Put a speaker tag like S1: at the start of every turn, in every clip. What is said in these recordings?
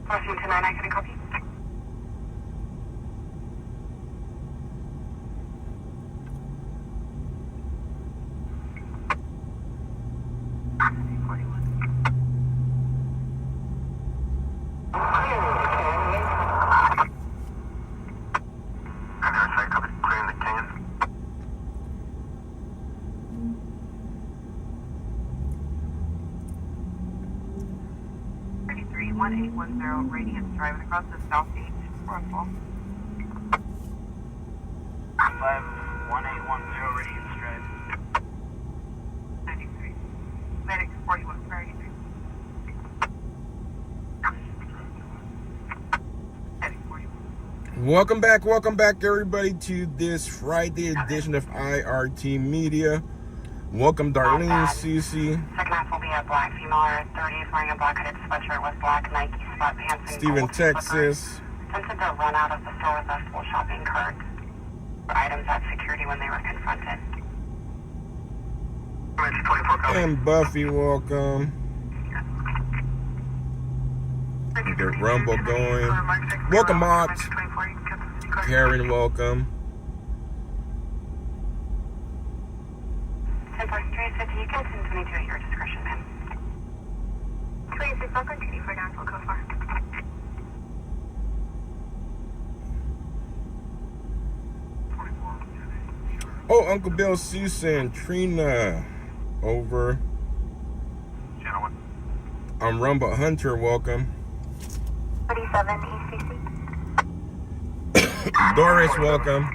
S1: Washington 9, I can copy. Radius driving across the South Beach. Russell.
S2: 51810 Radius Drive.
S1: 93. Medic 41, sorry. Medic 41.
S3: Welcome back, everybody, to this Friday edition of IRT Media. Welcome, Darlene, Cece.
S1: Second half will be a black female, 30, wearing a black hooded sweatshirt with black Nike spot pants and
S3: Steven,
S1: gold
S3: Texas.
S1: slippers. Attempted to run out of the store with a full shopping cart for items at security when they were confronted.
S3: And Buffy, welcome. Get Rumble going. Welcome, Mox. Karen, welcome.
S1: 10-350, you can send 22 at your discretion, ma'am. Please, it's not going to be for down, we'll go far.
S3: Oh, Uncle Bill, Susan, Trina, over.
S2: Gentlemen.
S3: I'm Rumble Hunter, welcome.
S1: 37 ECC.
S3: Doris, welcome.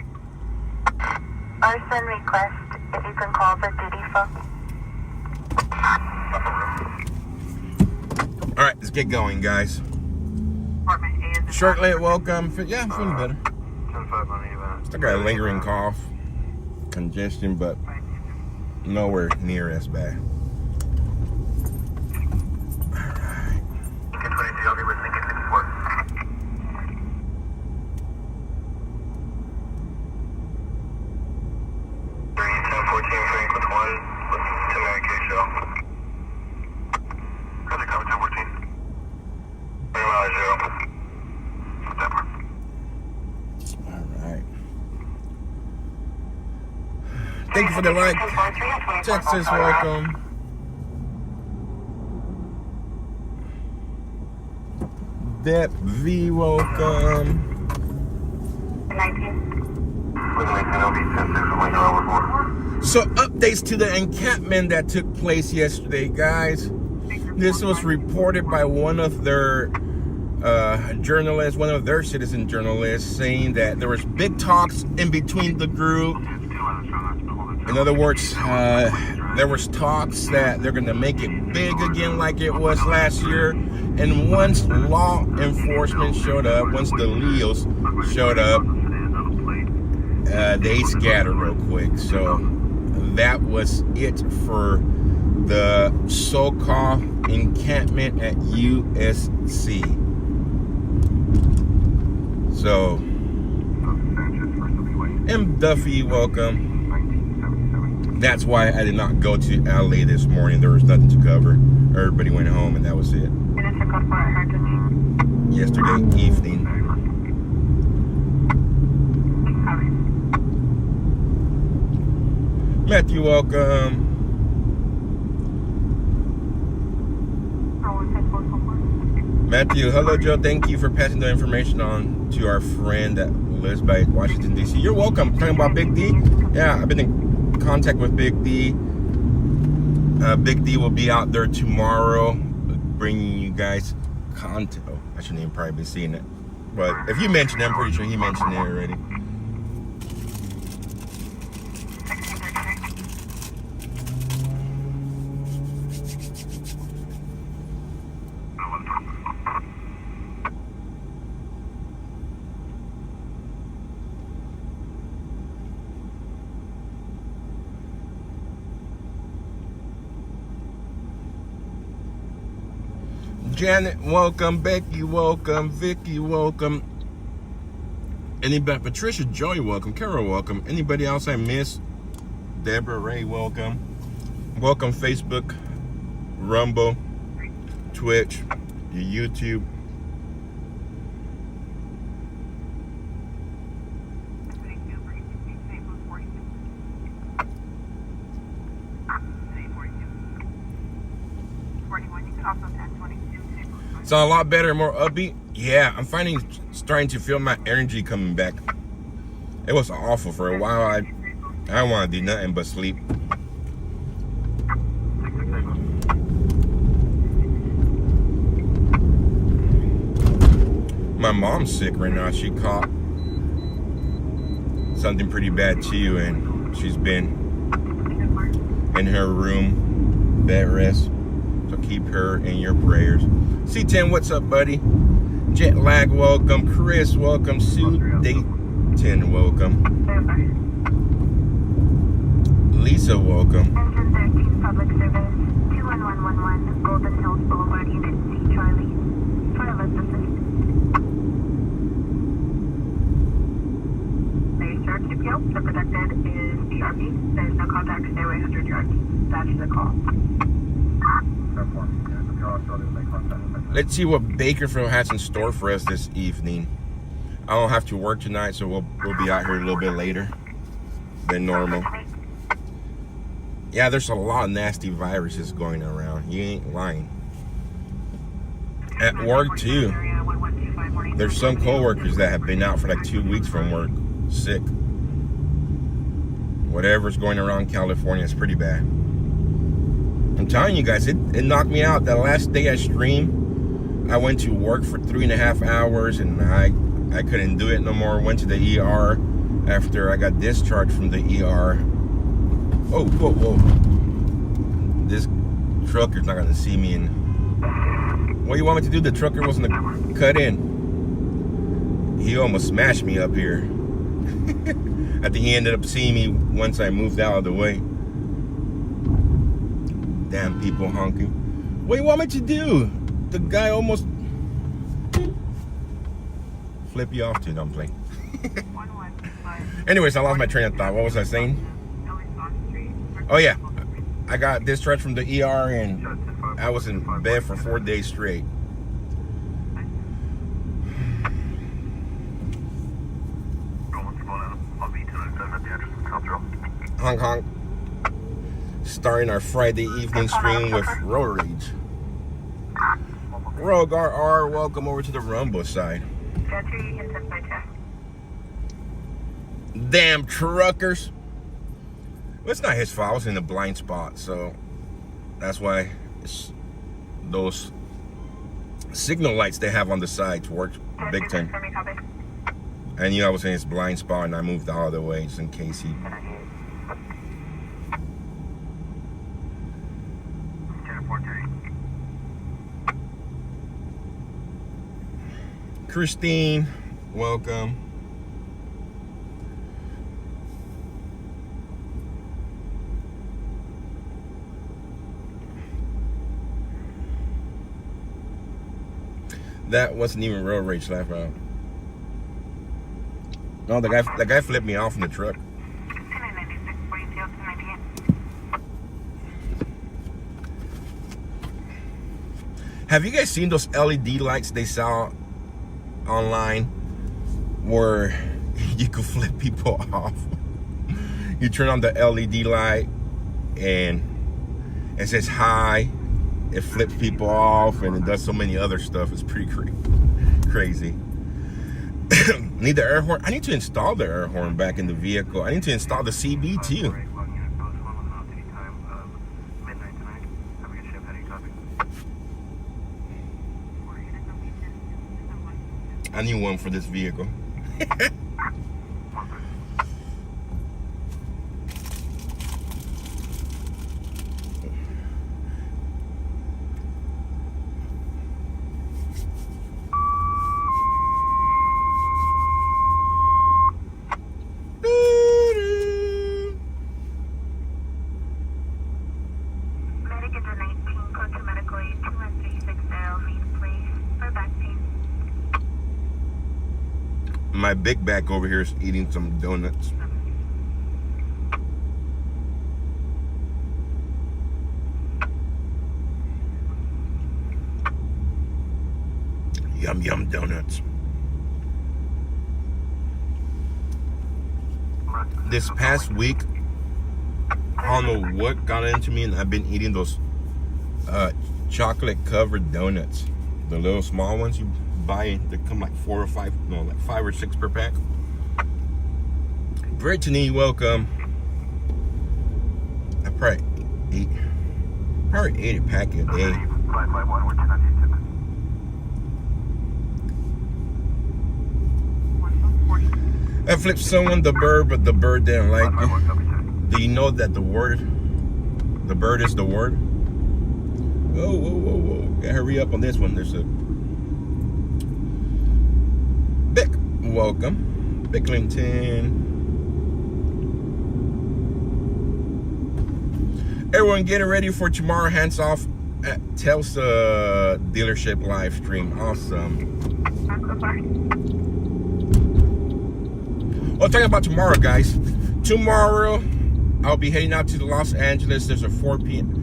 S1: Arson request, if you can call the duty phone.
S3: All right, let's get going, guys.
S1: Department A is
S3: Shortlet, welcome. Yeah, I'm feeling better.
S2: 10-5 on the event.
S3: Still got a lingering cough, congestion, but nowhere near as bad. All right.
S2: Lincoln 22, I'll be with Lincoln 54.
S3: Thank you for the like. Texas, welcome. Dep V, welcome.
S1: 19.
S3: So, updates to the encampment that took place yesterday, guys. This was reported by one of their journalists, one of their citizen journalists, saying that there was big talks in between the group. In other words, there was talks that they're going to make it big again like it was last year. And once law enforcement showed up, once the Leos showed up, they scattered real quick. So that was it for the so-called encampment at USC. So, M. Duffy, welcome. That's why I did not go to LA this morning. There was nothing to cover. Everybody went home and that was it. Yesterday evening. Matthew, welcome. Matthew, hello, Joe. Thank you for passing the information on to our friend that lives by Washington, D.C. You're welcome. Talking about Big D? Yeah, I've been in contact with Big D. Big D will be out there tomorrow bringing you guys content. Oh, I shouldn't even probably be seeing it. But if you mentioned it, I'm pretty sure he mentioned it already. Janet, welcome. Becky, welcome. Vicky, welcome. Anybody? Patricia, Joey, welcome. Carol, welcome. Anybody else I missed? Deborah, Ray, welcome. Welcome, Facebook, Rumble, Twitch, your YouTube, It's a lot better, more upbeat. Yeah, I'm starting to feel my energy coming back. It was awful for a while. I don't want to do nothing but sleep. My mom's sick right now. She caught something pretty bad too, and she's been in her room, bed rest. So keep her in your prayers. C10, what's up, buddy? Jet lag, welcome. Chris, welcome. Sue Dayton, welcome. Lisa, welcome.
S1: Engine 13 public service 21111 Golden Hills Boulevard, Unit C, Charlie. File assist. The protected is BRB. There's no contact. Stay away 100 yards. That's the call.
S3: Let's see what Bakerfield has in store for us this evening. I don't have to work tonight, so we'll be out here a little bit later than normal. Yeah, there's a lot of nasty viruses going around. You ain't lying. At work too. There's some coworkers that have been out for like 2 weeks from work, sick. Whatever's going around California is pretty bad. I'm telling you guys, it knocked me out. That last day I streamed, I went to work for 3.5 hours and I couldn't do it no more. Went to the ER after I got discharged from the ER. Oh, whoa, whoa. This trucker's not gonna see me. And what do you want me to do? The trucker wasn't gonna cut in. He almost smashed me up here. I think he ended up seeing me once I moved out of the way. Damn people honking. What do you want me to do? The guy almost flip you off too, don't play. Anyways, I lost my train of thought. What was I saying? Oh yeah, I got discharged from the ER and I was in bed for 4 days straight. Honk honk. Starting our Friday evening stream with Road Rage. Rogar R, welcome over to the Rumble side. Damn truckers. Well, it's not his fault. I was in a blind spot, so that's why those signal lights they have on the sides work big time. I knew I was in his blind spot and I moved out of the way just in case he... Christine, welcome. That wasn't even road rage laugh out. No, the guy flipped me off in the truck. Have you guys seen those LED lights they sell online where you could flip people off? You turn on the LED light and it says hi, it flips people off, and it does so many other stuff. It's pretty crazy. Need the air horn? I need to install the air horn back in the vehicle. I need to install the CB too. I need one for this vehicle. My big back over here is eating some donuts. Yum yum donuts. This past week, I don't know what got into me, and I've been eating those chocolate covered donuts. The little small ones you buy, they come like 4 or 5, no, like 5 or 6 per pack. Brittany, welcome. I probably ate a pack a day.
S2: 551, we're 10 on
S3: I flipped someone the bird, but the bird didn't like it. Do you know that the bird is the word? Whoa. Gotta hurry up on this one. There's a Bick, welcome. Bicklington. Everyone getting ready for tomorrow, hands off at Telsa dealership live stream. Awesome. Well, talking about tomorrow, guys. Tomorrow, I'll be heading out to Los Angeles. There's a 4 p.m.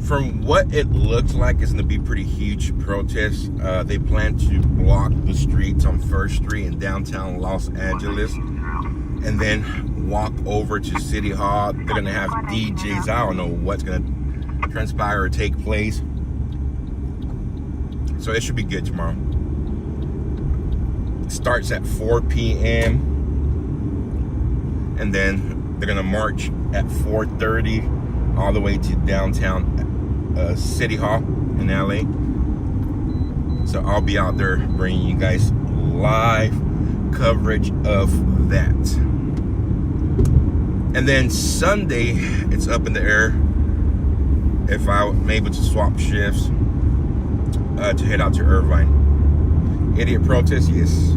S3: From what it looks like, it's going to be pretty huge protest. They plan to block the streets on 1st Street in downtown Los Angeles and then walk over to City Hall. They're going to have DJs. I don't know what's going to transpire or take place. So it should be good tomorrow. It starts at 4 p.m. and then they're gonna march at 4:30 all the way to downtown City Hall in LA. So I'll be out there bringing you guys live coverage of that. And then Sunday, it's up in the air if I'm able to swap shifts to head out to Irvine. Idiot protest, yes.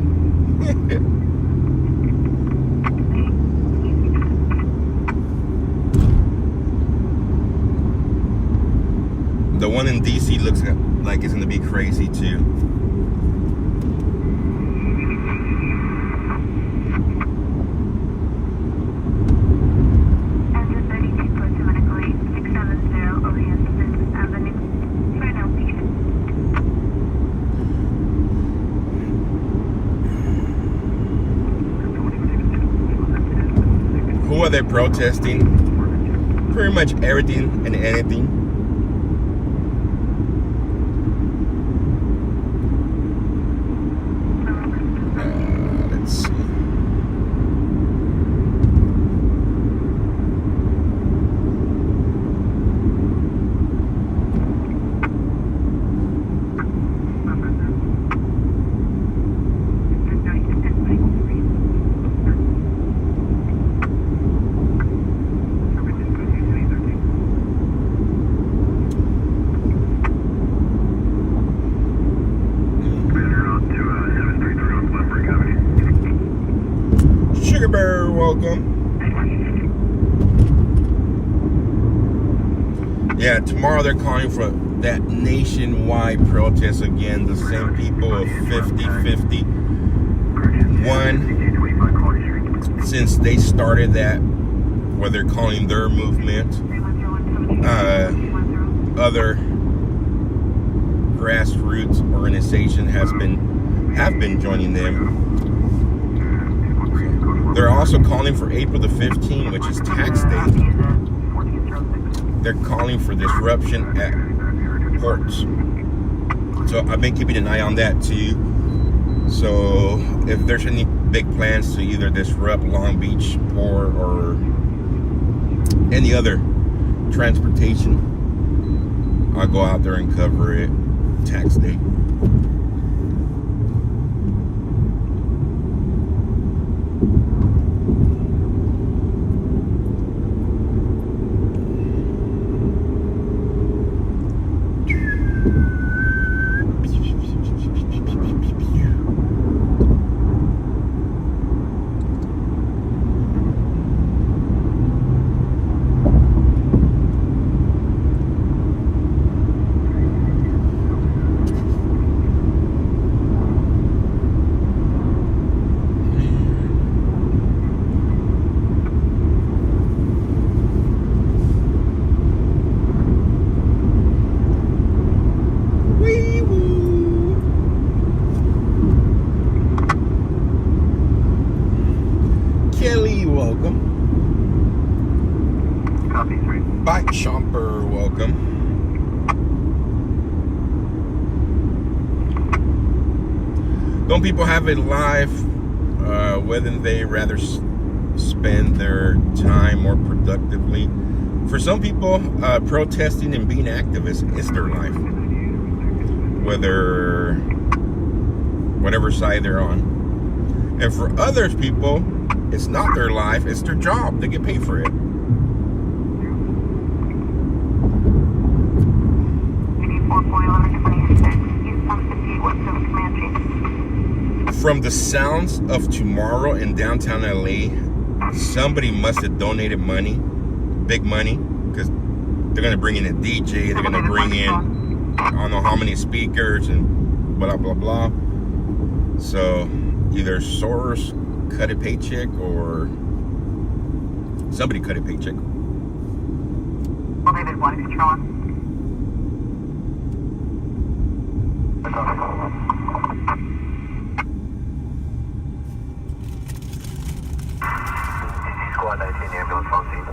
S3: The one in DC looks like it's gonna be crazy too.
S1: Exit 32 approximately 670 Orient Business Avenue. Final station.
S3: Who are they protesting? Pretty much everything and anything. Let's see. Sugar Bear, welcome. Yeah, tomorrow they're calling for that nationwide protest again. The same people of 50-50. One, since they started that, what they're calling their movement. Other grassroots organization have been joining them. They're also calling for April the 15th, which is tax day. They're calling for disruption at ports. So I've been keeping an eye on that too. So if there's any big plans to either disrupt Long Beach port or any other transportation, I'll go out there and cover it tax day. Don't people have a life? Whether they rather spend their time more productively. For some people, protesting and being activists is their life. Whatever side they're on. And for other people, it's not their life, it's their job. They get paid for it. From the sounds of tomorrow in downtown LA, somebody must have donated money, big money, because they're going to bring in a DJ, they're going to bring in I don't know how many speakers and blah, blah, blah. So either Soros cut a paycheck or somebody cut a paycheck.
S1: Well, David, what is control?
S2: Squad 19 ambulance on scene.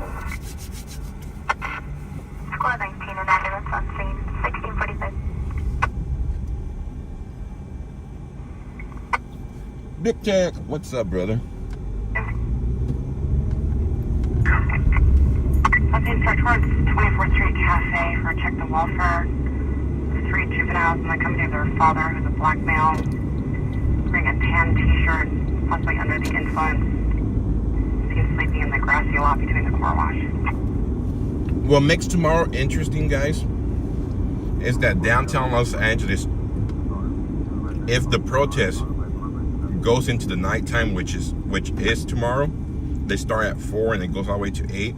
S1: Squad 19 and ambulance on scene, 1645.
S3: Big Tech, what's up, brother?
S1: I've been searched towards 24th Street Cafe for check the welfare. 3 juveniles and accompanied their father, who's a black male, wearing a tan t-shirt, possibly under the influence. Seen sleeping in the grassy lot between the car wash.
S3: What makes tomorrow interesting, guys, is that downtown Los Angeles, if the protest goes into the nighttime, which is tomorrow, they start at 4 and it goes all the way to 8.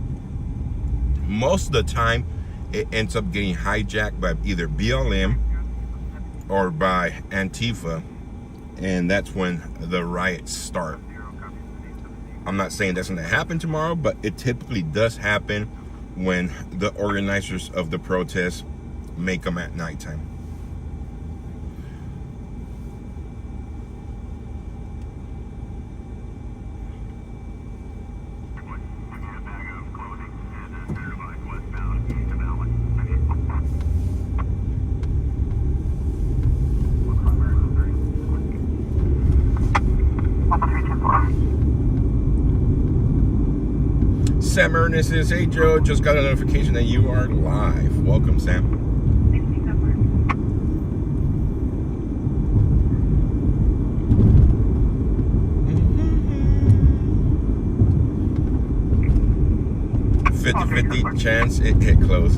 S3: Most of the time, it ends up getting hijacked by either BLM or by Antifa, and that's when the riots start. I'm not saying that's going to happen tomorrow, but it typically does happen when the organizers of the protests make them at nighttime. Sam Ernest says, hey Joe, just got a notification that you are live. Welcome, Sam. 50-50 chance it hit close.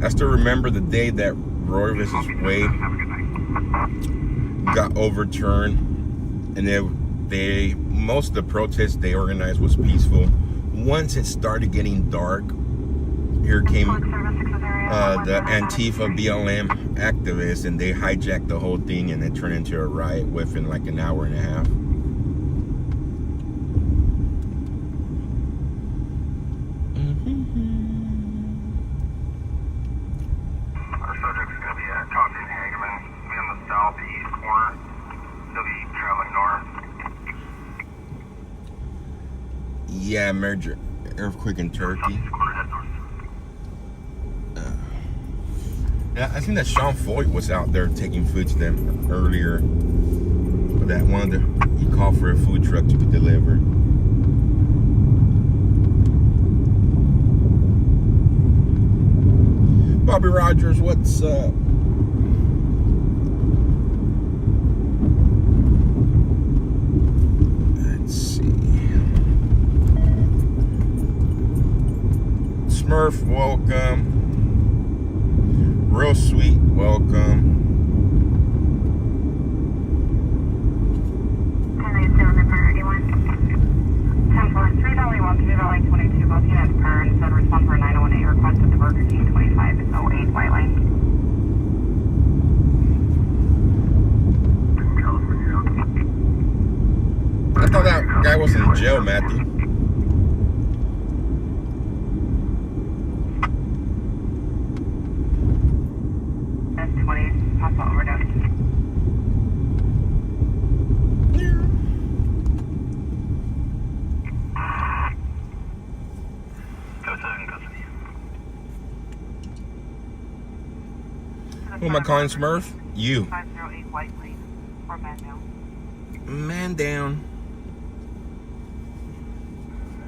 S3: I still remember the day that Roe versus Wade got overturned, and most of the protests they organized was peaceful. Once it started getting dark, here came the Antifa BLM activists, and they hijacked the whole thing, and it turned into a riot within like an hour and a half.
S2: Our subject's going to be at top encampment, be on the southeast corner. They'll be traveling north.
S3: Yeah, major earthquake in Turkey. Yeah, I think that Sean Foyt was out there taking food to them earlier. That he called for a food truck to be delivered. Bobby Rogers, what's up? Let's see. Smurf, welcome. Real sweet, welcome. I thought that guy was in jail, Matthew.
S2: Go to
S3: Who am I calling Smurf? You.
S1: 508 White Lane, or Mandale.
S3: Man down.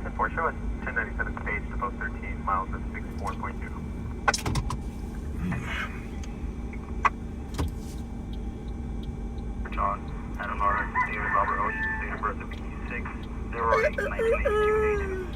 S2: 10-4, show us 1097 stage to post 13 miles at 64.2. John, Adam Harder, David Robert Ocean, date of birth of 6/08/1982 agent.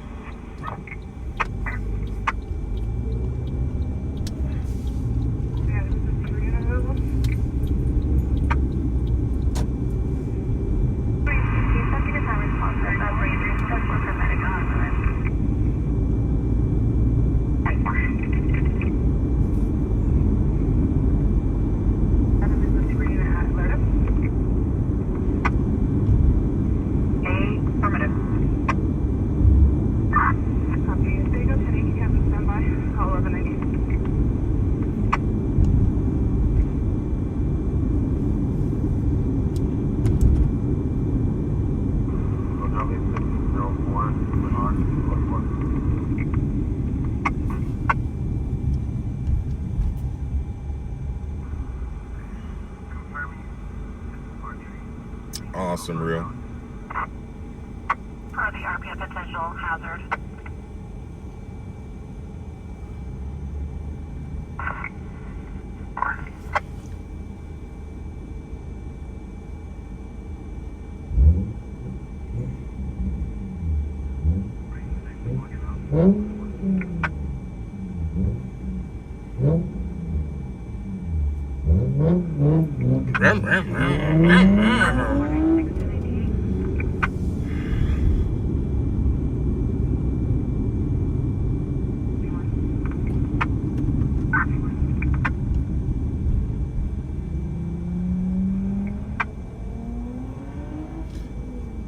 S3: Awesome, real.
S1: For the RPM potential hazard.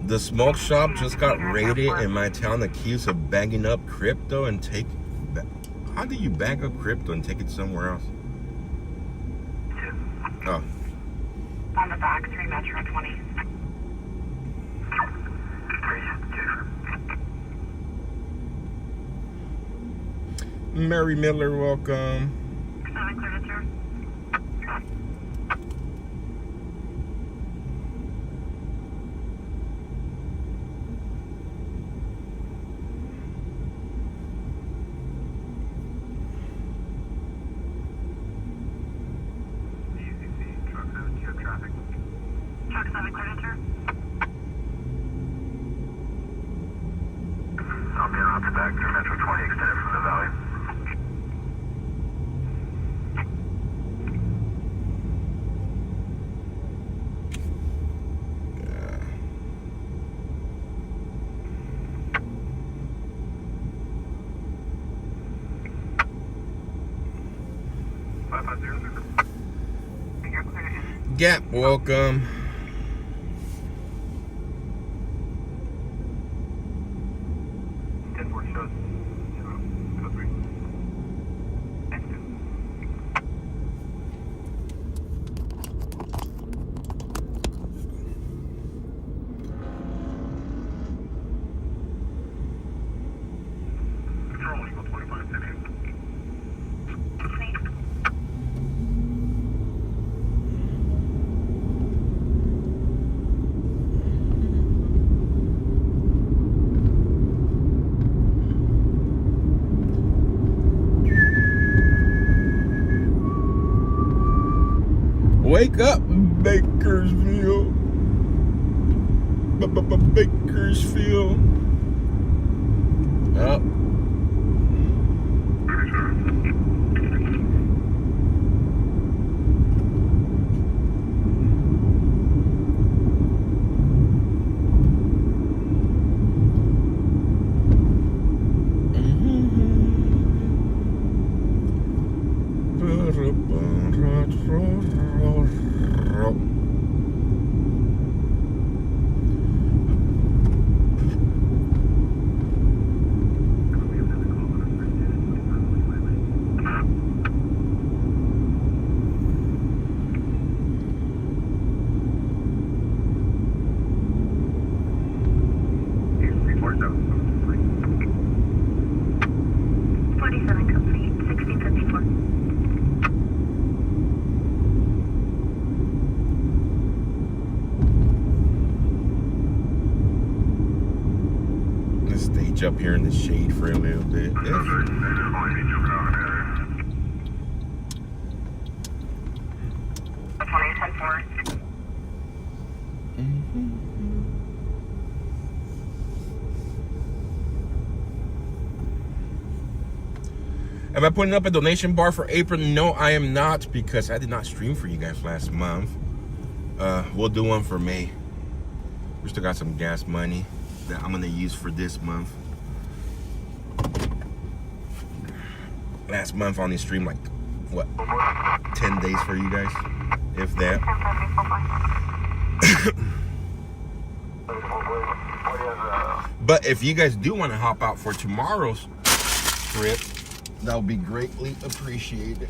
S3: The smoke shop just got raided in my town, accused of bagging up crypto and take. How do you bag up crypto and take it somewhere else? Oh.
S1: On the back, 3 Metro 20.
S3: Mary Miller, welcome.
S1: 7 clear to turn. Truck 7 clear to turn.
S2: I'll be on the back through Metro 20 extended from the valley.
S1: You're clear to enter.
S3: Gap, welcome. Wake up, Bakersfield. Bakersfield. Oh. beach up here in the shade for a little bit. Am I putting up a donation bar for April? No, I am not, because I did not stream for you guys last month. We'll do one for May. We still got some gas money that I'm gonna use for this month. Last month I only streamed like, what, 10 days for you guys, if that. But if you guys do want to hop out for tomorrow's trip, that would be greatly appreciated.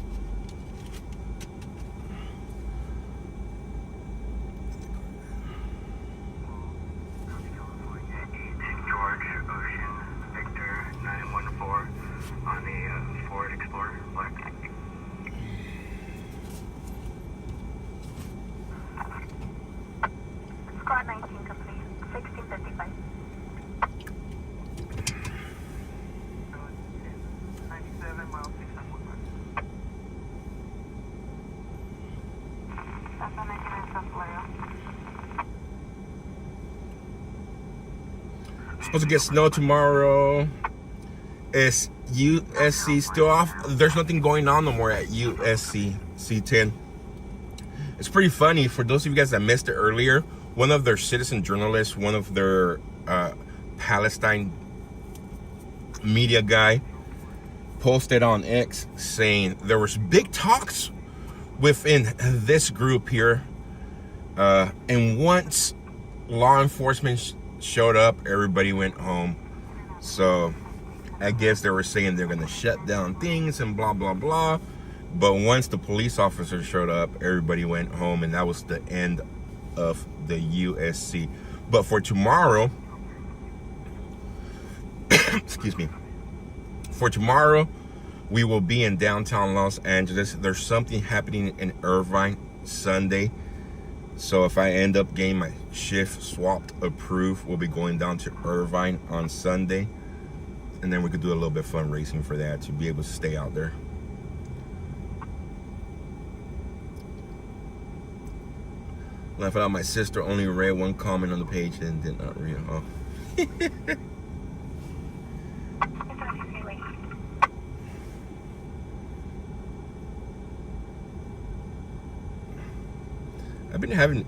S2: George Ocean Victor 914 on the Ford Explorer Black.
S1: Squad 19 complete. 1655. 97 miles 611. That's on 99 South Vallejo.
S3: Supposed to get snow tomorrow. Is USC still off? There's nothing going on no more at USC C10. It's pretty funny for those of you guys that missed it earlier. One of their citizen journalists, one of their Palestine media guy, posted on X saying there was big talks within this group here, and once law enforcement showed up, everybody went home. So I guess they were saying they're gonna shut down things and blah blah blah, but once the police officers showed up, everybody went home, and that was the end of the USC. But for tomorrow, excuse me, for tomorrow we will be in downtown Los Angeles. There's something happening in Irvine Sunday, so if I end up getting my shift swapped approved, we'll be going down to Irvine on Sunday, and then we could do a little bit of fundraising for that to be able to stay out there. When I found out my sister only read one comment on the page and did not read it. Oh. I've been having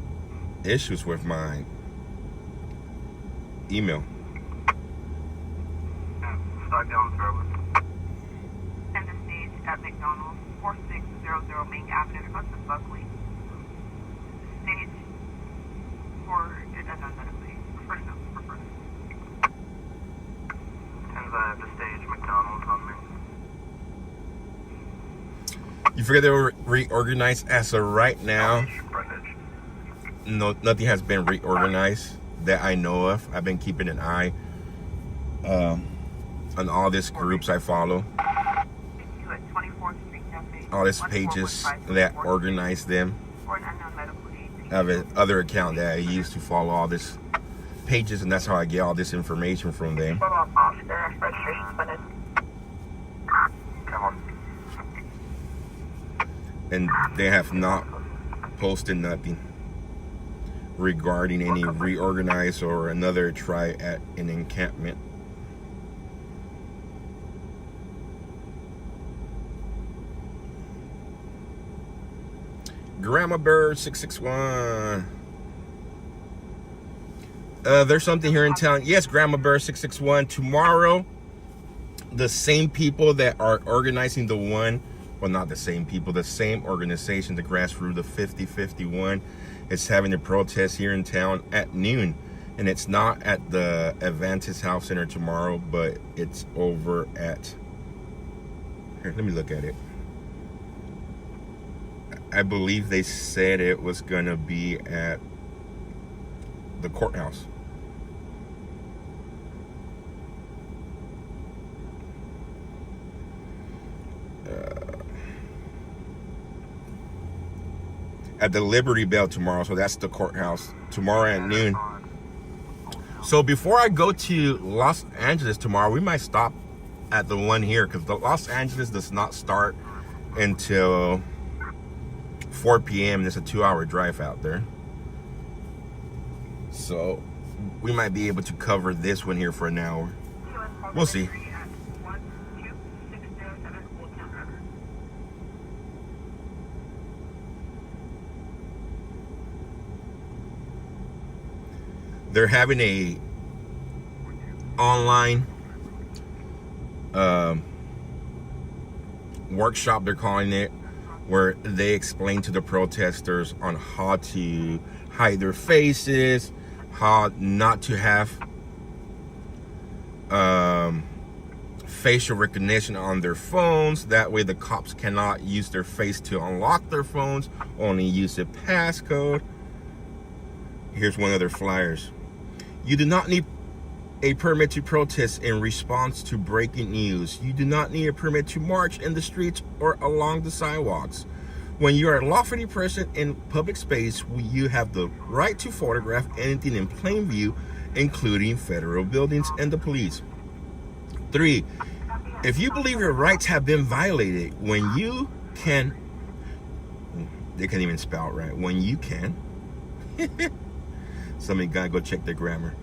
S3: issues with my email.
S2: Start down the road.
S1: End the stage at McDonald's, 4600 Main Avenue, across the Buckley. Stage for it doesn't automatically prefer to prefer.
S2: Turns out at the stage, McDonald's on me.
S3: You forget they were reorganized as of right now. No, nothing has been reorganized that I know of. I've been keeping an eye on all these groups I follow, all these pages that organize them. I have another account that I use to follow all these pages, and that's how I get all this information from them.
S2: Come on.
S3: And they have not posted nothing regarding any reorganize or another try at an encampment. Grandma Bird 661. There's something here in town. Yes, Grandma Bird 661. Tomorrow, the same people that are organizing the one, well, not the same people, the same organization, the Grassroots, the 5051, is having a protest here in town at noon. And it's not at the Advantage House Center tomorrow, but it's over at, here, let me look at it. I believe they said it was gonna be at the courthouse. At the Liberty Bell tomorrow, so that's the courthouse. Tomorrow at noon. So before I go to Los Angeles tomorrow, we might stop at the one here because the Los Angeles does not start until 4 p.m. It's a 2-hour drive out there. So we might be able to cover this one here for an hour. We'll see. They're having a online workshop, they're calling it, where they explain to the protesters on how to hide their faces, how not to have facial recognition on their phones. That way the cops cannot use their face to unlock their phones, only use a passcode. Here's one of their flyers. You do not need a permit to protest in response to breaking news. You do not need a permit to march in the streets or along the sidewalks. When you are lawfully present in public space, you have the right to photograph anything in plain view, including federal buildings and the police. 3, if you believe your rights have been violated, they can't even spell it right. When you can. Somebody gotta go check their grammar.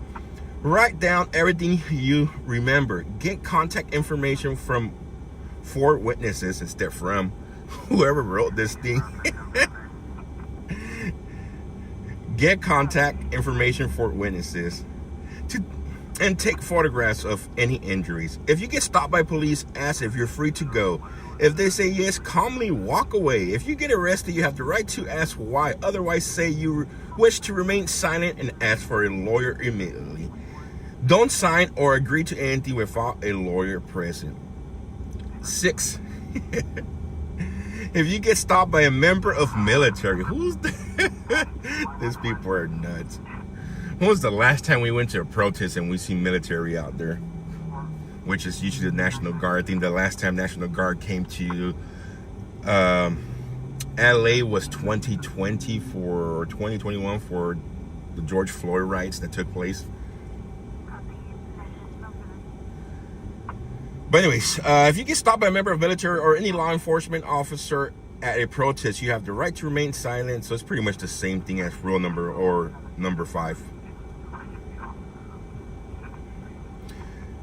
S3: Write down everything you remember. Get contact information from 4 witnesses instead from whoever wrote this thing. Get contact information for witnesses and take photographs of any injuries. If you get stopped by police, ask if you're free to go. If they say yes, calmly walk away. If you get arrested, you have the right to ask why. Otherwise, say you wish to remain silent and ask for a lawyer immediately. Don't sign or agree to anything without a lawyer present. 6, if you get stopped by a member of military, these people are nuts. When was the last time we went to a protest and we see military out there? Which is usually the National Guard. I think the last time National Guard came to LA was 2020 or 2021 for the George Floyd riots that took place. But anyways, if you get stopped by a member of military or any law enforcement officer at a protest, you have the right to remain silent. So it's pretty much the same thing as rule number 5.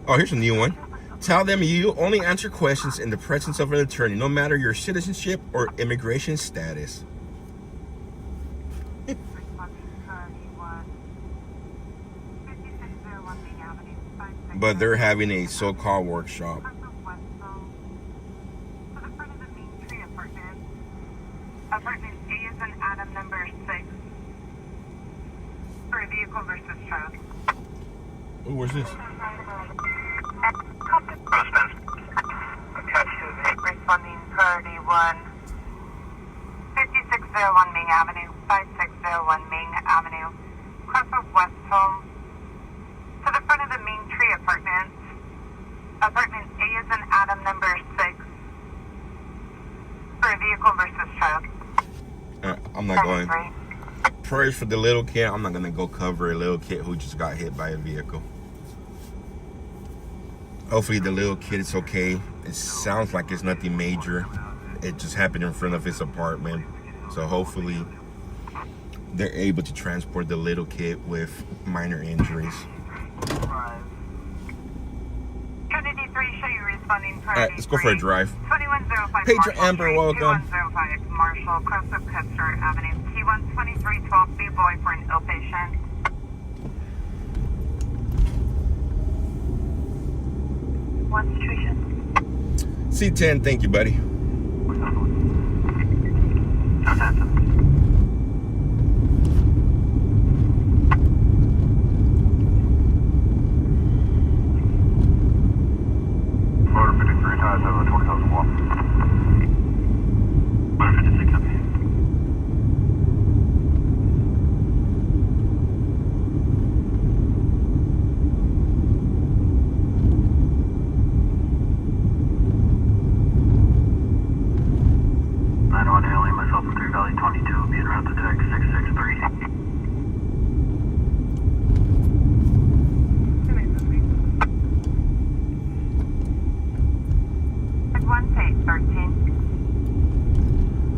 S3: Oh, here's a new one. Tell them you only answer questions in the presence of an attorney, no matter your citizenship or immigration status. But they're having a so-called workshop.
S1: Apartment A is an Adam number 6 for a vehicle versus child.
S3: Oh, where's this?
S1: Responding priority 1, 5601 Main Avenue, 5601 Main Avenue, cross of West Home, to the front of the main tree apartment. Apartment A is an Adam number 6 for a vehicle versus child.
S3: I'm not going. Prayers for the little kid. I'm not going to go cover a little kid who just got hit by a vehicle. Hopefully the little kid is okay. It sounds like it's nothing major. It just happened in front of his apartment. So hopefully they're able to transport the little kid with minor injuries.
S1: Trinity 3, show you responding priority.
S3: Alright, let's go for a drive.
S1: 2105
S3: Pedro Amber, welcome.
S1: 2105 Marshall, cross of Custer Avenue. T1 2312, B boy for an ill patient. One situation.
S3: C10, thank you, buddy.
S2: Motor 53 ties over 20,001. Motor 56 up here.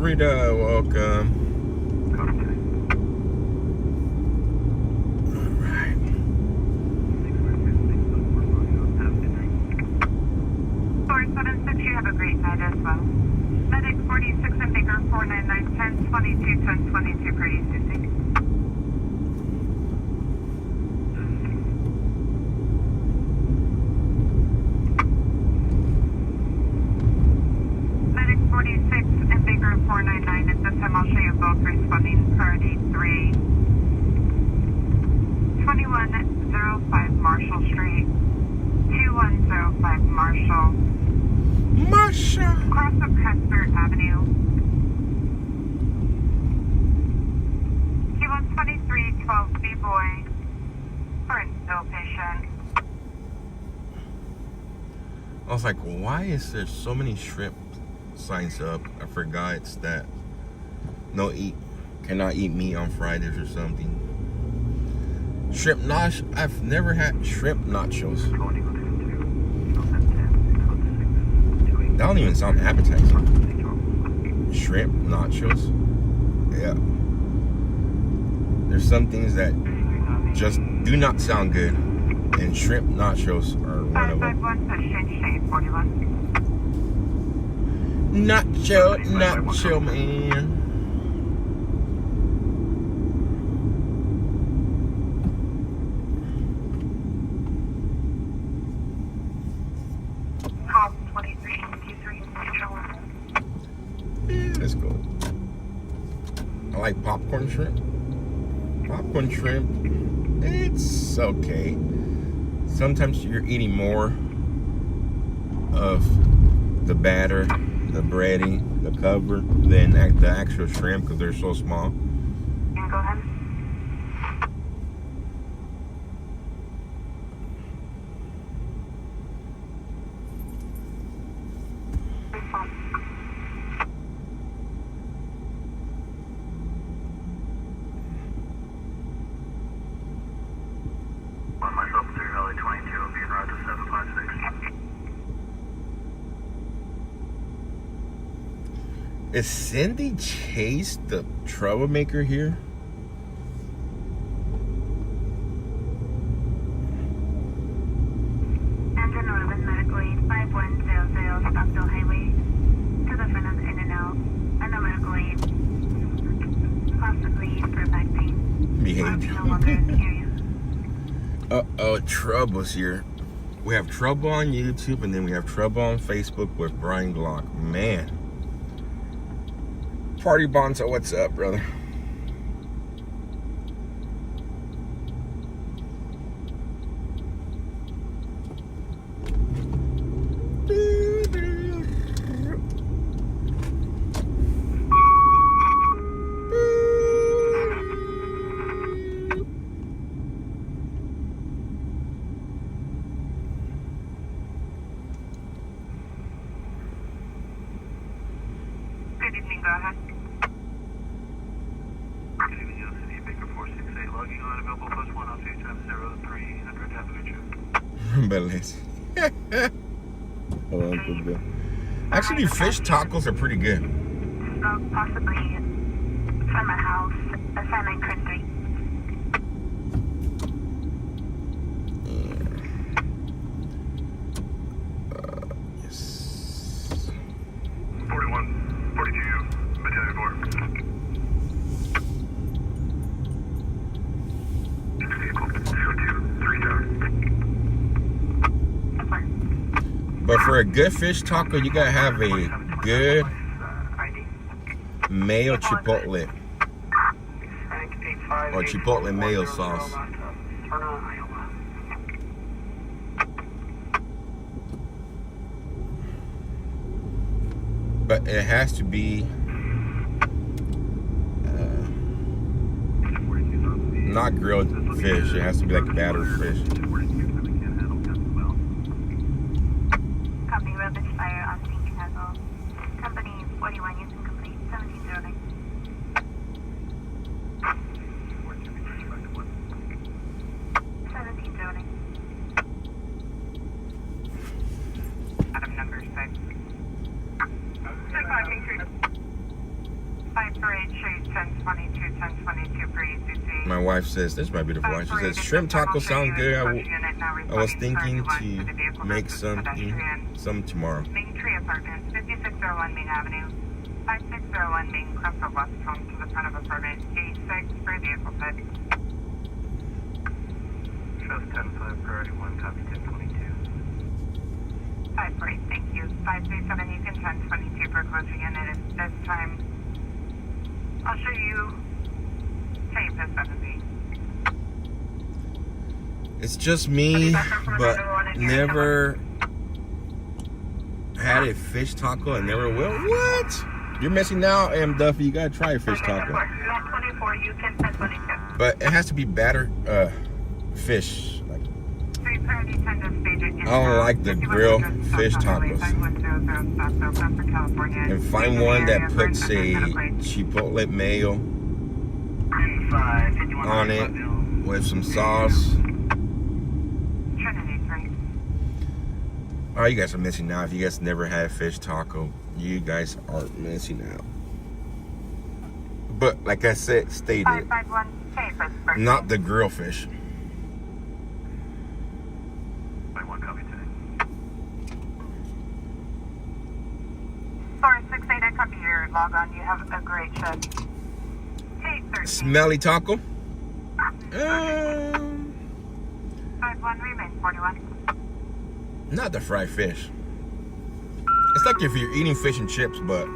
S3: Rita, welcome.
S1: You have a great night as well. Medic 46 and Baker 499 10 22 10 22 per UCC. Medic 46 and Baker 499. At this time, I'll show you both responding priority 3. 2105 Marshall Street. 2105 Marshall.
S3: Marsha.
S1: Cross of Cuthbert Avenue. Q12312 B-Boy. Current still patient.
S3: I was like, why is there so many shrimp signs up? I forgot it's that cannot eat meat on Fridays or something. Shrimp nachos. I've never had shrimp nachos. That don't even sound appetizing. Shrimp nachos. Yeah. There's some things that just do not sound good, and shrimp nachos are one of them.
S1: 551
S3: Nacho, man. Let's go. I like popcorn shrimp. Popcorn shrimp, it's okay. Sometimes you're eating more of the batter, the breading, the cover than the actual shrimp because they're so small.
S1: Yeah, go ahead.
S2: On myself, 3 Valley 22, will be en route to 756.
S3: Is Cindy Chase the troublemaker here?
S1: Engine 11 medical aid 5100 Stockdale Highway to the front of the In-N-Out. And the medical aid possibly for back pain.
S3: Behave.
S1: No longer in the area.
S3: Uh-oh, trouble's here. We have trouble on YouTube, and then we have trouble on Facebook with Brian Glock. Man. Party Bonzo, what's up, brother?
S1: Good evening, go ahead.
S2: Good evening, LCD, Baker 468, logging on, available plus 102 times 0300, have a good trip.
S3: Beleza. Hold on, good bill. Actually, fish tacos are pretty good.
S1: Smoke possibly from a house, assignment code 3.
S3: Yes.
S2: 41, 42, battalion 4.
S3: But for a good fish taco, you gotta have a good mayo chipotle or chipotle mayo sauce. But it has to be not grilled fish. It has to be like battered fish.
S1: Copy, rubbish fire on Pink Castle. Company 41, use incomplete, 1709. Item number 6. 1022 for ECC.
S3: My wife says, this is my beautiful wife. She says, shrimp tacos sound good. I was thinking to make some tomorrow.
S1: Main Tree Apartments, 5601 Main Avenue, 5601 Main Crestwood West, home to the front of apartment, 86 for vehicle set.
S2: Shows 10-5, priority 1, copy 1022.
S1: 548, thank you. 537, you can 1022 for closing in at this time. I'll show you tape at 7B.
S3: It's just me, but never had a fish taco and never will. What? You're missing out, M. Duffy. You gotta try a fish taco.
S1: 24, you can 1022.
S3: But it has to be battered fish. Like, I don't like the grilled fish tacos. And find one that puts a chipotle mayo on it with some sauce. Oh, you guys are missing out. If you guys never had fish taco, you guys are missing out. But like I said, stated, not the grill fish.
S1: Sorry, 68, I copy your log on. You have a great shift.
S3: Smelly taco?
S1: 51 remain 41.
S3: Not the fried fish. It's like if you're eating fish and chips, but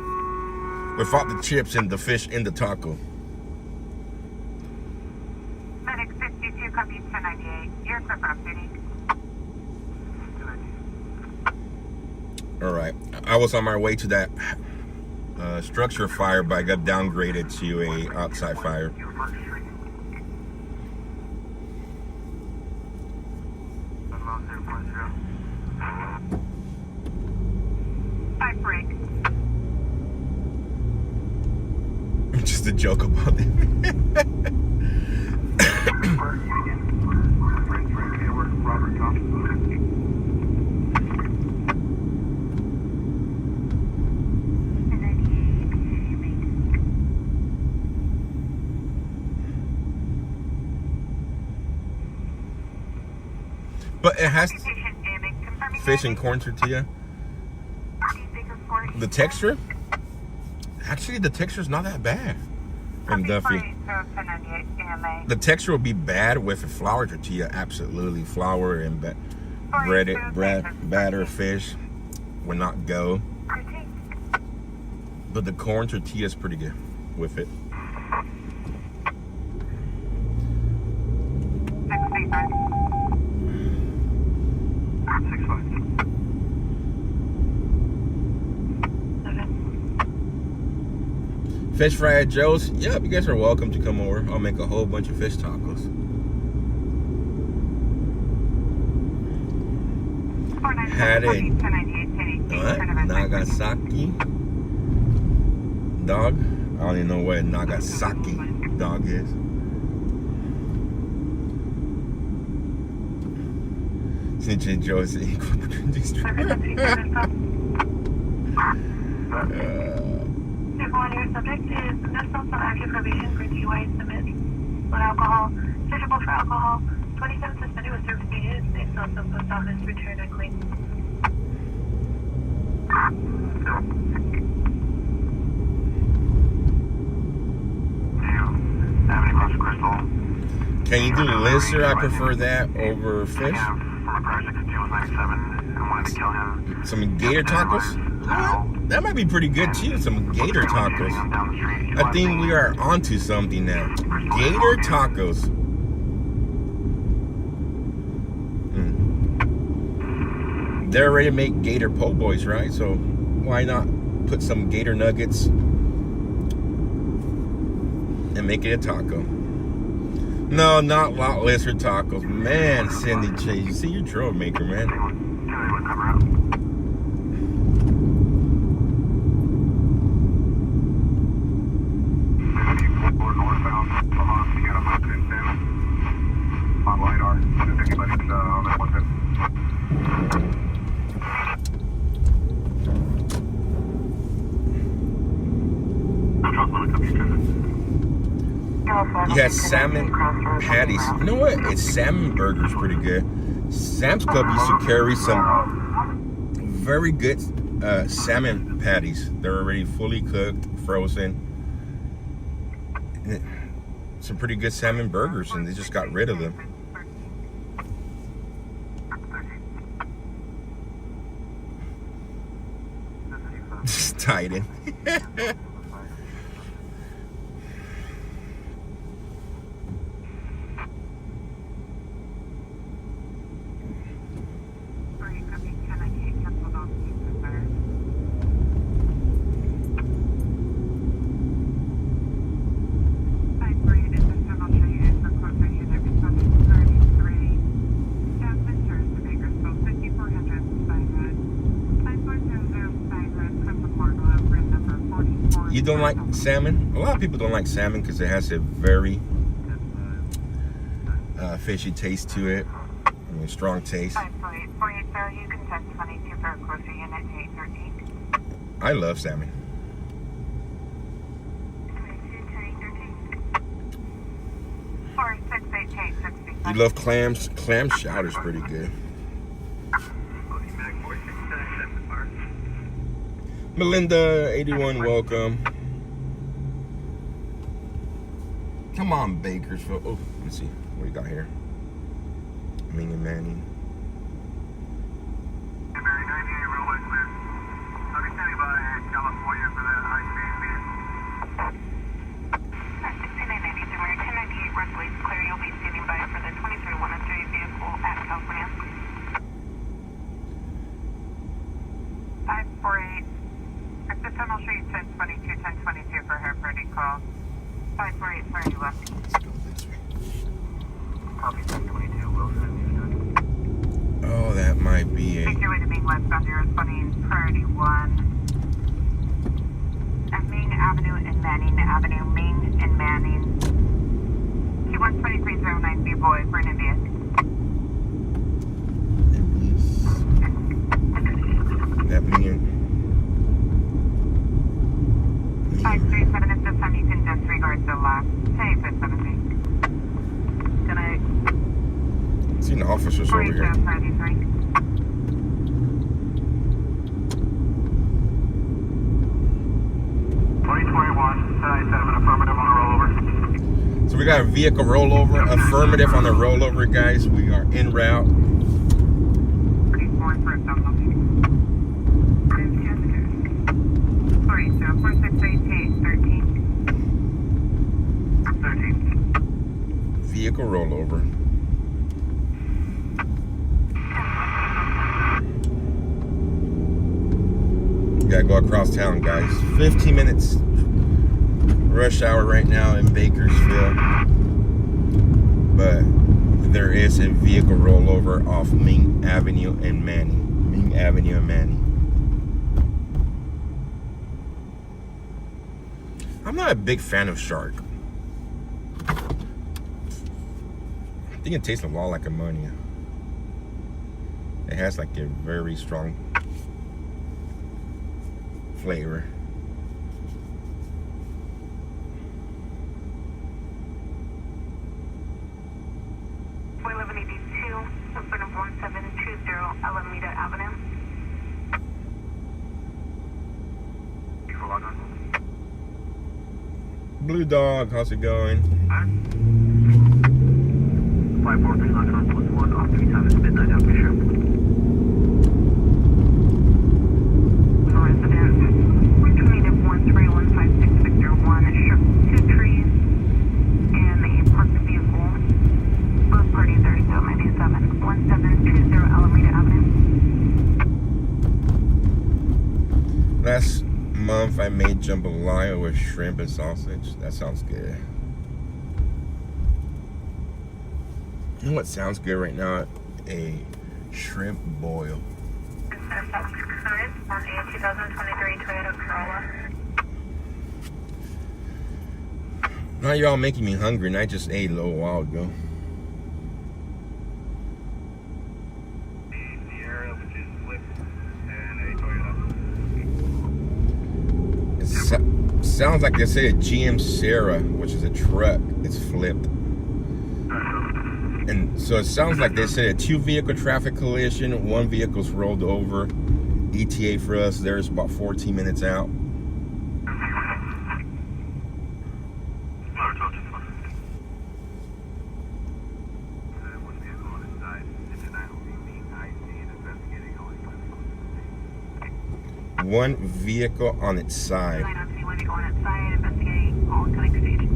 S3: without the chips and the fish in the taco.
S1: Medic 62, copy 1098. You're clear for updating.
S3: All right, I was on my way to that structure fire, but I got downgraded to a outside fire. Just a joke about it. But it has fish and corn tortilla. The texture? Actually, the texture is not that bad. And Duffy, the texture will be bad with a flour tortilla. Absolutely, flour and batter fish will not go. But the corn tortilla is pretty good with it. Fish fry at Joe's. Yep, you guys are welcome to come over. I'll make a whole bunch of fish tacos. Had a Nagasaki dog. I don't even know what a Nagasaki dog is. Snitching Joe is the equal opportunity
S1: Your subject is national active probation for DUI submit with alcohol, searchable for alcohol, 27 suspended with service needed, names also post office, return and clean.
S3: Can you do lizard? I prefer that over fish. Some gator tacos? That might be pretty good too. Some gator tacos. I think we are onto something now. Gator tacos. They're ready to make gator po' boys, right? So why not put some gator nuggets and make it a taco? No, not lot lizard tacos. Man, Cindy J, you see, you're a troublemaker, man. He has salmon patties. You know what? It's salmon burgers, pretty good. Sam's Club used to carry some very good salmon patties. They're already fully cooked, frozen. Some pretty good salmon burgers, and they just got rid of them. Just tied in. You don't like salmon? A lot of people don't like salmon because it has a very fishy taste to it. I mean, strong taste. I love salmon. You love clams? Clam chowder's pretty good. Melinda, 81, welcome. Come on, Bakersfield. Oh, let's see what we got here. Ming and Manning. Oh, that might be it.
S1: Make your way to Ming westbound. You're responding priority 1 at Ming Avenue and Manning Avenue. Ming and Manning. Q12309 B-Boy for an India.
S3: That mean
S1: 537 at this time. You can disregard the last. Say 570. Good night.
S3: Seen the officers over here.
S1: 33.
S2: Affirmative on the rollover.
S3: So we got a vehicle rollover. Affirmative on the rollover, guys. We are en route.
S1: 34 for a double. 13.
S3: Vehicle rollover. Gotta go across town, guys. 15 minutes rush hour right now in Bakersfield. But there is a vehicle rollover off Ming Avenue and Manning. Ming Avenue and Manning. I'm not a big fan of shark. I think it tastes a lot like ammonia. It has like a very strong flavor.
S1: Alameda Avenue.
S3: Blue Dog, how's it going?
S2: 543 London on plus 1 off 3 times midnight out Bishop.
S1: Resident 13156 Victor 1 shook 2 trees and a parked vehicle. Both parties are still 97 1720 Alameda Avenue.
S3: Last month I made jambalaya with shrimp and sausage. That sounds good. You know what sounds good right now? A shrimp boil.
S1: On a 2023 Toyota Corolla.
S3: Now y'all making me hungry, and I just ate a little while ago.
S2: Sierra, which is Flip, and a Toyota.
S3: Sounds like they say a GM Sarah, which is a truck. It's flipped. And so it sounds like they said a 2-vehicle traffic collision. 1 vehicle's rolled over. ETA for us there's about 14 minutes out. One vehicle on its side.
S1: One vehicle on its side, investigating all incoming stage.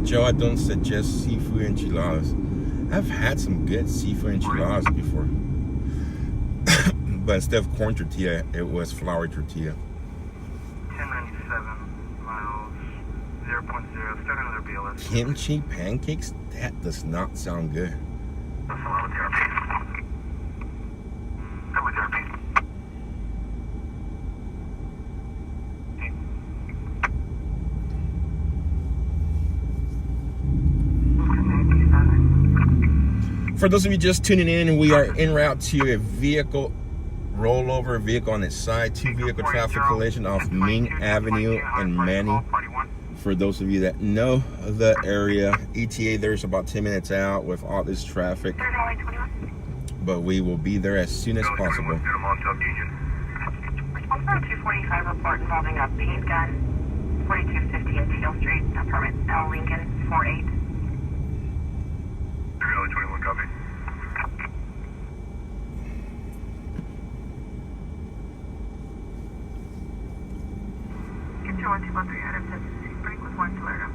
S3: Joe, I don't suggest seafood enchiladas. I've had some good seafood enchiladas before. But instead of corn tortilla, it was flour tortilla.
S2: 1097 miles, 0.0, still another BLS.
S3: Kimchi pancakes? That does not sound good.
S2: That's a lot of therapy. That was therapy.
S3: For those of you just tuning in, we are en route to a vehicle rollover, vehicle on its side, 2-vehicle traffic collision off Main Avenue in Manning. For those of you that know the area, ETA there's about 10 minutes out with all this traffic, but we will be there as soon as possible.
S1: Response 245 report involving a paint gun, 4215 Teal Street, apartment L Lincoln 48.
S2: 21 copy.
S1: Get your 1213 Adam says break with 1 Toledo.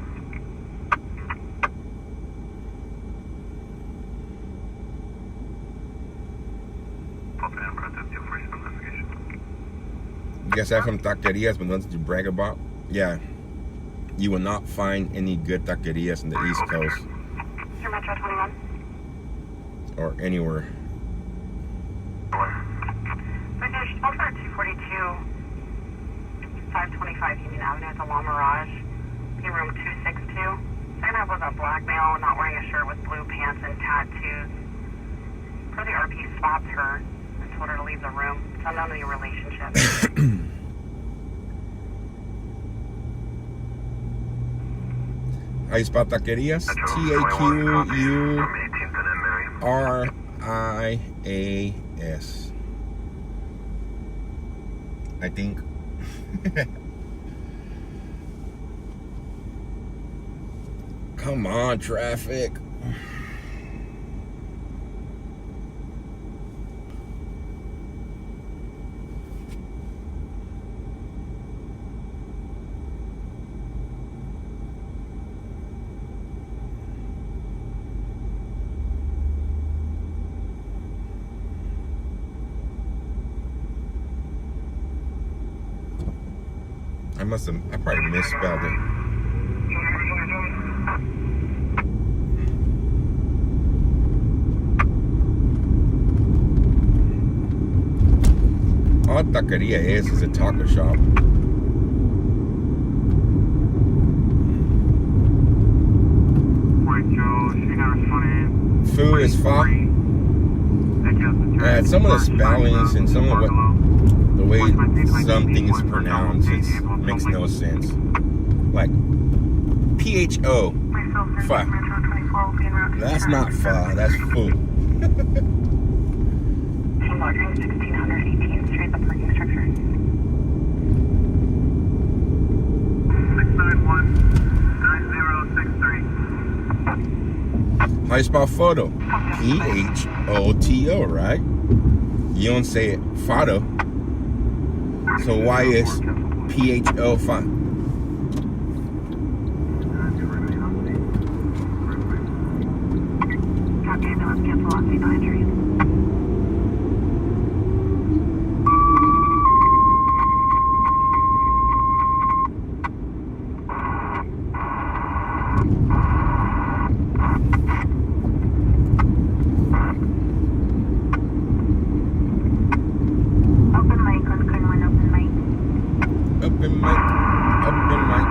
S3: You guys have some taquerias, but nothing to brag about? Yeah. You will not find any good taquerias in the East Coast.
S1: Your Metro 21.
S3: Or anywhere.
S1: British, over at 242, 525 Union Avenue at the La Mirage, in room 262. Second half was a black male, not wearing a shirt with blue pants and tattoos. For the RP stopped her and told her to leave the room. It's unknown to your relationship.
S3: How you spell taquerias? T-A-Q-U-R-I-A-S. I think. Come on, traffic. I probably misspelled it. All taqueria is a taco shop. Food is fa. Some of the spellings and some of the way something is pronounced, it makes no sense. Like PHO. Fa. That's not far. That's full.
S1: Team Lodging, 1600 18th Street, the parking structure.
S2: 691-9063.
S3: How you spell photo? P-H-O-T-O, right? You don't say it photo. So why is P-H-O fine?
S1: Okay, now let's cancel on the entries. Open mic on Greenwood, open mic.
S3: Open mic. Open mic.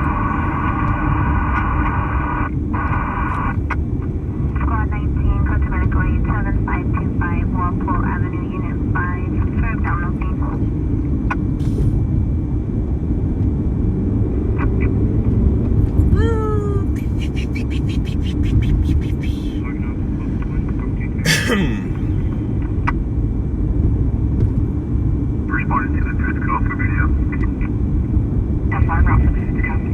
S1: Squad 19, go to medical aid 7525 Walpole Avenue, Unit 5. For abdominal pain.
S2: Responded to the Dutch call for video.
S1: That's our route for the Dutch code.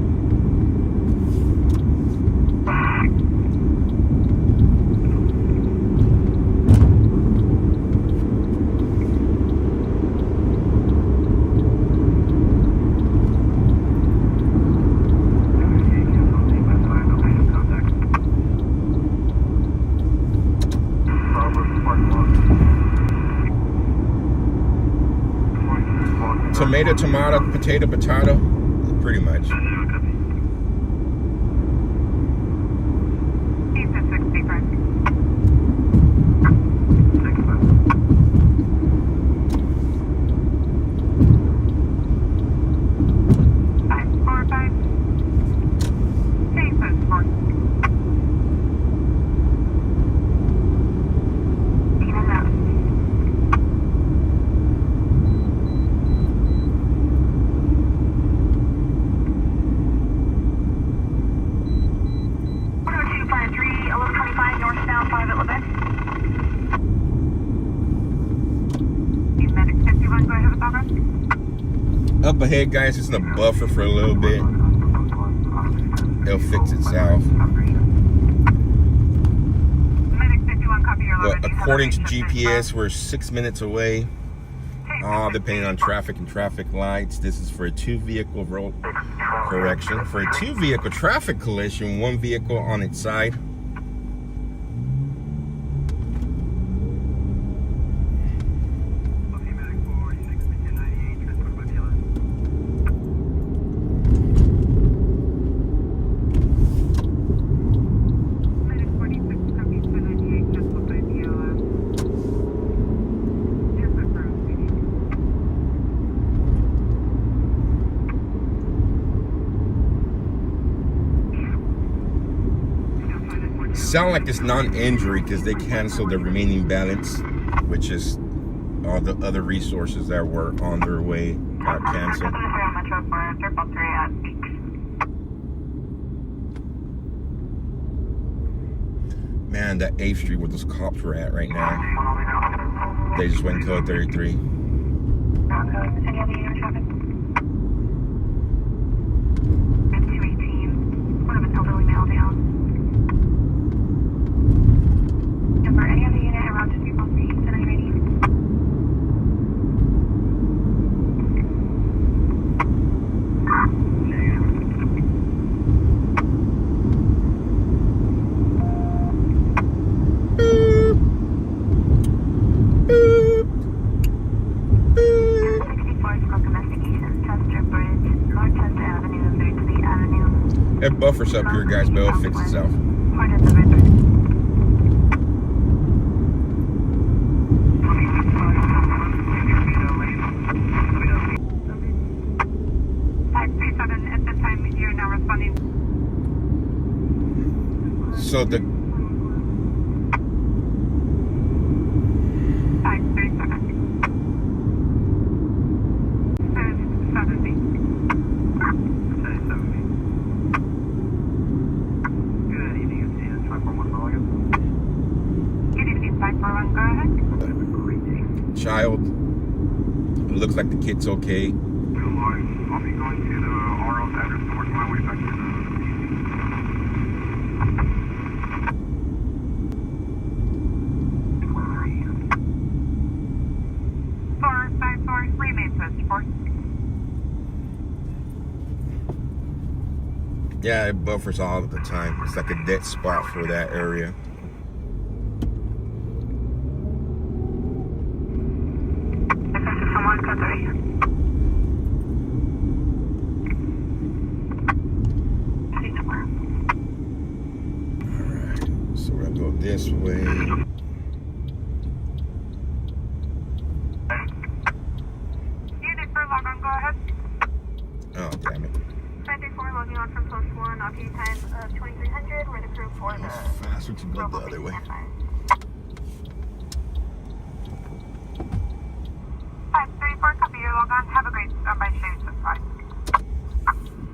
S3: Tomato, tomato, potato, potato. Pretty much.
S1: He's at 60 front. Five, 4, 5. Jesus, 4. In and out. Northbound 5 at Lebec. Medic 51, go ahead with progress.
S3: Up ahead, guys, it's in a buffer for a little bit. It'll fix itself.
S1: Medic 51, copy your
S3: But
S1: location.
S3: according to GPS, we're 6 minutes away. Depending on traffic and traffic lights. This is for a 2-vehicle road correction. For a 2-vehicle traffic collision, 1 vehicle on its side. Sound like it's non-injury because they canceled the remaining balance, which is all the other resources that were on their way got canceled. Man, that 8th Street where those cops were at right now. They just went code 33.
S1: Any other unit traffic? 218. One of an elderly male down. For any other unit around 2 Street, 780.
S3: That buffer's up here, guys, but it'll fix itself. So the child. It looks like the kid's okay.
S2: I'll be going to the RO's address and working my way back to the
S1: 454, remain switchboard.
S3: Yeah, it buffers all of the time. It's like a dead spot for that area. Alright, so we're gonna go this way.
S1: Unit for log on, go ahead.
S3: Oh, damn it.
S1: 534 logging on from post 1, operating time of 2300. We're the crew for the
S3: It's faster to go the other way.
S1: 534, copy your log on. Have a great standby change. That's fine.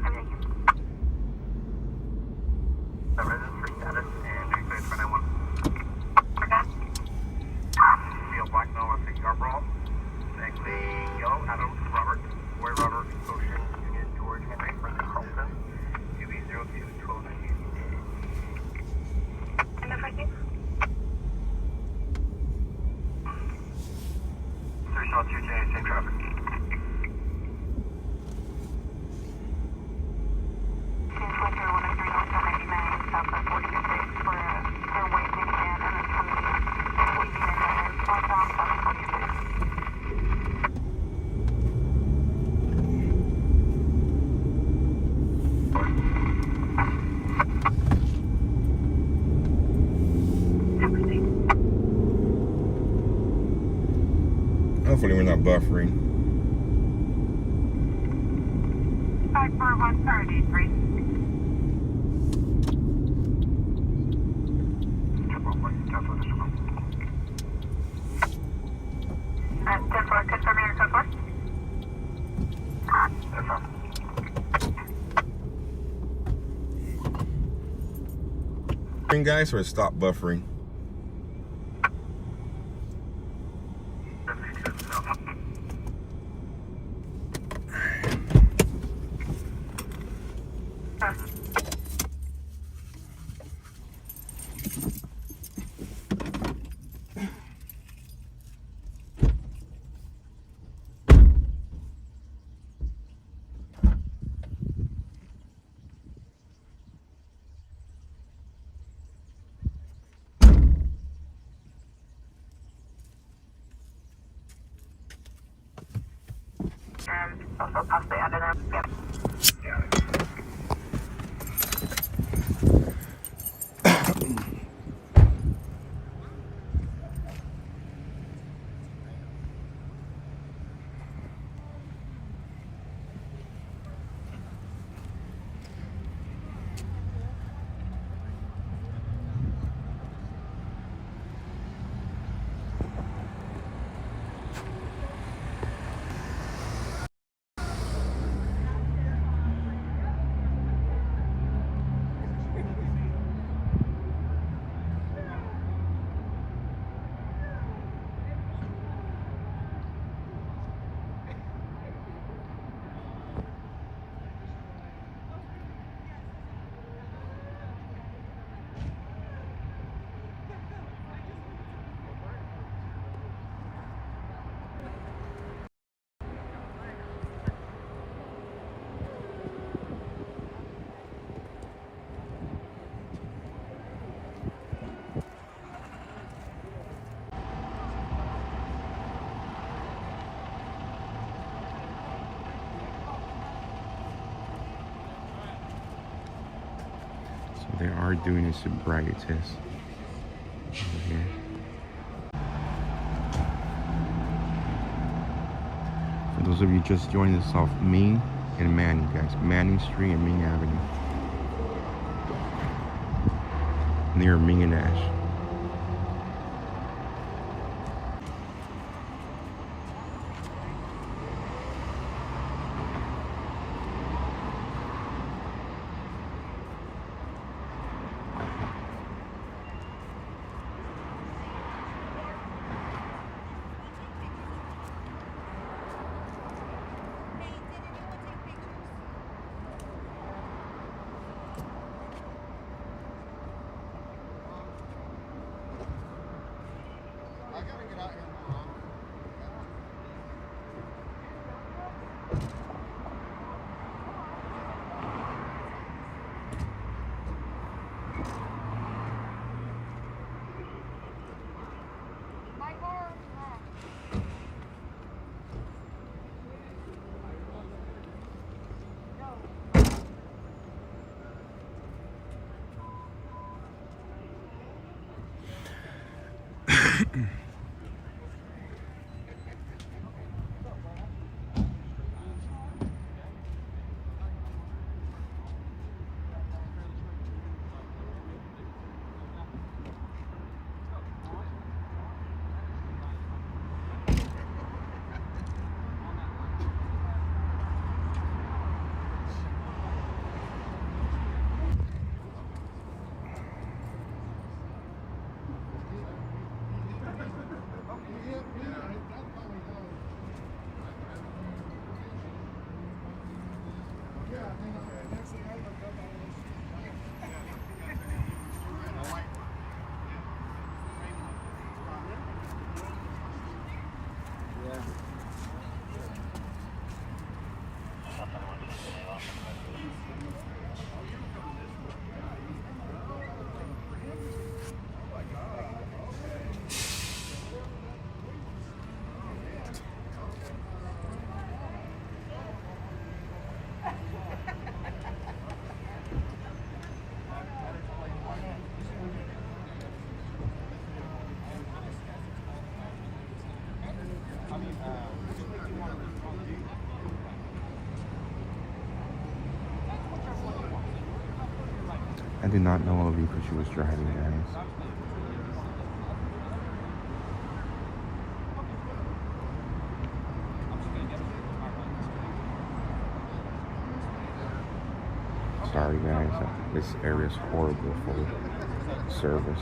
S1: Thank you.
S2: the registry status and new place for 91.
S1: Okay.
S2: Field black no, I think Yarborough. Exactly yellow, Adam, Robert, Roy Robert, Ocean, Union, George, Henry, Francis Carlton, UB02, 12,
S1: And the first name?
S2: 3 South 2 same traffic.
S3: Hopefully we're not buffering.
S1: 54133. Temple, confirm your code 4.
S3: Guys, or stop buffering.
S1: Also possibly under them. Yep.
S3: They are doing a sobriety test over here. For those of you just joining us off Main and Manning, guys, Manning Street and Ming Avenue, near Ming and Ash. I did not know Olivia because she was driving, guys. Sorry, guys. This area is horrible for service.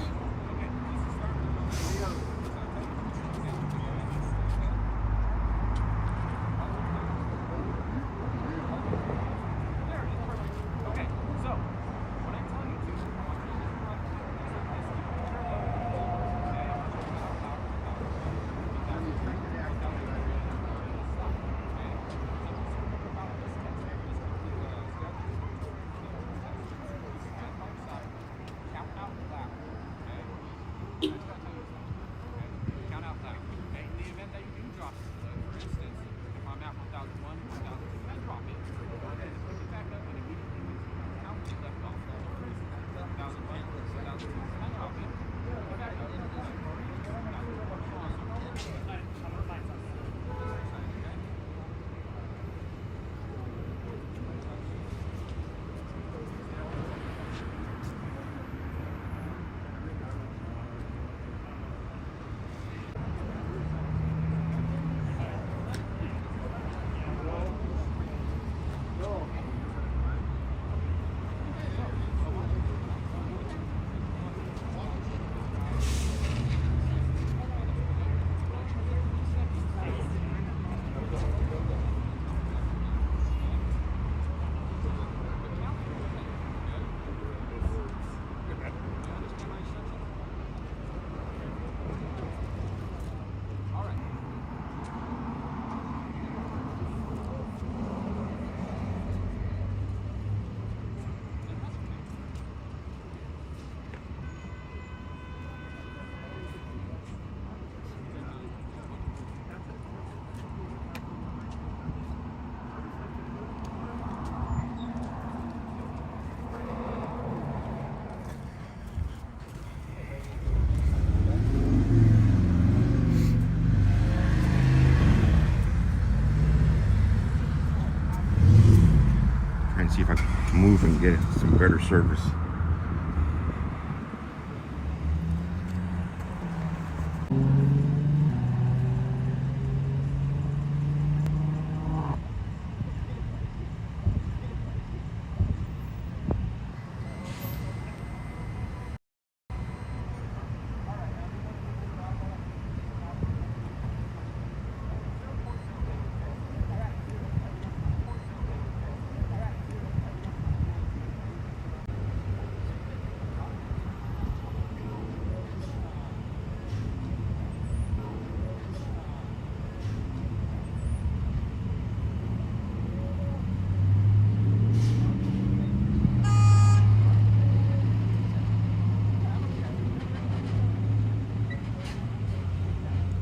S3: See if I can move and get some better service.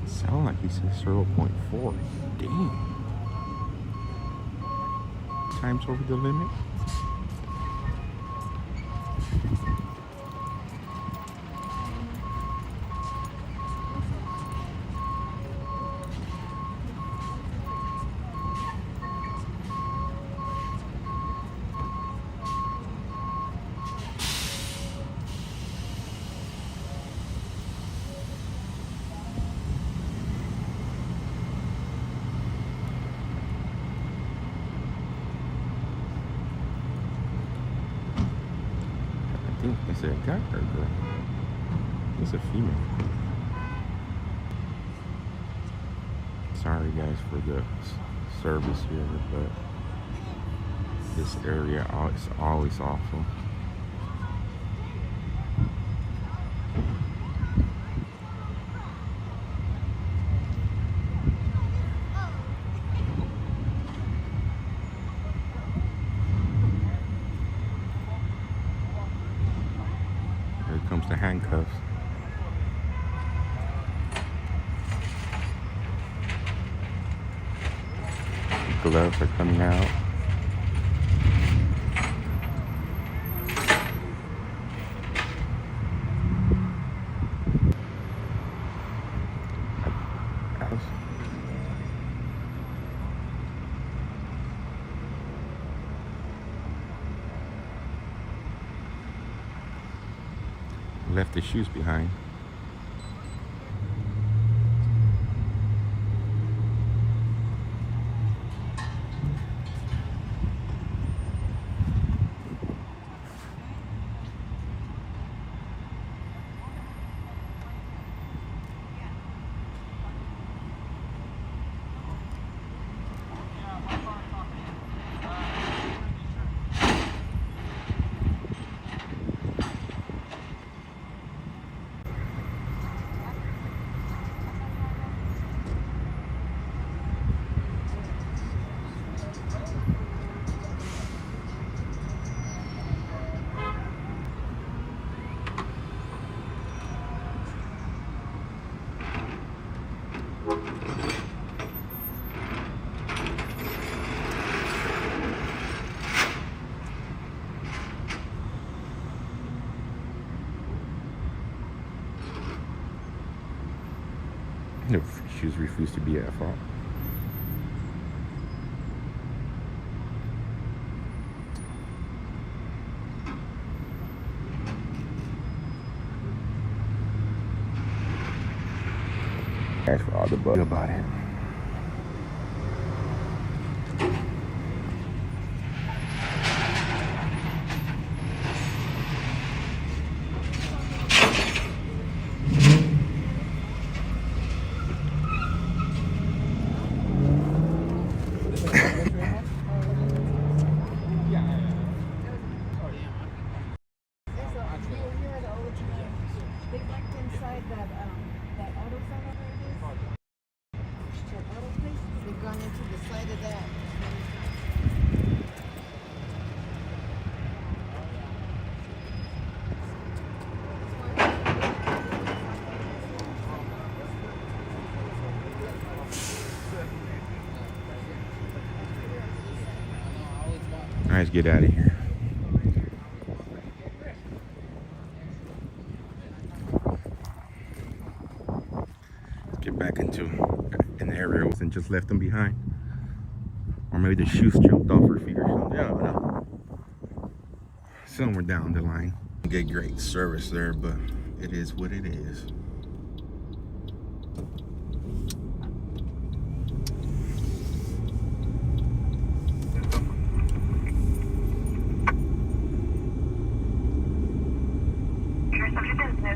S3: Sound like he says 0.4. Damn. Times over the limit. Is it a guy or a girl? It's a female. Sorry guys for the service here, but this area is always awful. Here comes the handcuffs. Gloves are coming out. Left the shoes behind. The shoes refuse to be at fault. As for all the bug about it. Let's get out of here. Let's get back into an area and just left them behind. Or maybe the shoes jumped off her feet or something. I don't know. Somewhere down the line. Get great service there, but it is what it is.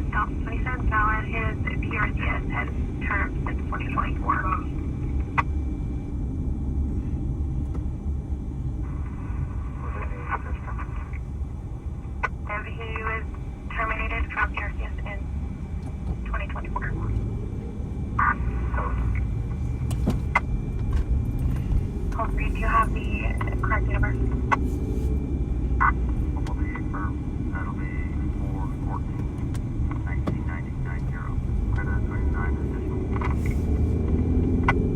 S1: Stop 27 valid. His PRCS has termed since 2024. He was terminated from PRCS in 2024. Call 3, do you have the correct number?
S2: That'll be 414. 1990. Credit 29 additional.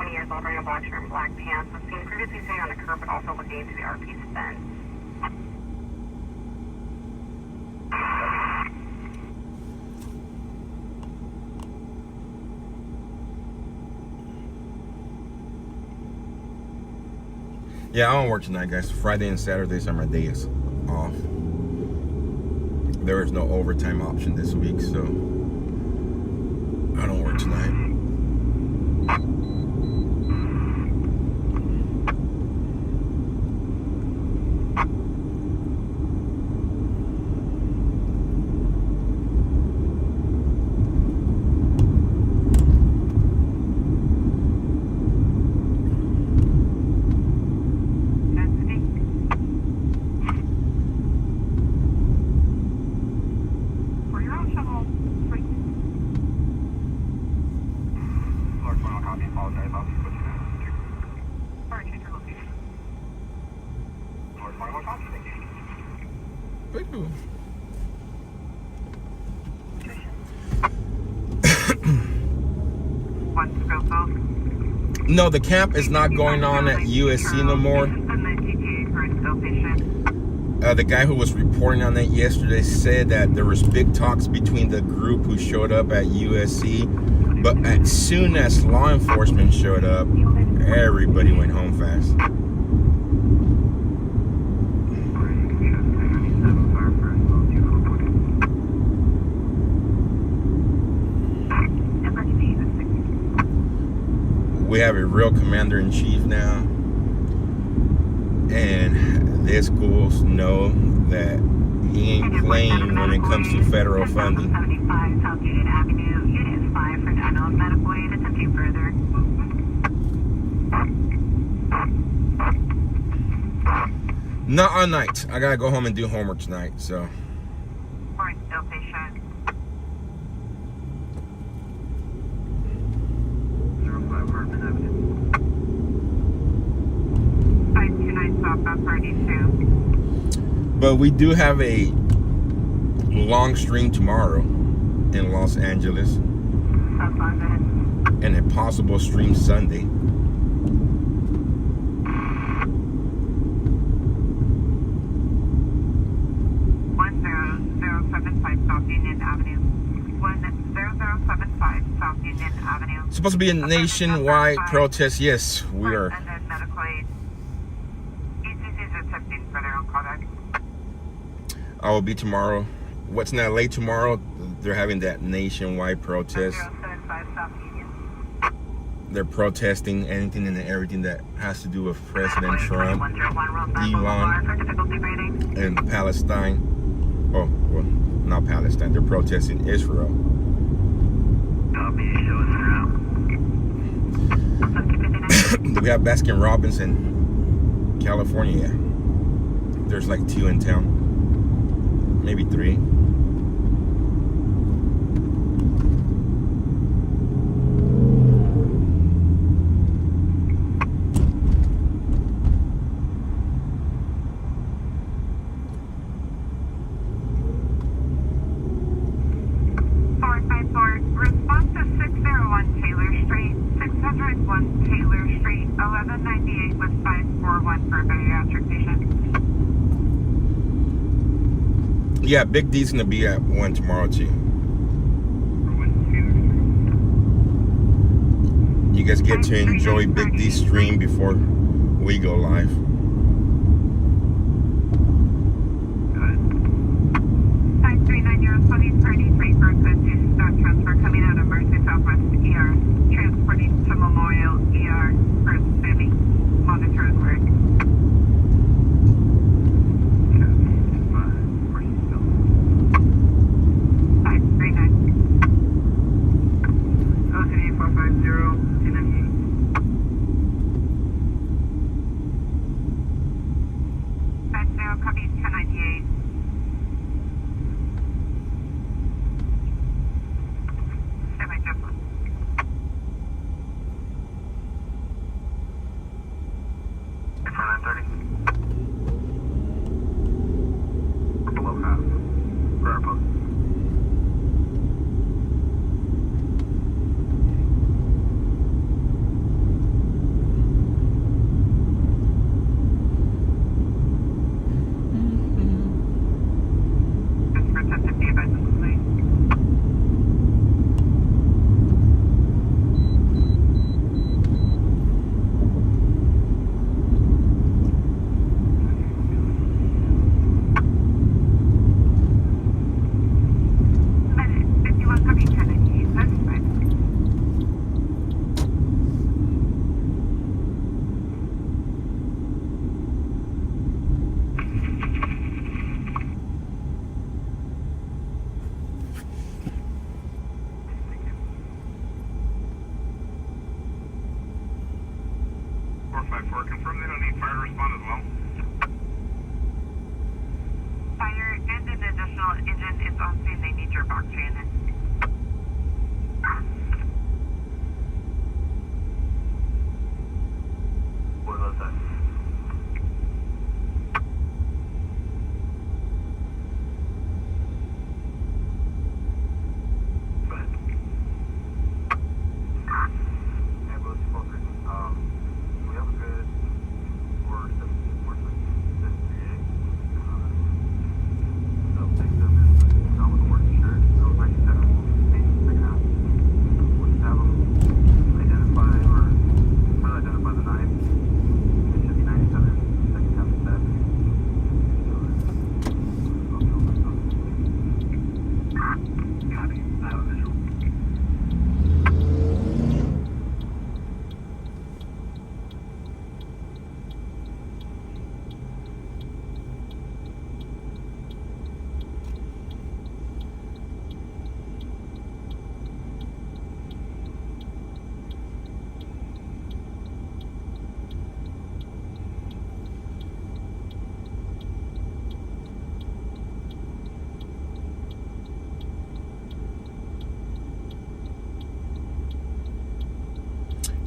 S1: 20 years old, wearing a black shirt and black pants. Was seen previously sitting on the curb, but also looking into the RP's fence.
S3: Yeah, I don't work tonight, guys. Friday and Saturdays are my days off. There is no overtime option this week, so I don't work tonight. No, the camp is not going on at USC no more. The guy who was reporting on it yesterday said that there was big talks between the group who showed up at USC, but as soon as law enforcement showed up, everybody went home fast. We have a real commander-in-chief now, and their schools know that he ain't playing when it comes to federal funding.
S1: 75 South Union Avenue, Unit 5 for general medical aid. Attempting further.
S3: Not on night. I gotta go home and do homework tonight, so.
S1: Alright, still patient. 05 Hartman Avenue. 529 southbound 32.
S3: But we do have a long stream tomorrow in Los Angeles, and a possible stream Sunday.
S1: 10075 South Union Avenue. 10075 South Union Avenue.
S3: It's supposed to be a nationwide protest. Yes, we are.
S1: And then medical aid. ECC is attempting further on callback.
S3: I will be tomorrow. What's in LA tomorrow? They're having that nationwide protest.
S1: 075 South Union.
S3: They're protesting anything and everything that has to do with President Trump, Elon, and Palestine. Oh, well, not Palestine. They're protesting Israel. We have Baskin Robbins in California. There's like 2 in town. Maybe 3.
S1: Response to 601 Taylor Street, 601 Taylor Street, 1198 with 541 for a bariatric patient.
S3: Yeah, Big D's gonna be at 1 tomorrow too. You guys get to enjoy Big D's stream before we go live.
S1: 539-020-33 for a code 2 stop transfer coming out of Mercy Southwest ER, transporting to Memorial ER for SPIMI. Monitor at work. 539. 03450 298.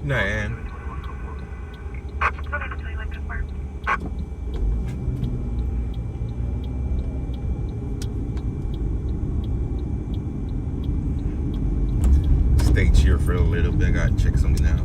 S3: Nah, Ann. Stay cheer for a little bit. I gotta check something out.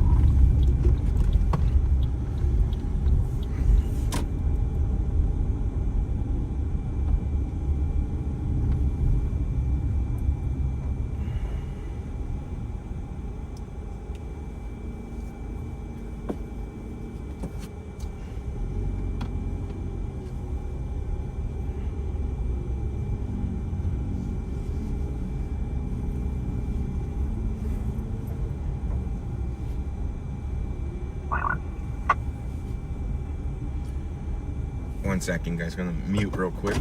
S3: One second, guys. Gonna mute real quick.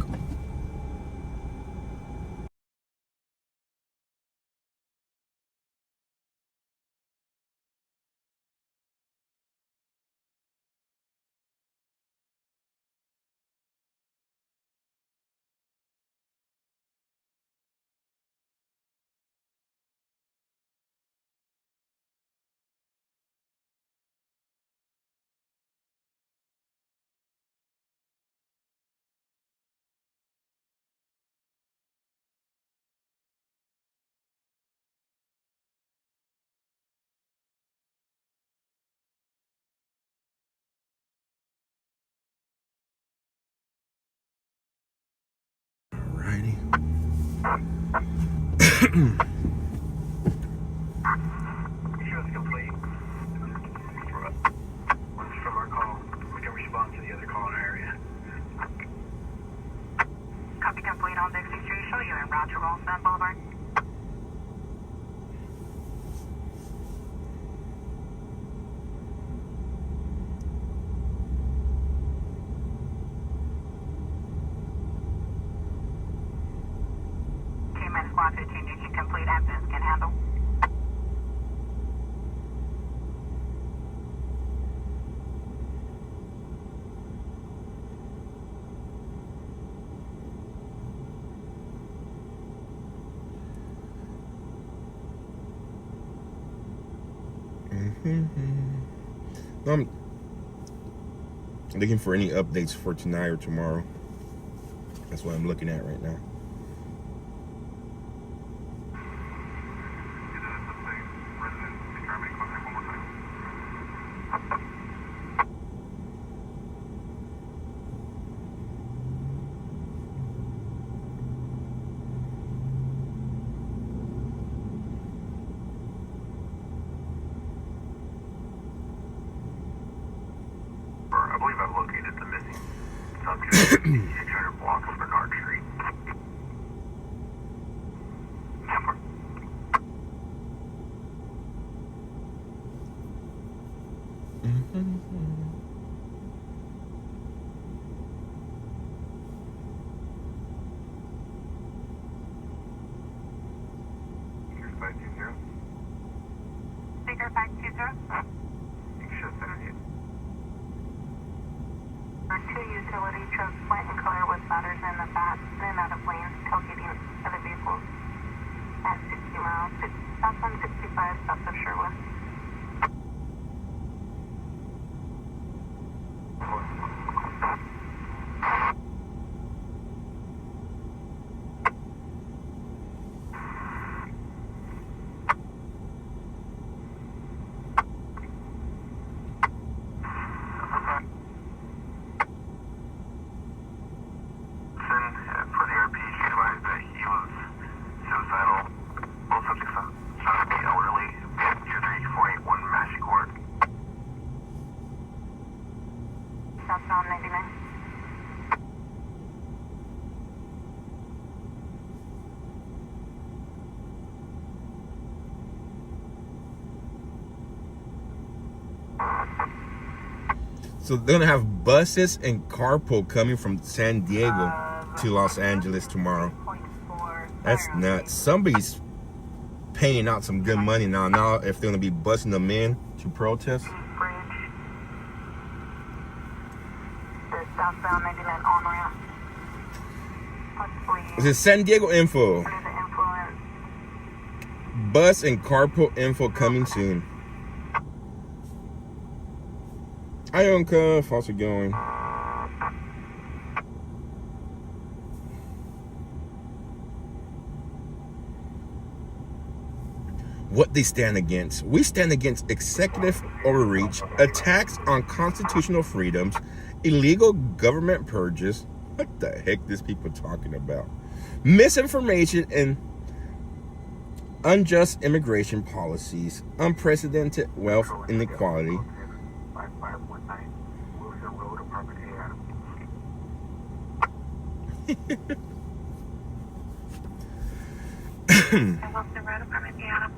S3: Alrighty.
S2: Insurance complete. Once from our call, we can respond to the other call in our area.
S1: Copy complete on Dixie Street. Show you en route to Ralston Boulevard. Team Squad 15, you can complete ambulance can handle.
S3: I'm looking for any updates for tonight or tomorrow. That's what I'm looking at right now.
S2: I believe I've located the missing subject, 600 block of Bernard Street. Number. Here's 520.
S1: Speaker 520.
S2: Show 78.
S1: Two utility trucks, white in color with ladders in the back, in and out of lanes, tailgating other vehicles at 60 miles, southbound 65, south of Sherwood.
S2: For the RP, she advised that he was suicidal. Both subjects found to be elderly. 23481 Massey Court.
S1: Southbound 99.
S3: So they're gonna have buses and carpool coming from San Diego to Los Angeles tomorrow. That's nuts. Somebody's paying out some good money now. Now if they're gonna be busing them in to protest.
S1: Bridge. The southbound 99 on ramp. Possibly
S3: This is San Diego info.
S1: under the influence.
S3: Bus and carpool info coming soon. Hi, Uncle. How's it going? What they stand against. We stand against executive overreach, attacks on constitutional freedoms, illegal government purges. What the heck these people talking about? Misinformation and unjust immigration policies, unprecedented wealth inequality.
S2: 5519 Wilson Road, Apartment A, Adam.
S1: Wilson Road, Apartment A, Adam.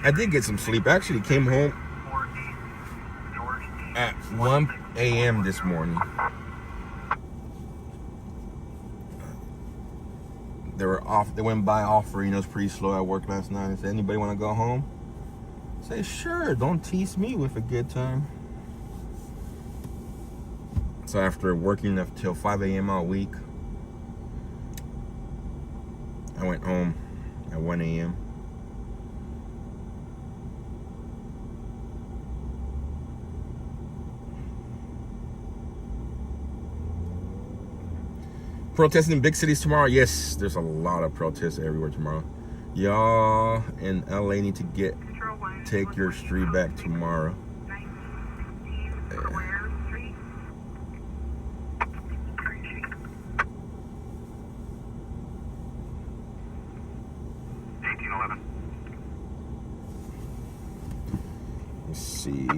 S3: I did get some sleep. I actually came home at 1 a.m. this morning. They were off. They went by offering us pretty slow at work last night. I said, anybody want to go home? I say, sure. Don't tease me with a good time. So after working until 5 a.m. all week, I went home at 1 a.m. Protesting in big cities tomorrow. Yes, there's a lot of protests everywhere tomorrow. Y'all in LA need to take your street back tomorrow. Let's see.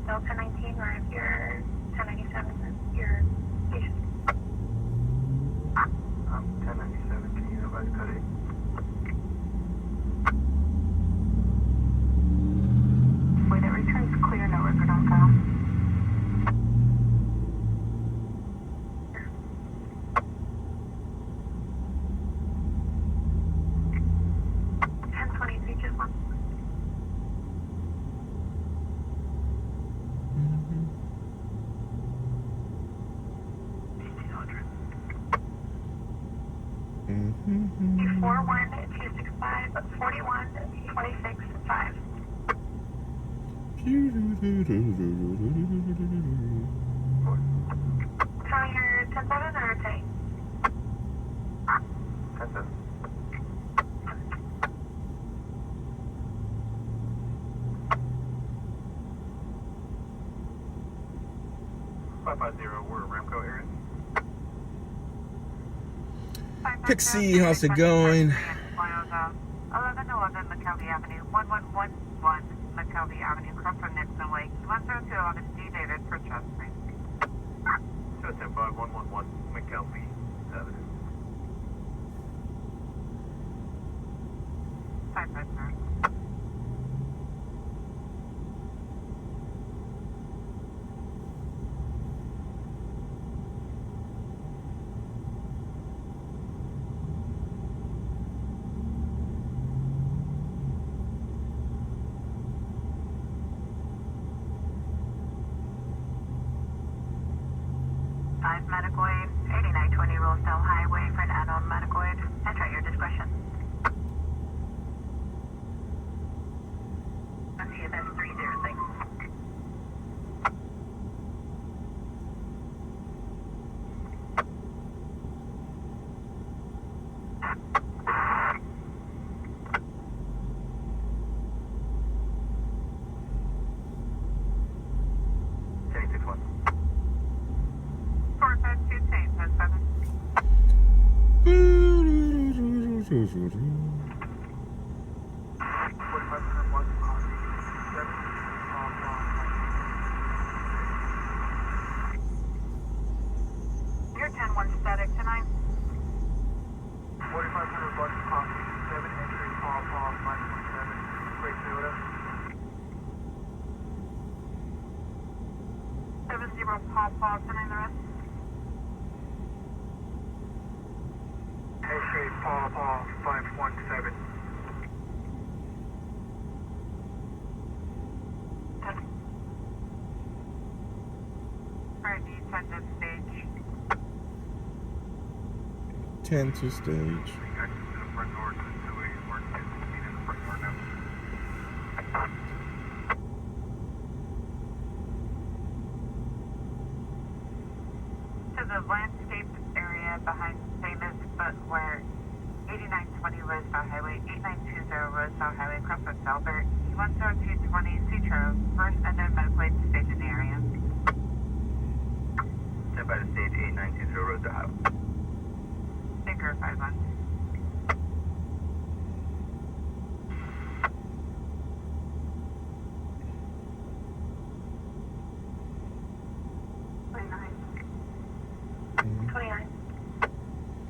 S1: Still 1019, or if you're 1097, your station.
S2: 1097, can you advise cut it?
S1: Way that returns clear, no record on file.
S3: Mm-hmm.
S1: 41265 4126 5. Tell me your 10-7 or 10?
S2: 10-7. We're Ramco area.
S3: Pixie, how's it going?
S1: 1111 McKelvey Avenue, 1111 McKelvey Avenue, across from Nixon Lake. 10211 D. David for trust, please.
S2: 210-5111 McKelvey Avenue.
S1: 550. Medical aid, 8920 You're 10-1 static tonight.
S2: 4500 bucks, copy. 7 entry, Paul, 517. Great Toyota.
S1: 70 Paw, sending the rest.
S2: Hey, Paul, 517.
S1: Alright, need 10 to stage.
S3: 10 to stage.
S2: Access to the front door to the 2A work. Meet in the front door now.
S1: To the landscaped area behind famous, but where 8920 Roseville Highway, 8920 Roseville Highway, Crossroads Albert, 10220 Citro, first unknown medical aid station in the area.
S2: Stand by the stage 8920 Roseville Highway.
S1: Baker 51.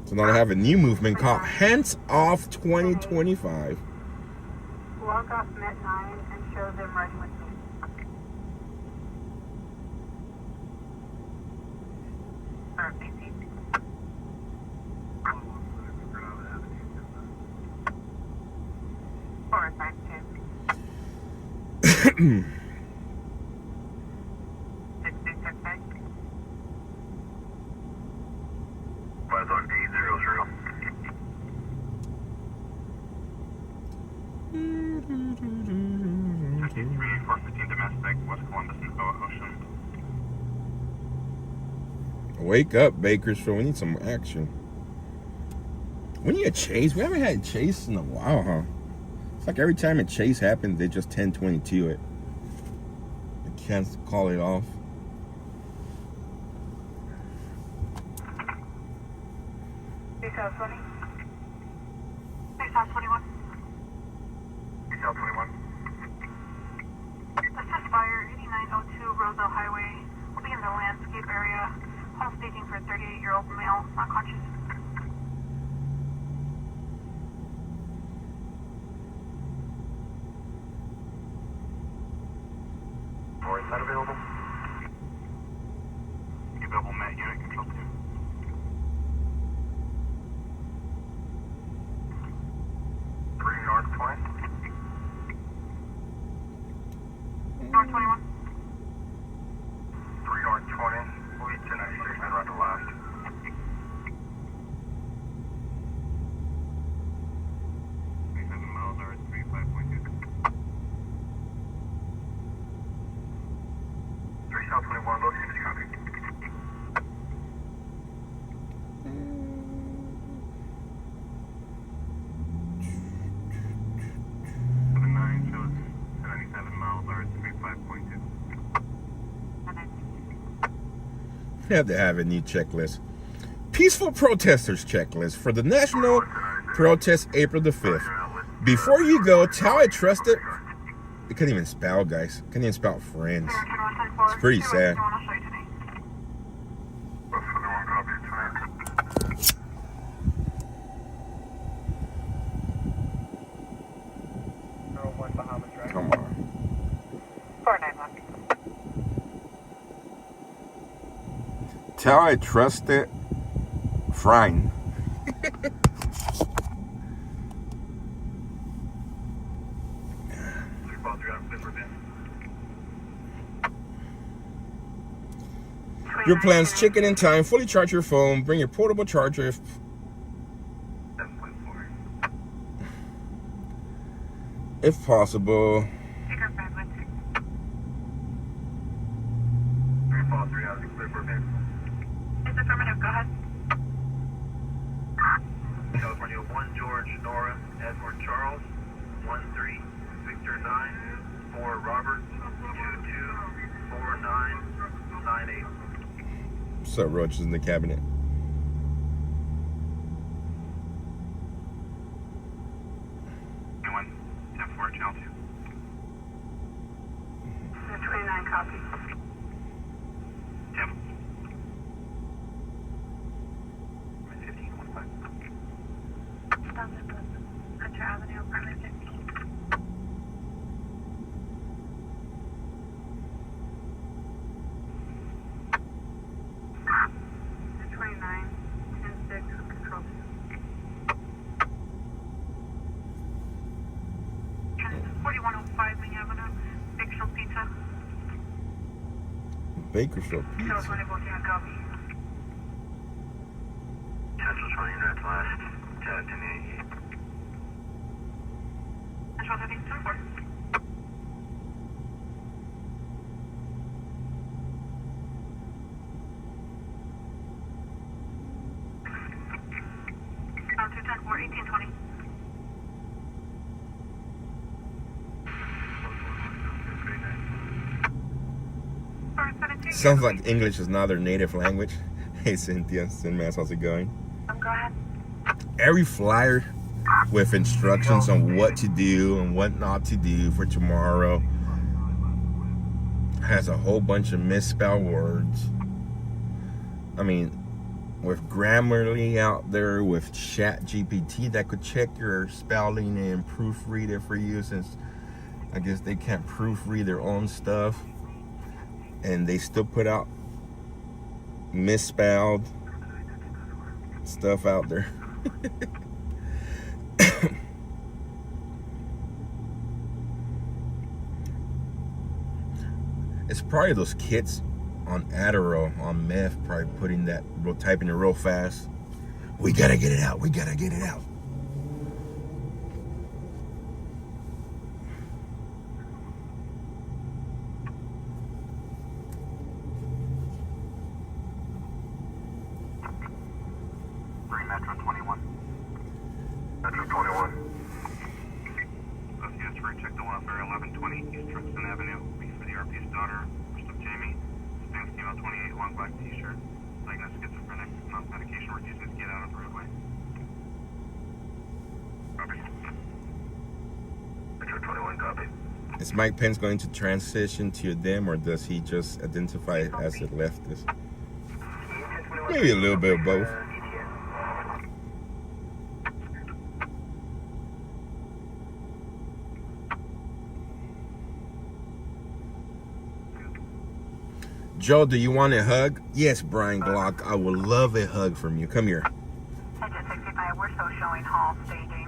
S3: So now I have a new movement called Hands Off 2025.
S1: Log off Met 9 and show them riding with me. Macy. 452. 626.
S2: Flies on 800. Domestic, West Columbus and Boa Ocean.
S3: Wake up, Bakersfield. We need some action. We need a chase. We haven't had a chase in a while, huh? It's like every time a chase happens, they just 1022 it. I can't call it off.
S1: South 20. South 21.
S2: South 21.
S1: Assist fire 8902 Roseville Highway. We'll be in the landscape area. Home staging for a 38-year-old male, not conscious.
S2: Or is that available? Available Met unit, control 2. North 20.
S1: North 21.
S2: 3 North 20. We'll be 1096 and right to last. Miles are 35.2. 3 South 21, low speed copy.
S3: We have to have a new checklist. Peaceful protesters checklist for the national protest April the 5th. Before you go, tell I trust it. I can't even spell, guys. Can't even spell friends. It's pretty sad. Come on.
S1: 491.
S3: Tell I trust it. Fine. Your plans, chicken in time, fully charge your phone, bring your portable charger if possible.
S1: Baker 516.
S2: 343 out of the clear for vehicle.
S1: It's affirmative, go ahead.
S2: California 1 George Nora Edward Charles 13 Victor 9 4 Robert 224998.
S3: What's up, Roach is in the cabinet.
S1: Center Avenue, apartment 15. 29, 10-6, control. 4105 Main Avenue, Bakersfield Pizza.
S3: Bakersfield Pizza.
S1: Code 24, copy.
S2: Central 20 Northwest, 1088.
S1: Central 1324. Code 210 1820.
S3: Sounds like English is not their native language. Hey Cynthia, Mass, how's it going?
S1: Go ahead.
S3: Every flyer with instructions on what to do and what not to do for tomorrow has a whole bunch of misspelled words. I mean, with Grammarly out there, with Chat GPT that could check your spelling and proofread it for you, since I guess they can't proofread their own stuff, and they still put out misspelled stuff out there. It's probably those kids on Adderall, on meth, probably putting that, typing it real fast. We gotta get it out. We gotta get it out.
S2: Metro 21. Metro 21. Associates for check the welfare 1120 East Truxton Avenue. B for the RP's daughter, first of Jamie. Spanish female 28, long black t-shirt. Diagnosed schizophrenic, non-medication, refusing to get out of the roadway. Copy. Metro 21, copy.
S3: Is Mike Pence going to transition to them, or does he just identify as a leftist? Maybe a little bit of both. Joe, do you want a hug? Yes, Brian Glock. I would love a hug from you. Come here.
S1: Engine 65, we're still showing hall staging.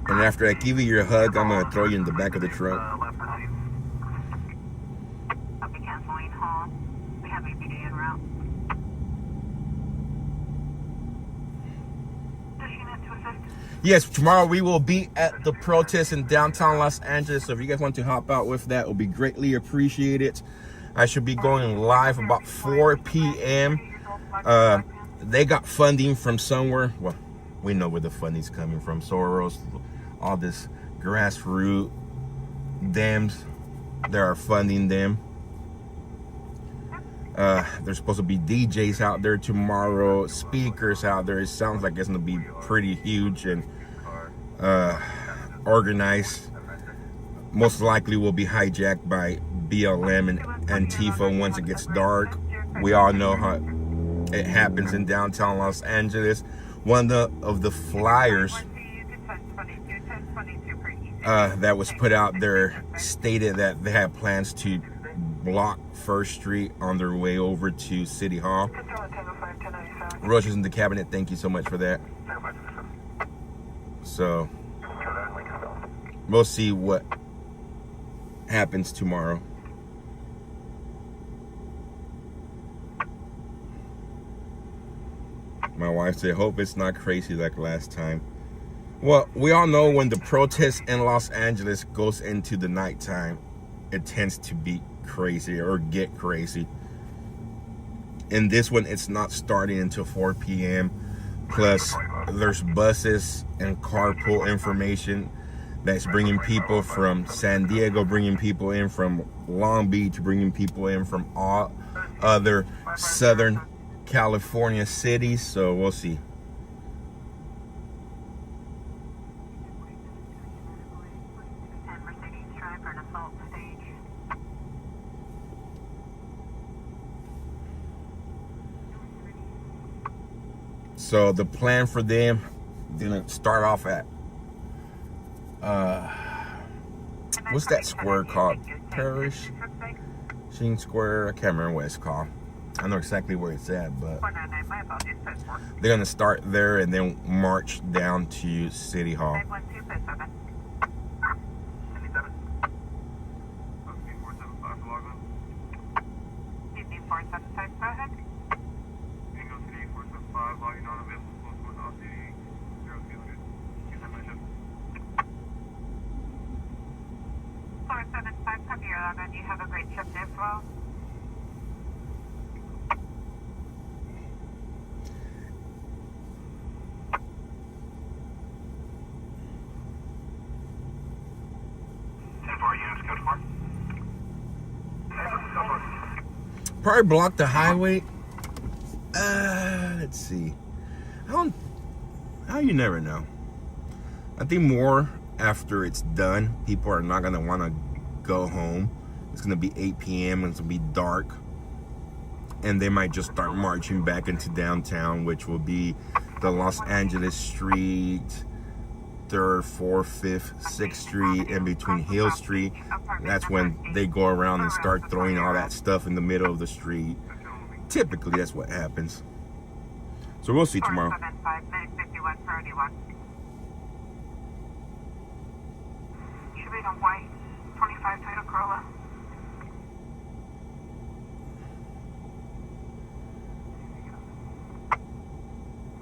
S3: And after I give you your hug, I'm going to throw you in the back of the truck.
S1: I'll be canceling hall. We have APD en route. This unit to assist.
S3: Yes, tomorrow we will be at the protest in downtown Los Angeles. So if you guys want to hop out with that, it will be greatly appreciated. I should be going live about 4 p.m. They got funding from somewhere. Well, we know where the funding's coming from. Soros, all this grassroots dams that are funding them. There's supposed to be DJs out there tomorrow, speakers out there. It sounds like it's going to be pretty huge and organized. Most likely will be hijacked by BLM and Antifa once it gets dark. We all know how it happens in downtown Los Angeles. One of the flyers that was put out there stated that they had plans to block First Street on their way over to City Hall. Roger's in the cabinet. Thank you so much for that. So we'll see what happens tomorrow. My wife said, hope it's not crazy like last time. Well, we all know when the protest in Los Angeles goes into the nighttime, it tends to be crazy or get crazy. In this one, it's not starting until 4 p.m. Plus, there's buses and carpool information that's bringing people from San Diego, bringing people in from Long Beach, bringing people in from all other Southern California cities. So we'll see. So the plan for them, gonna start off at what's that square called? Parish? Sheen Square? I can't remember what it's called. I know exactly where it's at, but they're going to start there and then march down to City Hall.
S1: 475, go ahead.
S2: Tango City 475, logging on available close with off duty 0200.
S1: 475, copy your log on. You have a great trip as well.
S3: Probably block the highway. Let's see. You never know. I think more after it's done, people are not gonna want to go home. It's gonna be 8 p.m. and it's gonna be dark, and they might just start marching back into downtown, which will be the Los Angeles Street, 3rd, 4th, 5th, 6th Street, in between Hill Street. That's when they go around and start throwing all that stuff in the middle of the street. Typically, that's what happens. So we'll see tomorrow.
S1: 475, 51, 31. Should be the white 25 Toyota Corolla.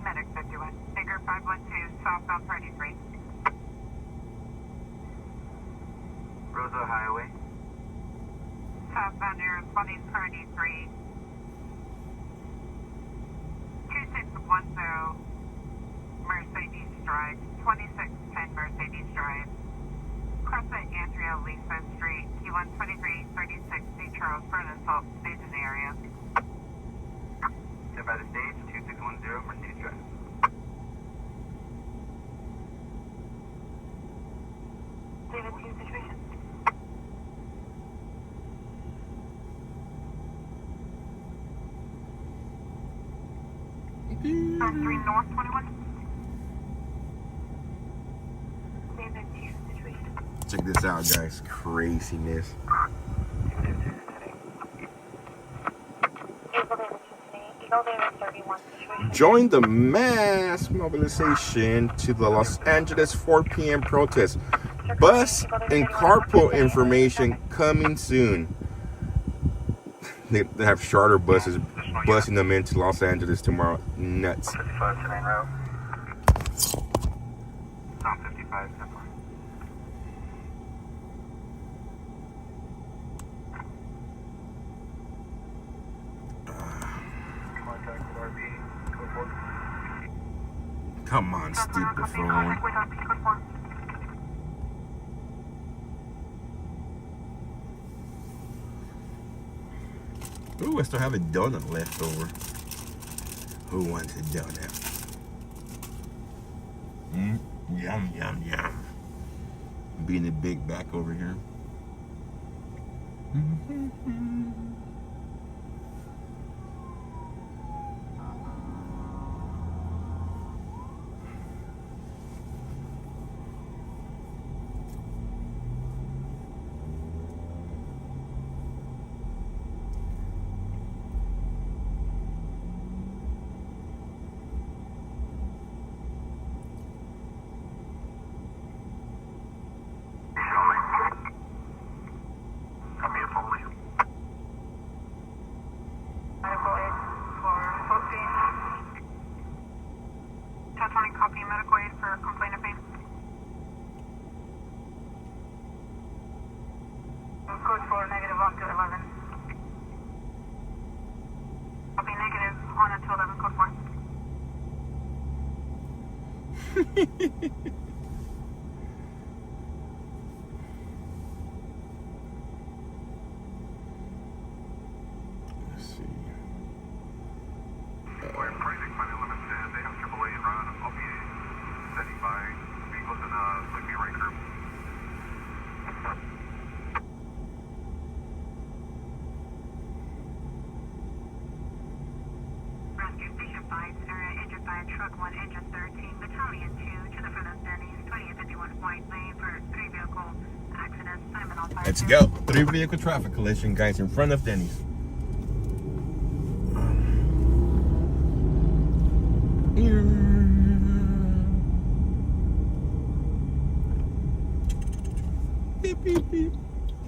S1: Medic 51, figure 512, southbound 33.
S2: Rosa Highway.
S1: Southbound you're responding 33. 2610 Mercedes Drive, 2610 Mercedes Drive. Cross at Andrea Lisa Street, Q12336, C. Charles for an assault stage in the area.
S2: Step by the stage, 2610 Mercedes Drive.
S1: David, to situation. North 3 North 21. David, to situation.
S3: Check this out, guys. Craziness.
S1: Eagle David 31 situation.
S3: Join the mass mobilization to the Los Angeles 4 p.m. protest. Bus and carpool information coming soon. They have charter buses busing them into Los Angeles tomorrow. Nuts.
S2: 55 to main route. South 55, Temple. Contact with RB, code 4.
S3: Come on, stupid phone. Ooh, I still have a donut left over. Who wants a donut? Yum, yum, yum. Being a big back over here.
S1: Copy medical aid for complaint of pain. Code 4 negative on to 11. Copy negative on to 11, code 4.
S3: Let's see.
S2: We're project money limited. They have AAA run. I'll be standing by. Vehicles in the Sleepy right group.
S1: Rescue Bishop 5, area injured by truck 1, engine 13, battalion 2 to the front of Denny's, 2851 White Lane for
S3: Let's go. 3 vehicle traffic collision, guys, in front of Denny's. Beep, beep, beep.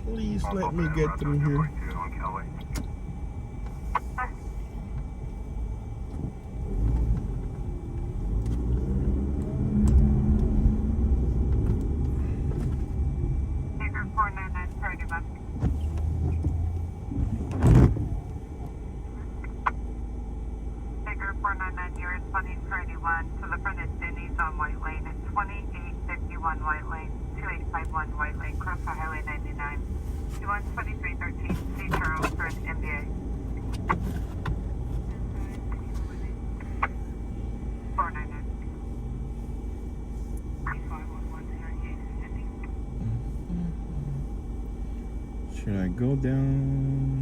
S3: Please let me get through here.
S1: You're responding for anyone to the front of Denny's on White Lane at 2851 White Lane, 2851 White Lane, cross the Highway 99. 212313, C. Charles for an MBA. 499.
S3: Should I go down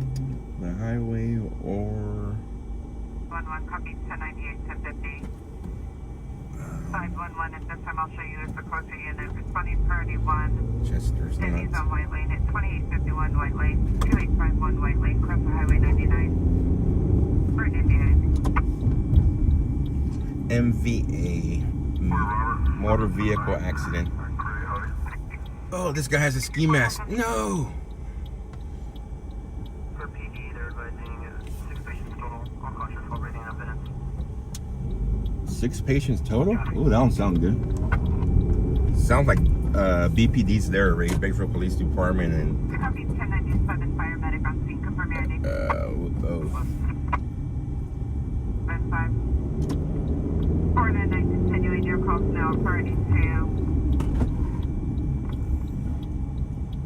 S3: the highway or
S1: 11 copy 1098 1050. 511 at this time I'll show you as the closer unit responding priority 1.
S3: Chester's
S1: Denny's
S3: nuts?
S1: on White Lane at 2851 White Lane, 2851 White Lane, cross the Highway 99. For an
S3: MVA, motor vehicle accident. Oh, this guy has a ski mask. No.
S2: For PD, they're advising 6 patients total. All cautious while rating evidence.
S3: 6 patients total? Oh, that don't sound good. Sounds like BPD's there already, Bakersfield Police Department, and
S1: Copy 1097 paramedic on scene. Confirm your ID.
S3: both.
S1: 5. 499 continuing your calls now. Priority 2.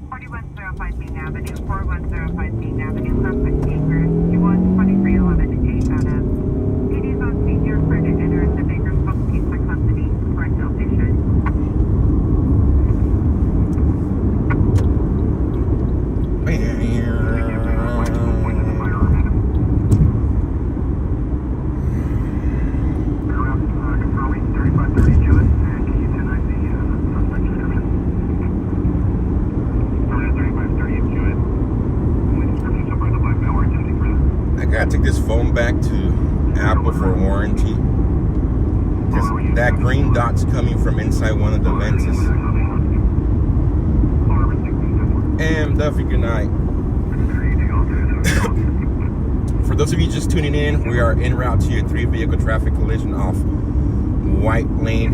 S1: 4105 Bean Avenue, 4105 Bean Avenue, Southwest Acres, 212311 8 out of. PD's on scene. You're clear to enter the Bakersfield Pizza Company for location.
S2: Confirming 3530 Jewett and Q290 suspect description. 3530 Jewett. Only description so far the black male identity for this.
S3: I gotta take this phone back to Apple for warranty. That green dot's coming from inside one of the lenses. And Duffy, good night. For those of you just tuning in, we are en route to a 3 vehicle traffic collision off White Lane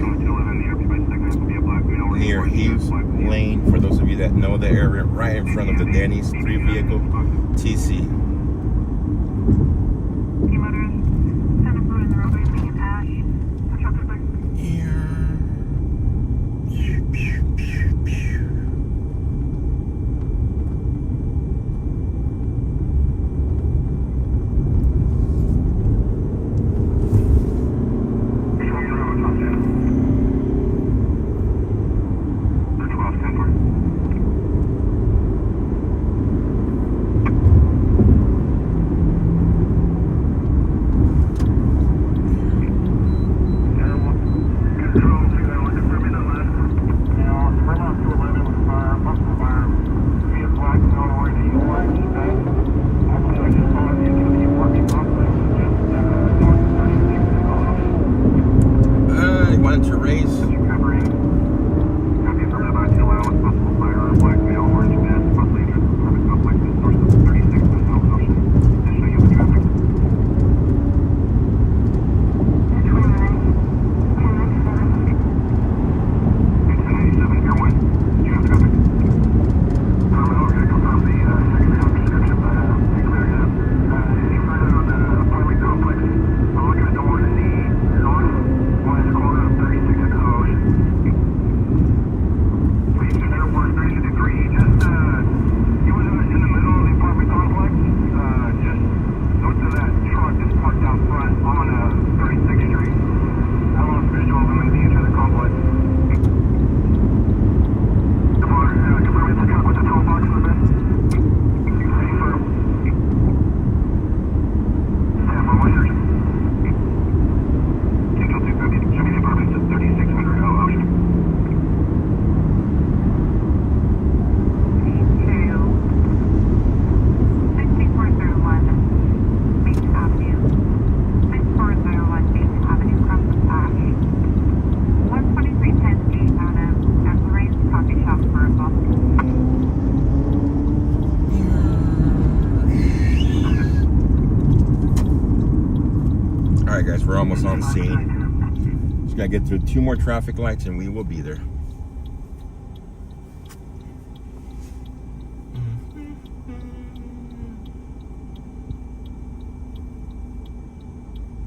S3: near Hughes Lane. For those of you that know the area, right in front of the Denny's 3 vehicle TC. almost on scene. Just gotta get through 2 more traffic lights and we will be there.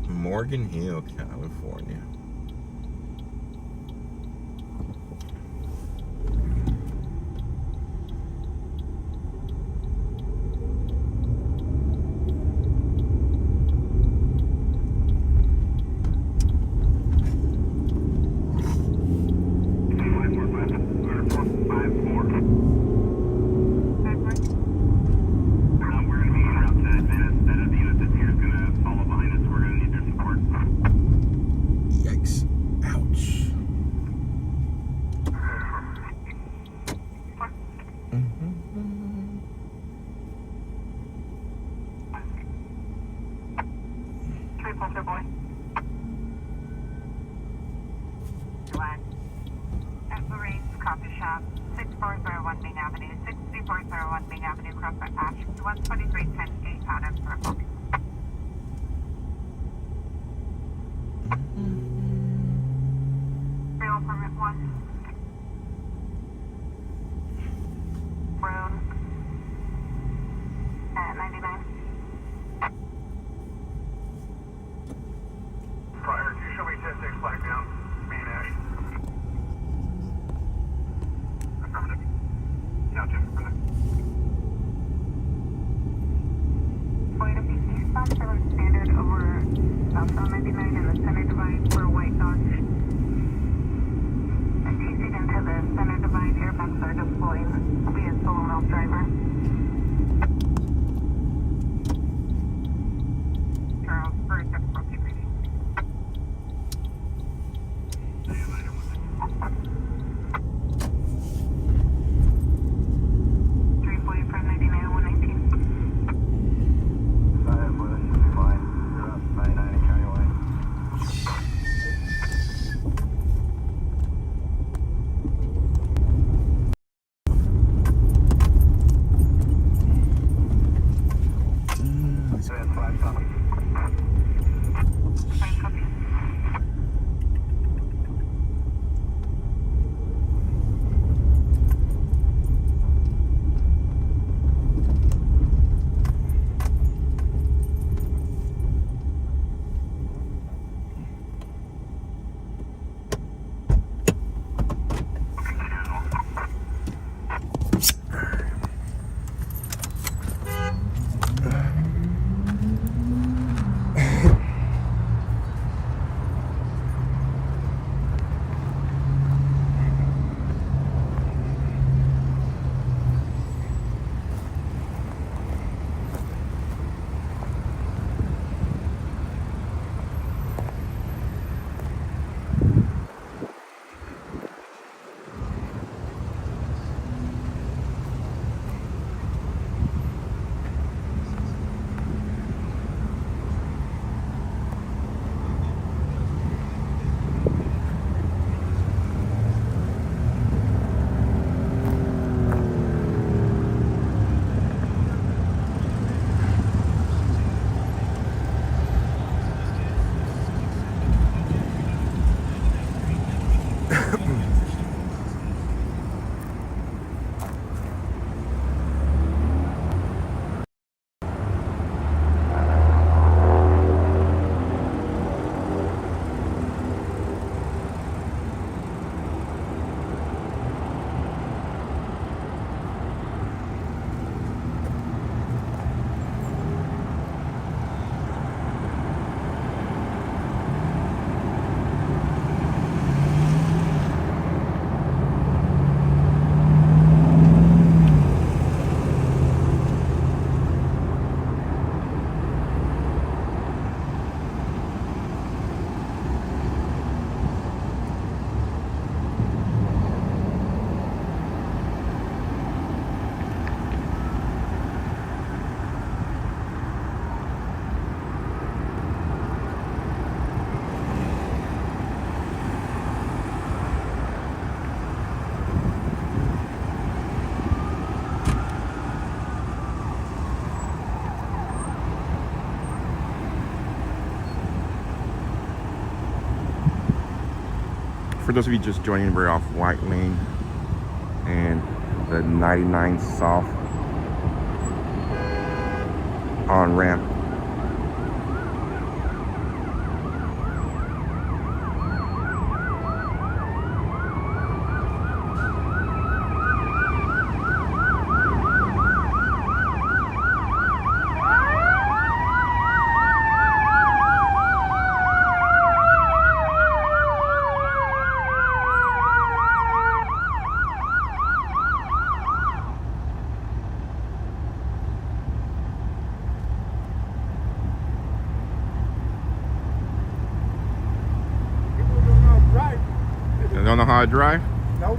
S3: Morgan Hill, California.
S1: Coffee shop, 6401 Main Avenue, 6401 Main Avenue, across the Ash, 12310 8 Adams Circle. Rail permit 1. Road at 99.
S2: Prior, can you show me 10-6 flag down, main Ash? Affirmative. Yeah, Jim, affirmative.
S1: Point of PC, stop 7 standard over southbound 99 in the center divide for White Dodge. And TC'd into the center divide, airbags are deployed. Will be a solo male driver. Charles, for a difficulty reading. 340 from 99 119.
S3: For those of you just joining, we're off White Lane and the 99 South on ramp. You don't know how to drive?
S4: Nope.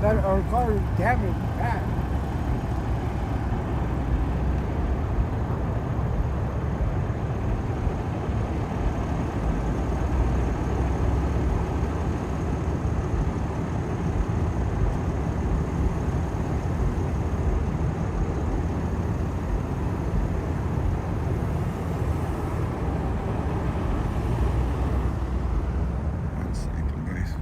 S4: That our car is damaged bad.
S3: One second, guys.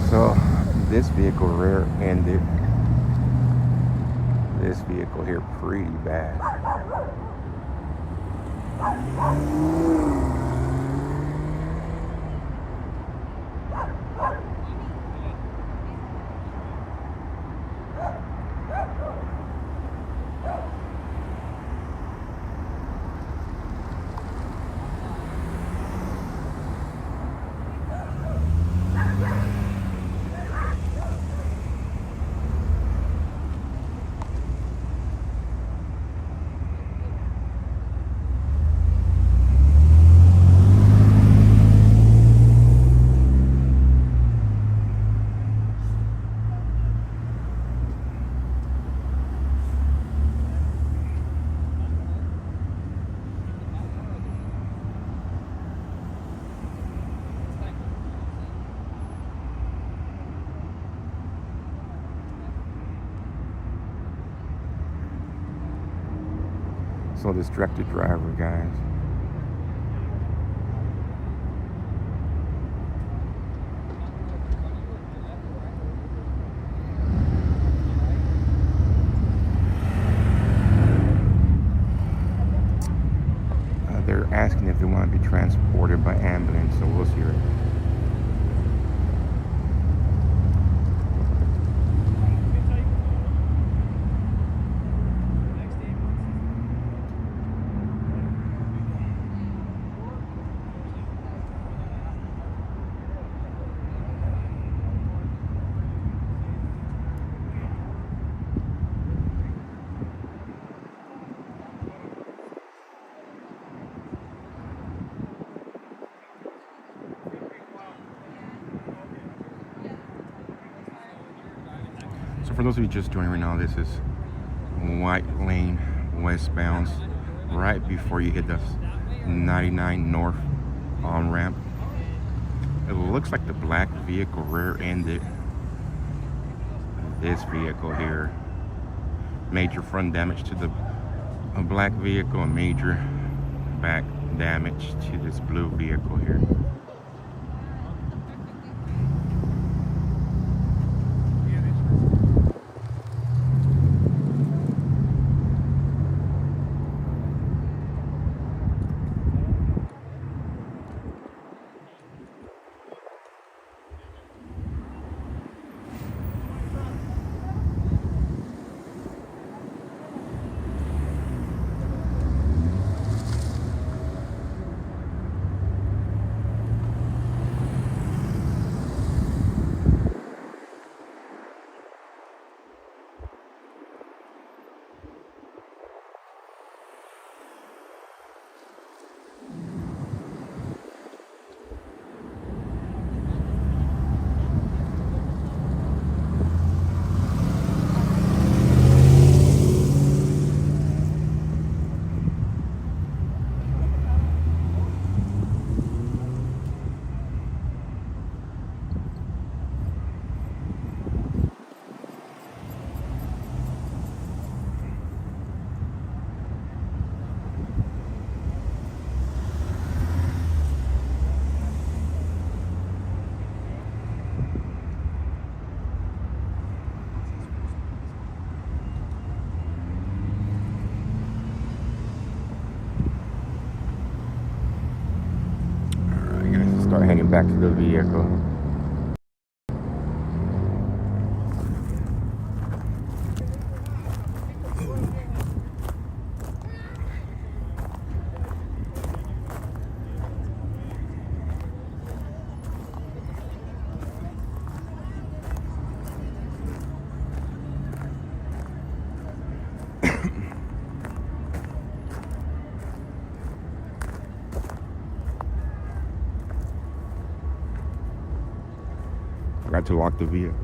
S3: So this vehicle rear-ended this vehicle here pretty bad. So distracted driver, guys. They're asking if they want to be transported by ambulance, so we'll see. So for those of you just joining right now, this is White Lane westbound, right before you hit the 99 North on-ramp. It looks like the black vehicle rear-ended this vehicle here. Major front damage to the black vehicle and major back damage to this blue vehicle here. heading back to the vehicle. Forgot to lock the vehicle.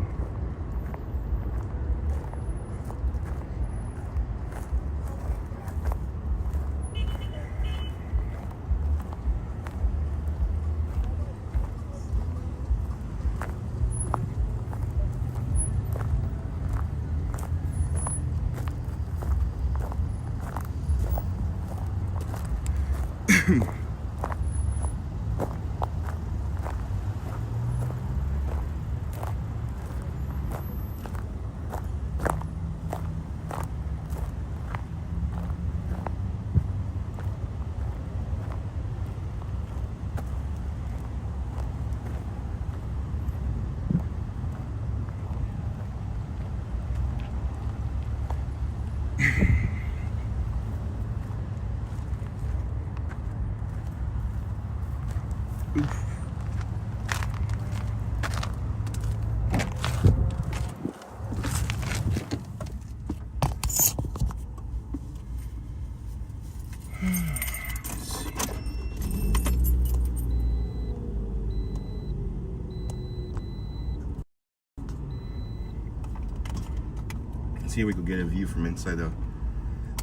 S3: See if we could get a view from inside the.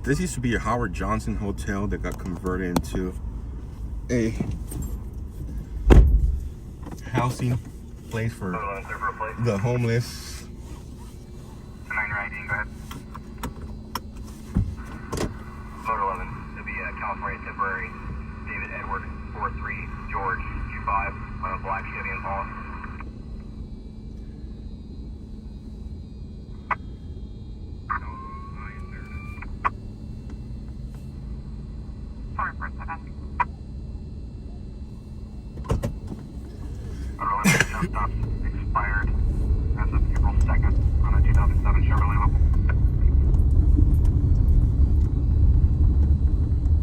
S3: This used to be a Howard Johnson hotel that got converted into a housing place for the homeless.
S2: 9 riding, go ahead. Load 11, it'll be California temporary. David Edward 43 George 25 on a black Chevy Impala. Stops expired as of April 2nd on a 2007 Chevrolet Opel.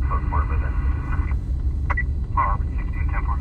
S2: Close for visit. Power 1610 for.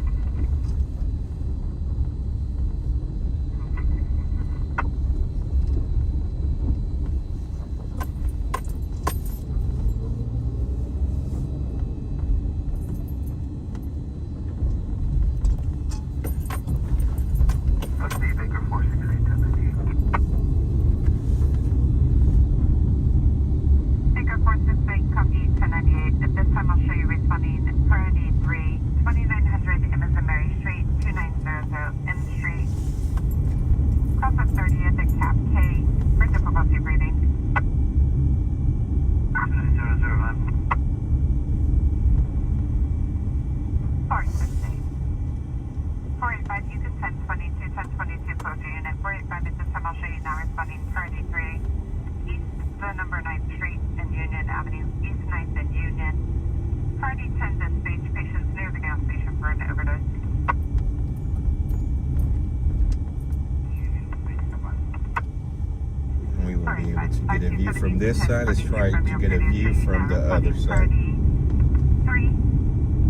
S3: Get a view from this side. Let's try to get a view from the other side.
S1: 3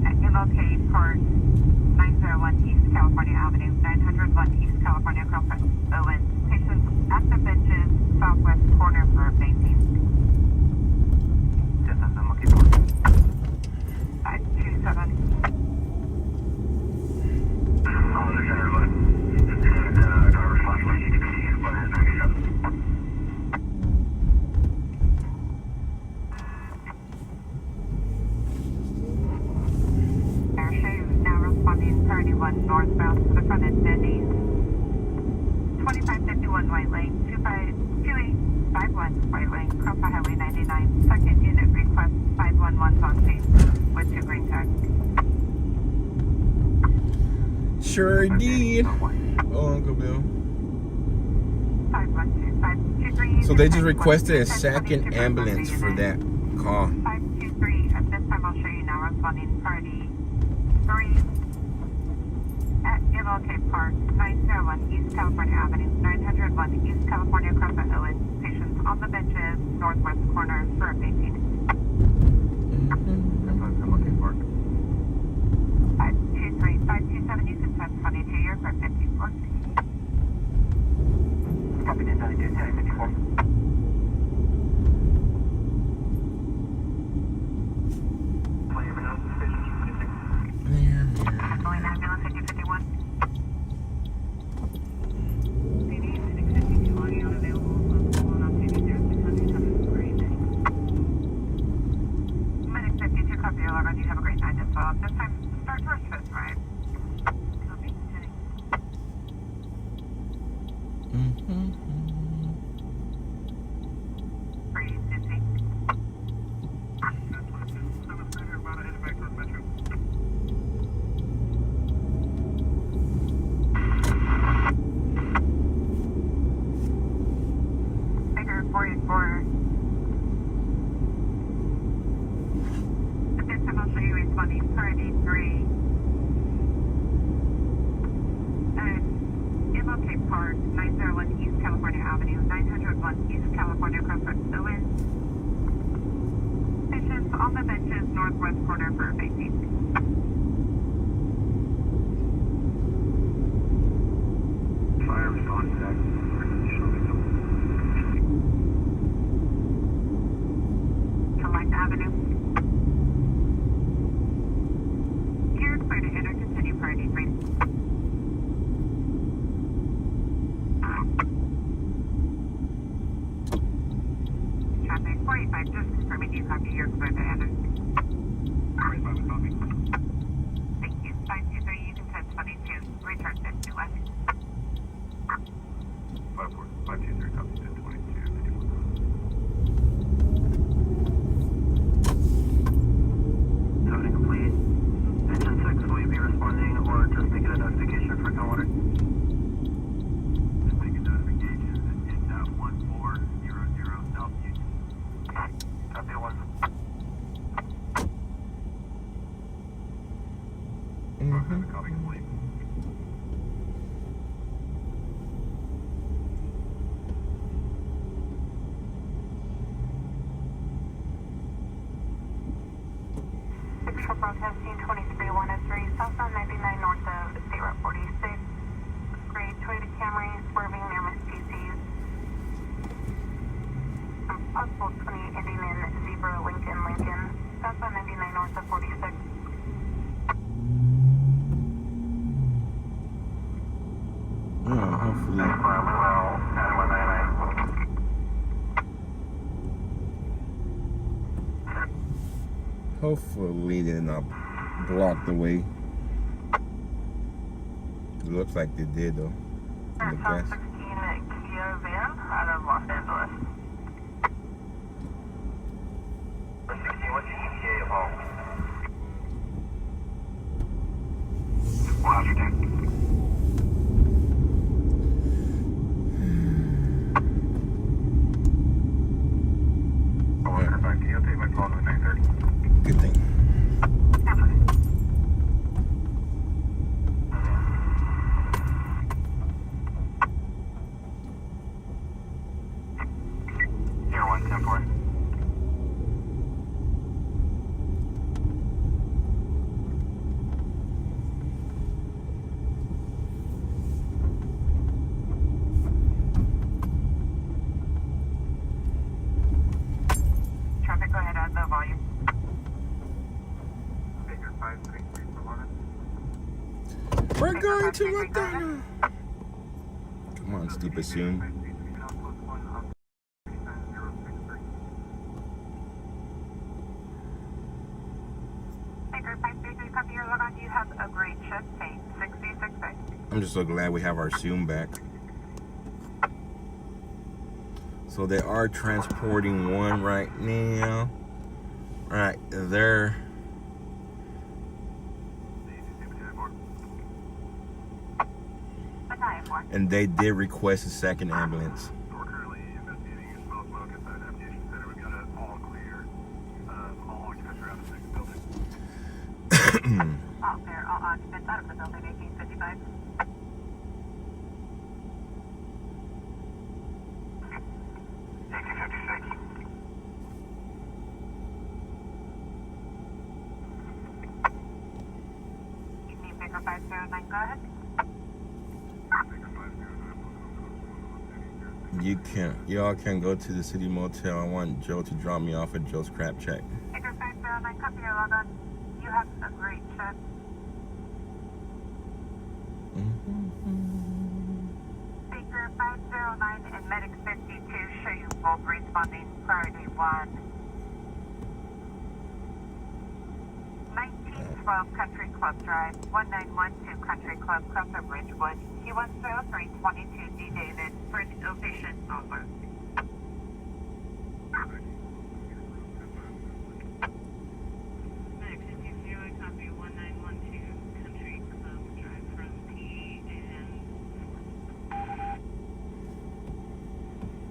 S1: at locate for 901 East California Avenue, 901 East California Crossing. Owen, patients at the benches, southwest corner for painting.
S2: Distance I'm looking for.
S1: 527.
S2: On the center line. And driver's flashlight. What is 97?
S1: Northbound to the front end, Denny's. 2551 White Lane, 2851 White Lane, cross the Highway 99. Second unit request 511 on scene with 2 green tags.
S3: Sure did. Oh, Uncle Bill.
S1: 512523.
S3: So they just requested a second ambulance for that call.
S1: 523. At this time, I'll show you now responding party 3 at 901 East California Crescent Village. Patients on the benches, northwest corner for a vaccine.
S2: That's what I'm looking for.
S1: 523, 527, you can send 22, you're for 54.
S2: Copy 1072, 1054.
S1: Calling ambulance 5051. CD 652 logging unavailable. Phone on CD 0600. Have a great day. Medic 52, copy your log on. You have a great night as well. This time, start towards fifth, right? Copy. Heading. Breathe, dizzy.
S2: That's 7 about to head back towards Metro.
S1: Figure 44. At this time, I'll show you responding priority 3. MLK Park, 901 East California Avenue, 901 East California Crescent Village. Patients on the benches, northwest corner for vaccine.
S2: Fire response at
S1: Select Avenue. You're clear to enter, continue priority 3. Traffic 45, just confirming you copy, you're clear to enter.
S2: 45 is copy.
S1: Thank you. 523, you can send 22, return 50 left.
S2: 523, copy 1022, 54. Coding complete. Engine 6, will you be responding or just making a notification for Coldwater? Just making notification that it's at 1400 South Union. Copy 1. Copy complete.
S1: Central Broadcasting 23-103, southbound 99 north of 046. Grade Toyota Camry, swerving near Miss PC's. Possible 20 ending in Zebra Lincoln. Southbound 99 north of 46.
S3: Hopefully. Hopefully they did not block the way. It looks like they did though. From the gas.
S1: 16 Kia van out of Los Angeles.
S2: 16, what's the ETA of all? Roger, back to you. I'll take my call to the 930.
S3: Good thing.
S2: Here, 110-4.
S1: Traffic, go ahead, add the volume.
S2: Figure 533 for Lawrence.
S3: We're going to McDonald's. Come on, stupid soon.
S1: Baker 533, copy your log on. You have a great shift. Take 66 days.
S3: I'm just so glad we have our Zoom back. So they are transporting one right now. Right there. And they did request a second ambulance.
S2: We're currently investigating your small smoke inside the navigation center. We've got it all clear. All occupants are out of the building.
S1: All clear, all occupants out of the building, 1855. Baker 509, go ahead.
S3: Y'all can go to the city motel. I want Joe to drop me off at Joe's crap check.
S1: Baker 509, copy your log on. You have a great trip. Baker 509 and Medic 52 show you both responding priority 1. 1912 Country Club Drive, 1912 Country Club, cross of Ridgewood, Q10322D David for an outpatient over. Medic 52, I copy 1912 Country Club Drive from P and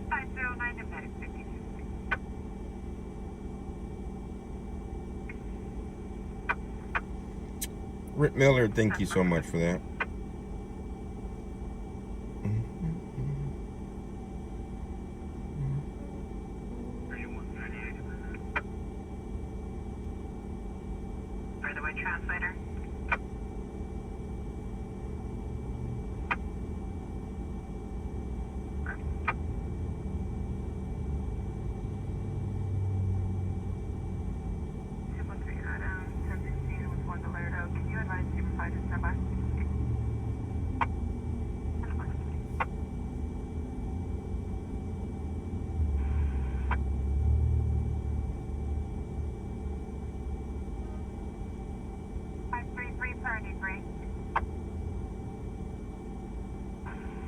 S1: 509 and Medic 52.
S3: Rick Miller, thank you so much for that.
S1: By the way, translator. Can you advise supervisor to stand by?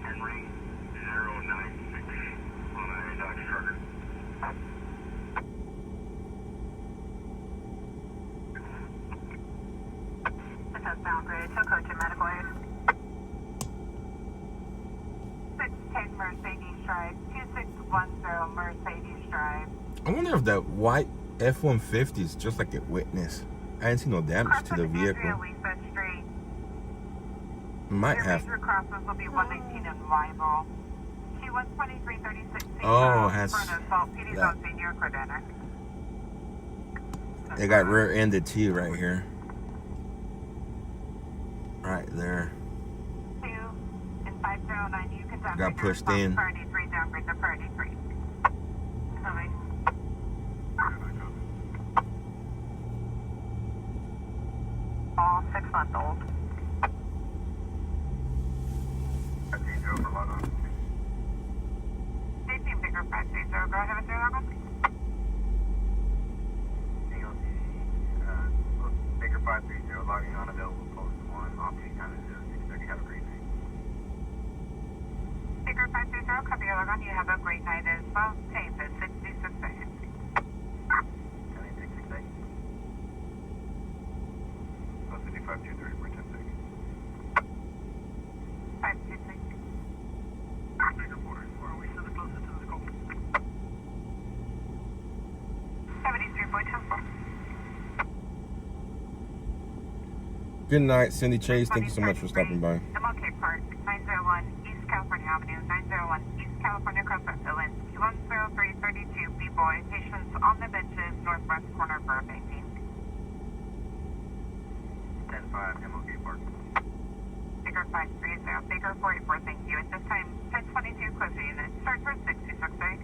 S2: Henry 096 on a Dodge Charger.
S1: This has downgrade. She'll coach your medical aid. 610 Mercedes Drive, 2610 Mercedes Drive.
S3: I wonder if that white F-150 is just like a Witness. I didn't see no damage to the vehicle.
S1: Lisa Street.
S3: Might
S1: Your
S3: have.
S1: major crosses will be 119 and Rival. Q12336.
S3: Oh, has
S1: for an assault. PD's
S3: that.
S1: on senior coordinator.
S3: They got rear-ended T right here. Right there.
S1: 2 and 509. You can downgrade
S3: Got pushed in.
S1: Priority 3, downgrade to priority 3. Sorry. All 6-month-old.
S2: That's easy over log on.
S1: Safety Baker 530. Go ahead with your log on.
S2: Baker 530 logging on available post 1. Off-duty time is 0630. Have a great night.
S1: Baker 530. Copy your log on. You have a great night as well. Tape is 66 seconds.
S2: 10-8-6-6-8. Post 5523 for 10 seconds.
S1: 526.
S2: Baker 4. Where are we still the closest to the scope?
S1: 73.24.
S3: Good night, Cindy Chase. Thank you so much for stopping by.
S1: MLK Park, 901 East California Avenue, 901 East California Cross at Villain, Q10332, B-Boy, patients on the benches, northwest corner for a painting.
S2: 10-5, MLK Park.
S1: Baker 530, Baker 44, thank you. At this time, 1022, closer unit, start for 66A.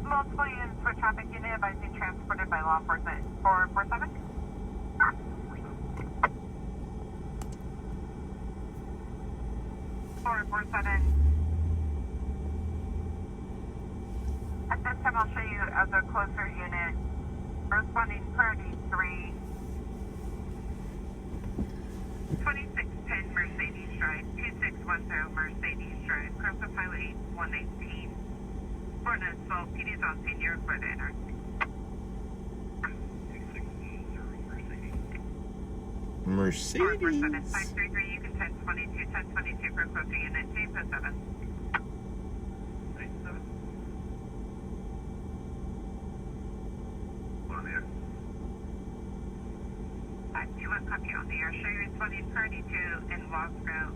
S1: Multiple units for traffic unit advising transported by law enforcement. 447. 447. At this time, I'll show you as a closer unit. Responding priority 3. 2610 Mercedes Drive, 2610 Mercedes Drive, cross of Highway 119. For an assault, PD's on senior coordinator.
S2: 2610 Mercedes.
S3: Mercedes.
S1: 533, you can 1022, 1022 for closer unit, J for 7.
S2: 97. On the air.
S1: 521, copy on the air. Show you responding priority 2 in Wasco.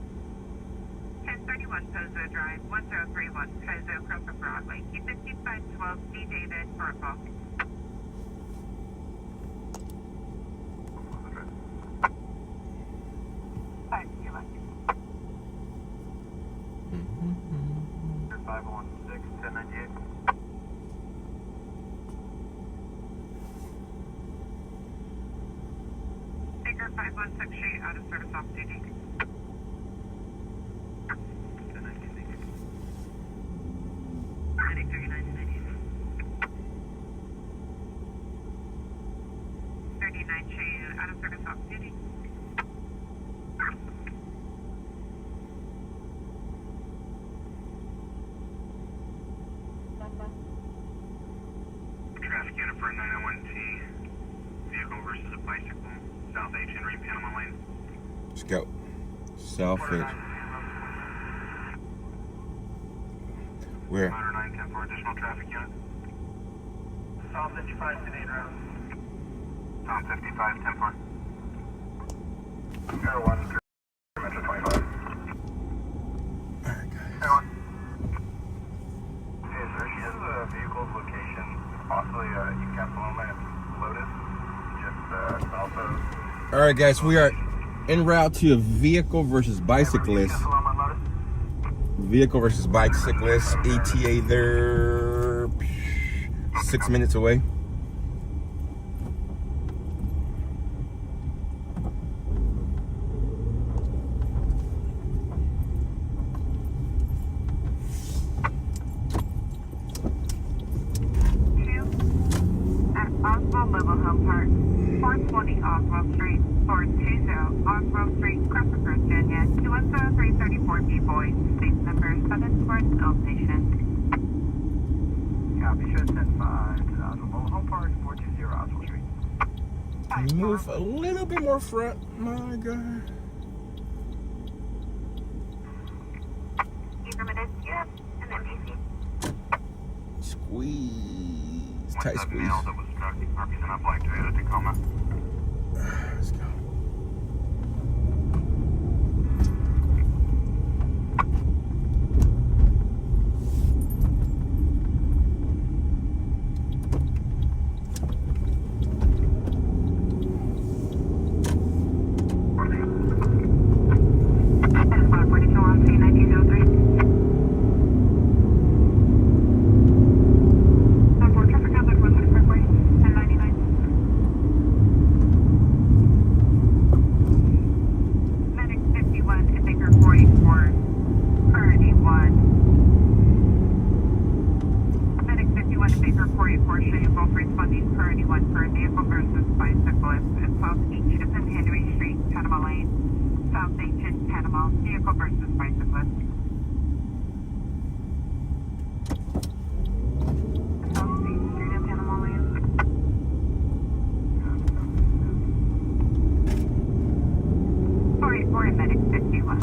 S1: 1031 Pozo Drive, 10
S2: 516, 1098.
S1: Baker 516 Street, out of service off duty. 39 Shea, out of service off duty.
S2: Traffic unit for 901T. Vehicle versus a bicycle. South H Henry, Panama Lane.
S3: Let's go. South Edge. Where?
S2: 910 for additional traffic unit. South 55 to 8 rounds. South 55, 10 for. Air 1, Metro 25.
S3: Alright, guys.
S2: Air 1. Hey, sir, she has a vehicle's location, possibly encampment Lotus, just south of.
S3: Alright, guys, we are en route to a vehicle versus bicyclist. Vehicle versus bicyclist. ETA there 6 minutes away.
S1: At Oswald Mobile Home Park, 420 Oswald Street, 420 Oswald Street, Crescent, Virginia, 210-334 B-Boy, state number 7 for L Station.
S2: Copy, show 10-5 to Oswald Mobile Home Park, 420 Oswald Street.
S3: Can you move a little bit more front, my God?
S1: Affirmative, yep, and MPC.
S3: Squeeze. Tight squeeze.
S2: Male that was struck, represent a black Toyota Tacoma.
S3: Let's go.
S1: Vehicle versus bicyclist. South State Street in Panama Lane. For medic 51.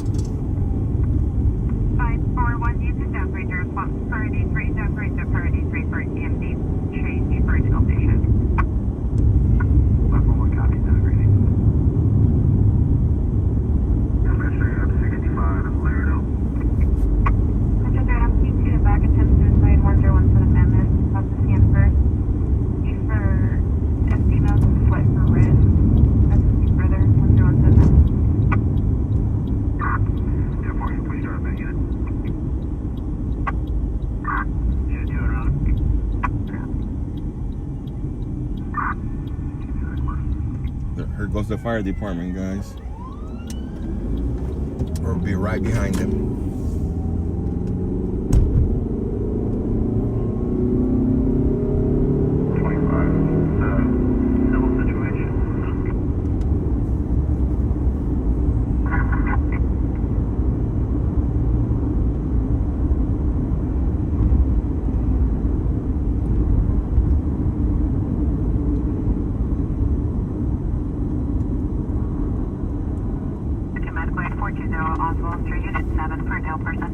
S1: 541, you can downgrade your response. Priority 3, downgrade to priority 3 for EMD. Change for additional station.
S2: 541 copy, downgrading. Pressure up 65, I'm cleared out.
S1: Metro MT2 back attempt suicide 1017 MS. About to scan first. E for SD notes, sweat for red. That's further 1017.
S3: Here goes the fire department, guys. We'll be right behind them.
S1: Oswald Street, Unit 7 for an ill person.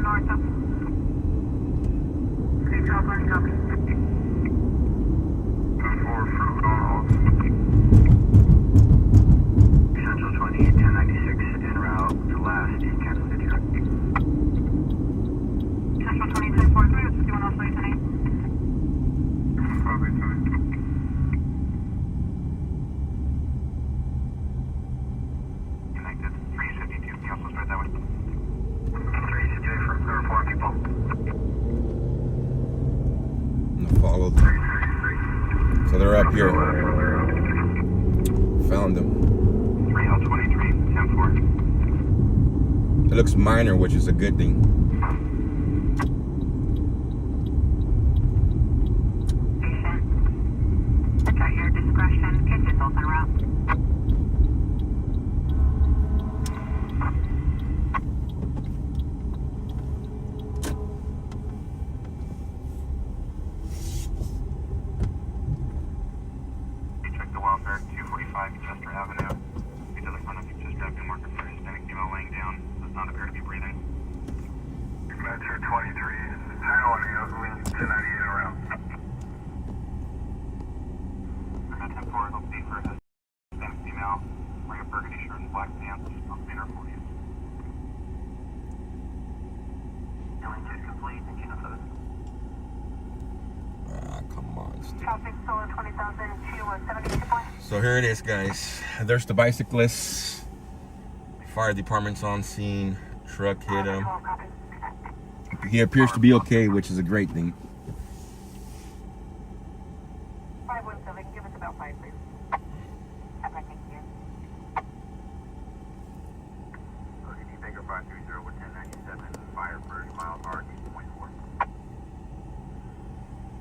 S1: North of. Copy. anyone else listening?
S2: Probably fine. Connected. 352. He also started that way. 358 for there were 4 people.
S3: Follow them. So they're up here. Found them.
S2: 3L23, 10-4.
S3: It looks minor, which is a good thing.
S1: Patient. At your discretion, can you open route?
S2: Check the welfare, 245 Chester Avenue. He to the front of Chester Avenue marker for Hispanic female laying down. Does not appear to be breathing. Metro 23, 1098 around. At 10-4, it'll be for Hispanic female, wearing a burgundy shirt and black pants, on the inner 40s. Healing check complete, and you know for this.
S3: Ah, come on.
S1: Traffic solar 20,000 to 72 points.
S3: So here it is, guys. There's the bicyclist. Fire department's on scene. Truck hit him. He appears to be okay, which is a great thing.
S1: 517, give us about 5, please. Okay, thank you.
S2: ODD Baker 530 with 1097, fire first, miles RD 24.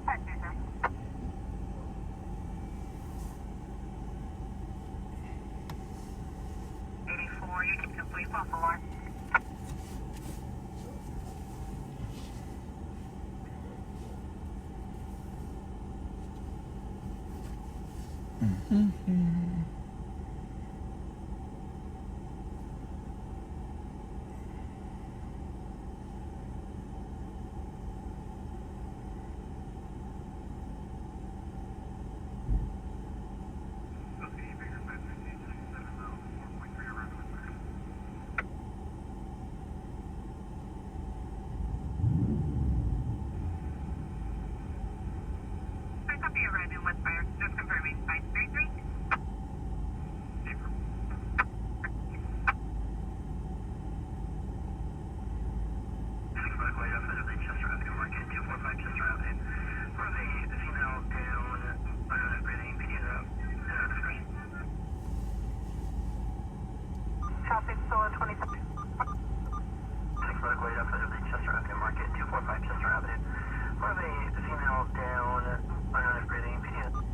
S1: 520. 84, you can complete off alarm.
S2: ODD Baker 530 4.3 around the side.
S1: I copy arrived in Westfire, just confirming 533. Traffic solar 27.
S2: 6 medical aid outside of the Chester Avenue Market, 245 Chester Avenue. For the female down, unknown breathing, pediatric.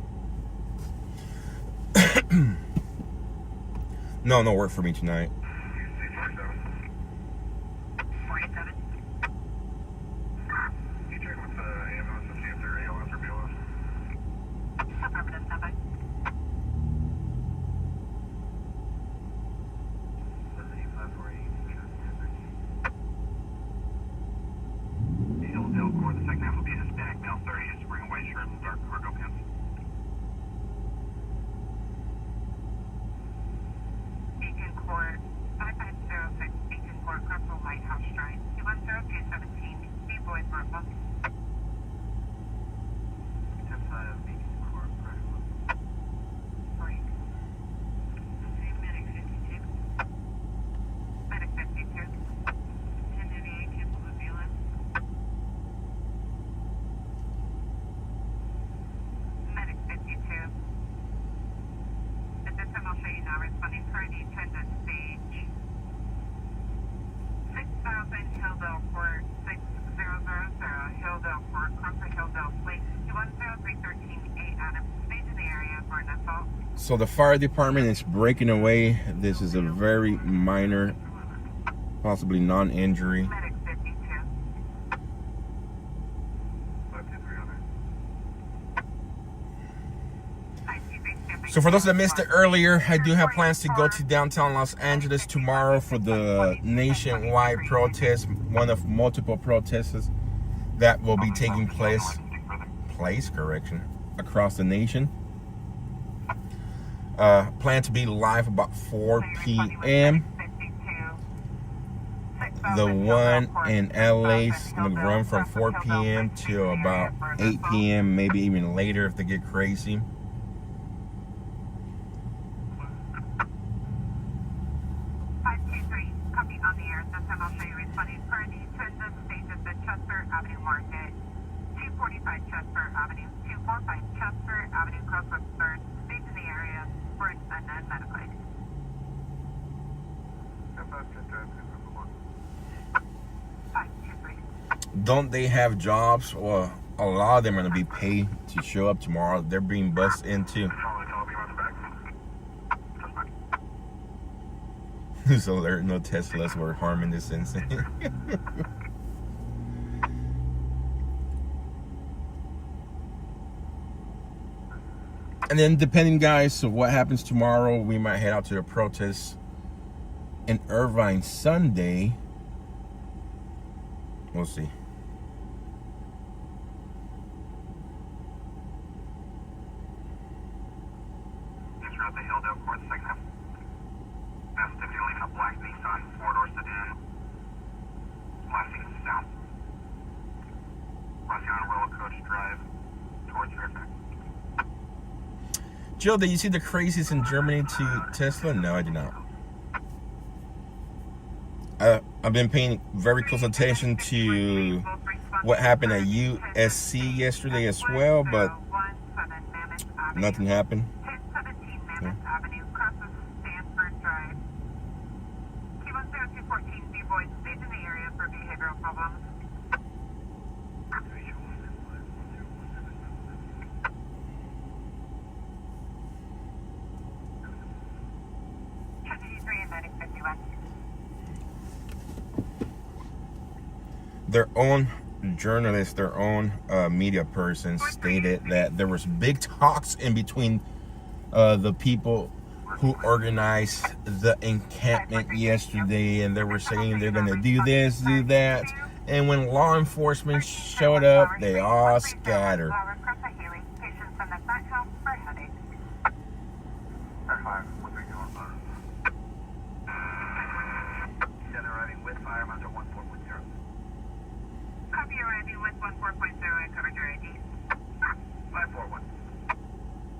S3: No work for me tonight.
S1: 47.
S2: You check with the ambulance to see if they're ALS or BLS.
S1: Affirmative, standby.
S2: Hillsdale Court, the second half will be a Hispanic male, 30s, wearing a white shirt and dark cargo pants.
S1: Beacon Court, 5506 Beacon Court, Crystal Lighthouse Drive, 210-217, B-Boys, Norfolk.
S2: 10-5 Beacon Court, Crystal.
S1: Sorry. Medic 52. Medic 52. 1098, cancel the ambulance. Medic 52. At this time, I'll show you now responding for the attendant stage. 6000 Hilldale Court, 6000 Hilldale Court, Crosser Hilldale Place, 210313 Adams. Stage in the area for an assault.
S3: So the fire department is breaking away. This is a very minor, possibly non-injury.
S1: Medic 52.
S2: 52300.
S3: So for those that missed it earlier, I do have plans to go to downtown Los Angeles tomorrow for the nationwide protest, one of multiple protests that will be taking place across the nation. Plan to be live about 4 p.m. the one in LA is going to run from 4 p.m. to about 8 p.m., maybe even later if they get crazy.
S1: Copy on the air. This time I'll show you responding per the transit stages at Chester Avenue Market, 245 Chester Avenue, 245 Chester Avenue, Crossroads 3rd, stage in the area for an unidentified.
S3: Don't they have jobs? Well, a lot of them are going to be paid to show up tomorrow. They're being bussed into. So there are no Teslas were harming this incident. And then depending, guys, so what happens tomorrow, we might head out to a protest in Irvine Sunday. We'll see.
S2: Throughout the Hilldale Court, second half. Mass activity leaving a black Nissan 4-door sedan. Blasting south. Crossing on Roller Coach Drive towards Fairfax.
S3: Jill, did you see the crazies in Germany to Tesla? No, I did not. I've been paying very close attention to what happened at USC yesterday as well, but nothing happened.
S1: 1017 Mammoth Avenue, crosses Stanford Drive. Q10214 B-Boys stayed in the area for behavioral problems.
S3: Their own journalist, their own media person stated that there was big talks in between the people who organized the encampment yesterday, and they were saying they're going to do this, do that, and when law enforcement showed up, they all scattered.
S1: Copy your ID with 14.0. I covered your ID.
S2: 541.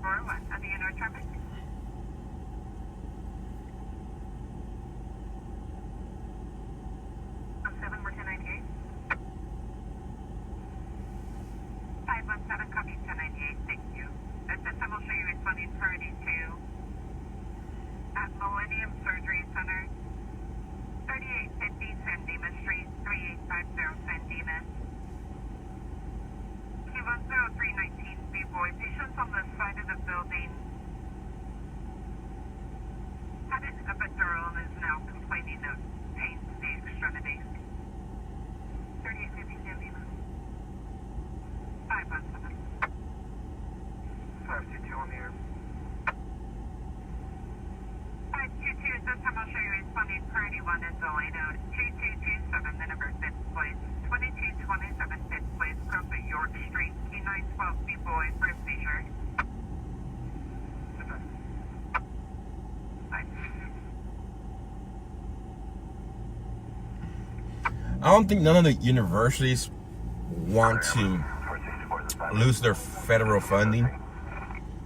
S1: 41. At the end of traffic. 7, we're 1098. 517, copy 1098. Thank you. At this time, I'll show you responding priority to at Millennium Surgery Center, 3850 San Dimas Street, 3850 San Dimas. Q10319 B-Boy, patients on the side of the building had an epidural and is now complaining of pain to the extremities. 3850 San Dimas. 517.
S2: 522 on the air.
S1: 522, this time I'll show you responding priority 1 in Delano, 2227, the number 5th place, 2227 5th place, across the York Street, Q912 B-Boy for a seizure.
S3: I don't think none of the universities want to lose their federal funding,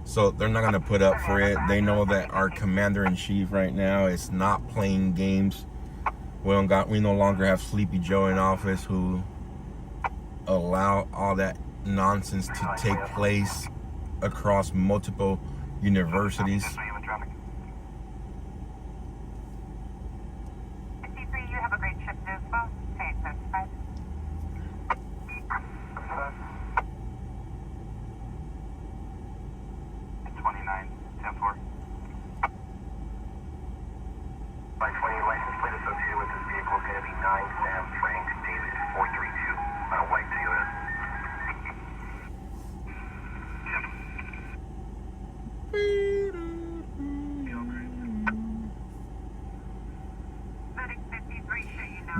S3: so they're not going to put up for it. They know that our commander-in-chief right now is not playing games. We no longer have Sleepy Joe in office who allow all that nonsense to take place across multiple universities.
S1: You have a great shift as well. Thanks, that's fine.
S2: By 20 license plate associated with this vehicle is going to be 9 Sam Frank David 432 on a white Toyota.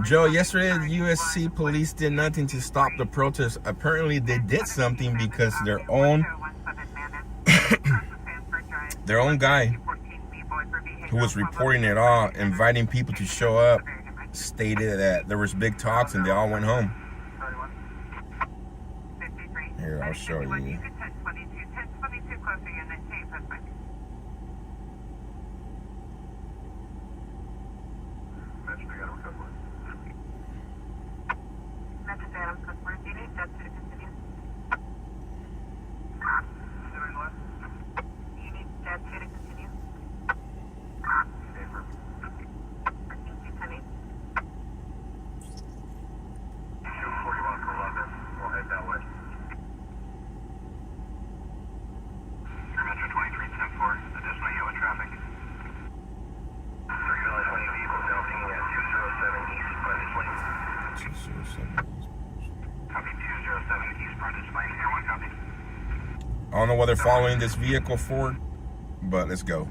S3: Joe, yesterday the USC police did nothing to stop the protest. Apparently they did something because their own guy who was reporting it all, inviting people to show up, stated that there was big talks and they all went home.
S1: 53.
S3: Here, I'll show you.
S1: You could 1022. 1022 closer unit. Change, that's fine.
S2: Mention I got a customer.
S1: Metro Adams customer. Do you need that to continue? Do you need that to continue?
S2: Safer.
S1: 13
S2: 241 for London. We'll head that way. Metro 2310-4. Additional yellow traffic. 320 vehicles now pinging at 207 East Frontage Lane.
S3: 207.
S2: Copy 207 East Frontage Lane. Here, one copy.
S3: I don't know what they're following this vehicle for, but let's go.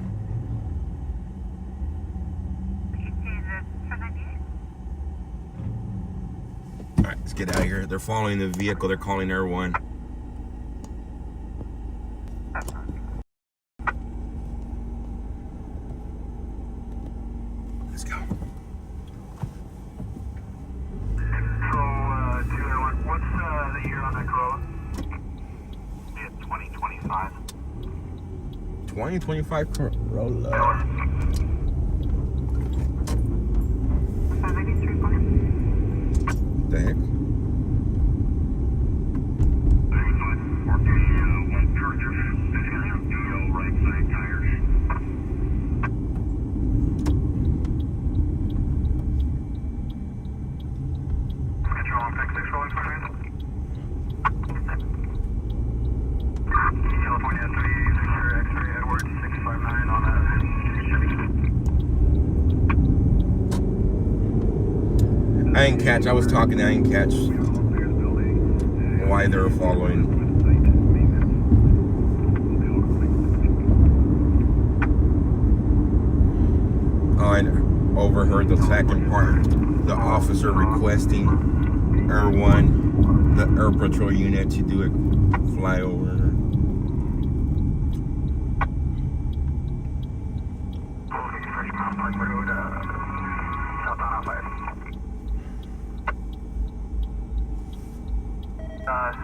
S3: All right, let's get out of here. They're following the vehicle. They're calling Air 1. Let's go.
S2: Control 201. What's the year on that Corolla? It's 2025.
S3: 2025 Corolla.
S1: 583 for him.
S3: What the heck?
S2: One purchase. Right side tires. Control on pick 6 rolling for me. California 360 X-ray Edwards 659 on a
S3: I didn't catch. I was talking. I didn't catch why they were following. I overheard the second part. The officer requesting Air 1, the Air Patrol unit, to do a flyover.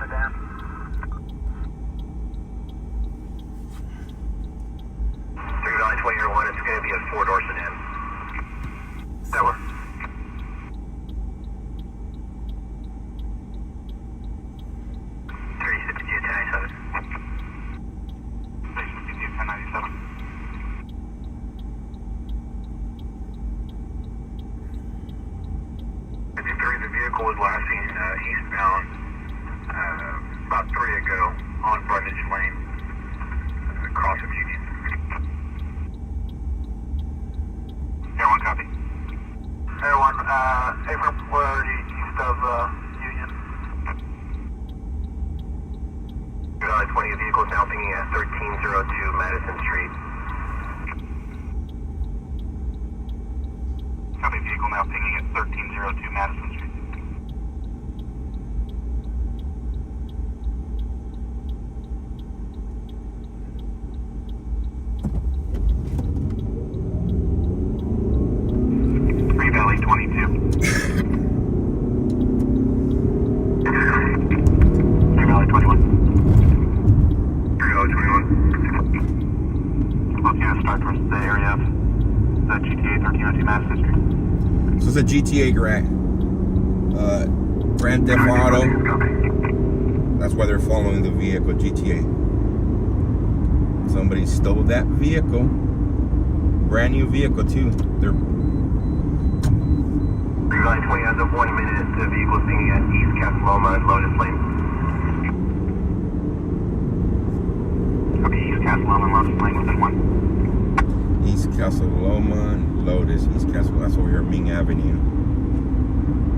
S2: Sedan. 320-1, it's going to be a 4-door sedan. That works. The vehicle was last seen eastbound about 3 ago on Frontage Lane, across of Union. Air 1 copy. Air 1, April, we're already east of Union. Good 20 vehicles now pinging at 1302 Madison Street. Copy, vehicle now pinging at 1302 Madison Street. Valley 22. Valley 21. Valley 21. Looking at start towards the area of the GTA 1302 Madison Street.
S3: So it's a GTA Grand Theft Auto. That's why they're following the vehicle, GTA. Somebody stole that vehicle. Brand new vehicle too. They're
S2: Valley 20 as of 1 minute, the vehicle is being at East Casaloma and Lotus Lane. Copy, East Casaloma and Lotus Lane within 1.
S3: East Casaloma and Lotus. East Castle. That's over here, Ming Avenue.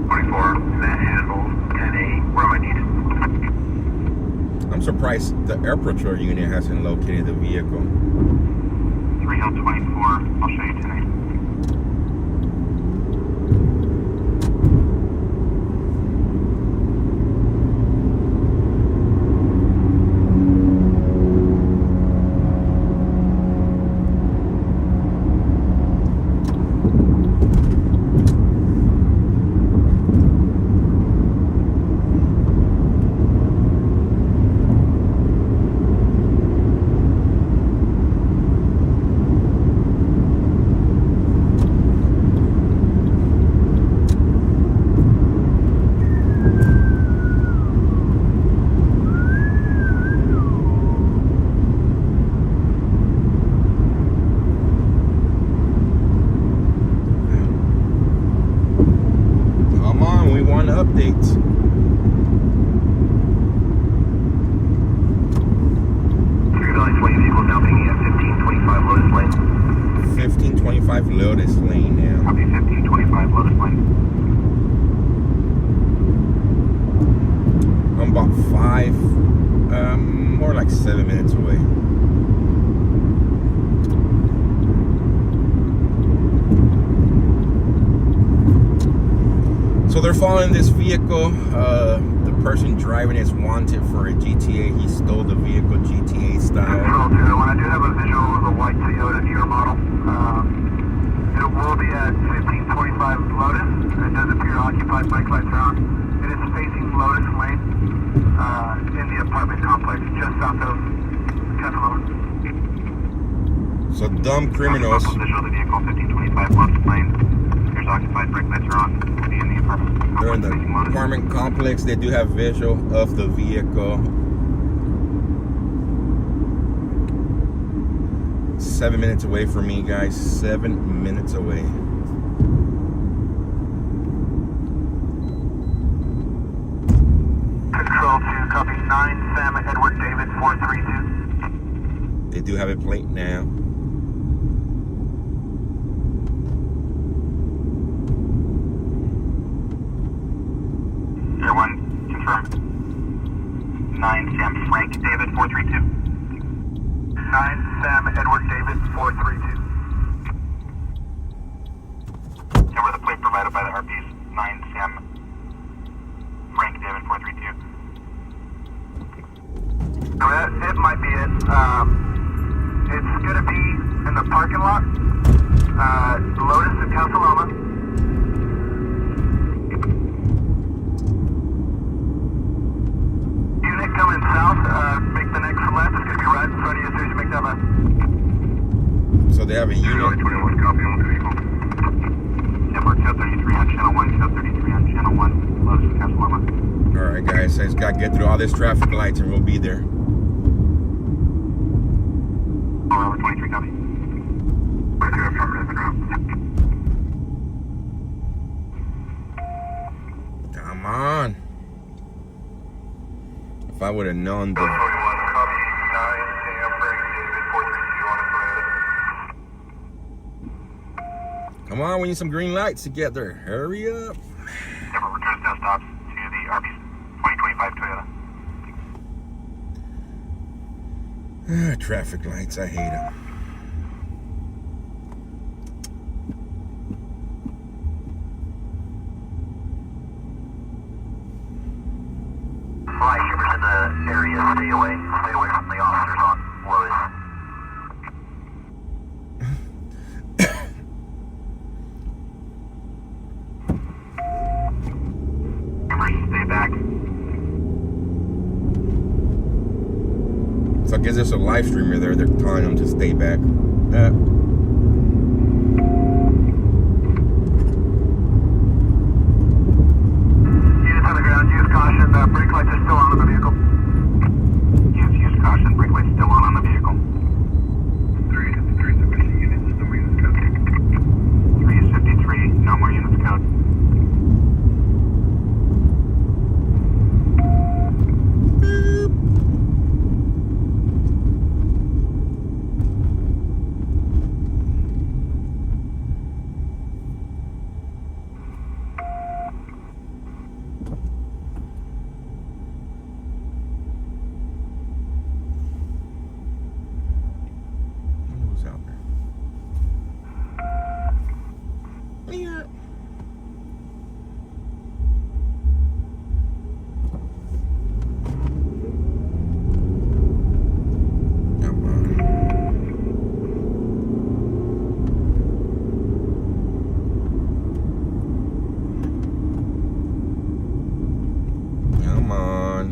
S2: 24, Matt Handle, 10-8, where am I needed?
S3: I'm surprised the Air Patrol unit hasn't located the vehicle.
S2: 3 Hill 24, I'll show you 10-8.
S3: 5, more like 7 minutes away. So they're following this vehicle. The person driving is wanted for a GTA. He stole the vehicle GTA style.
S2: Control 2, I do have a visual of the white Toyota newer model. It will be at 1525 Lotus. It does appear occupied, brake lights are on. It is facing Lotus Lane in the apartment complex just south of Catalona.
S3: So dumb criminals.
S2: Visual of the vehicle, 1525 Lotus Lane. There's occupied, brake lights are on. Will be in the apartment complex.
S3: They're in the
S2: facing Lotus.
S3: apartment complex. They do have visual of the vehicle. 7 minutes away from me, guys. 7 minutes away.
S2: Control 2, copy 9, Sam Edward David 432.
S3: They do have a plate now.
S2: Air 1, confirm. 9, Sam Frank David 432. 9, Sam Edward David 432. Cover the plate provided by the RPs. 9, Sam Frank David 432. It might be it. It's going to be in the parking lot. Lotus and Catalona. Unit coming south. Make the next left. It's going to be right in front of you as soon as you make that left.
S3: So they have a unit.
S2: 21, copy on the vehicle. Number 233 on channel 1, 233 on channel 1, Lotus and Catalona.
S3: Alright guys, so I just gotta get through all this traffic lights and we'll be there.
S2: Over 23, copy.
S3: Come on. If I would have known the...
S2: 21, copy 9, Sam Frank David 432 on its way.
S3: Come on, we need some green lights to get there. Hurry up.
S2: Never returns no stops to the RP's 2025 Toyota.
S3: Traffic lights, I hate them.
S2: Flyshippers in the area, stay away. Stay away from the officers on Lotus. Stay back.
S3: So I guess there's a live streamer there. They're telling them to stay back.
S2: Units on the ground, use caution. Brake lights are still on the vehicle. Use caution. Brake lights still on the vehicle. 353, so many units, no more units code. 353, no more units code.
S3: Who's out there? Yeah. Come on. Come on.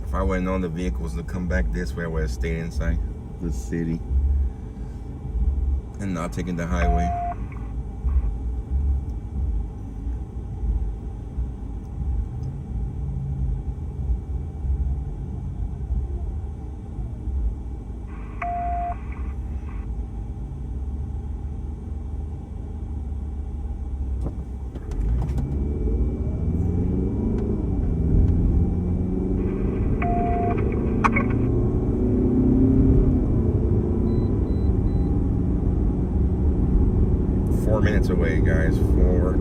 S3: If I would have known the vehicles to come back this way, I would have stayed inside the city and not taking the highway. Minutes away, guys. 4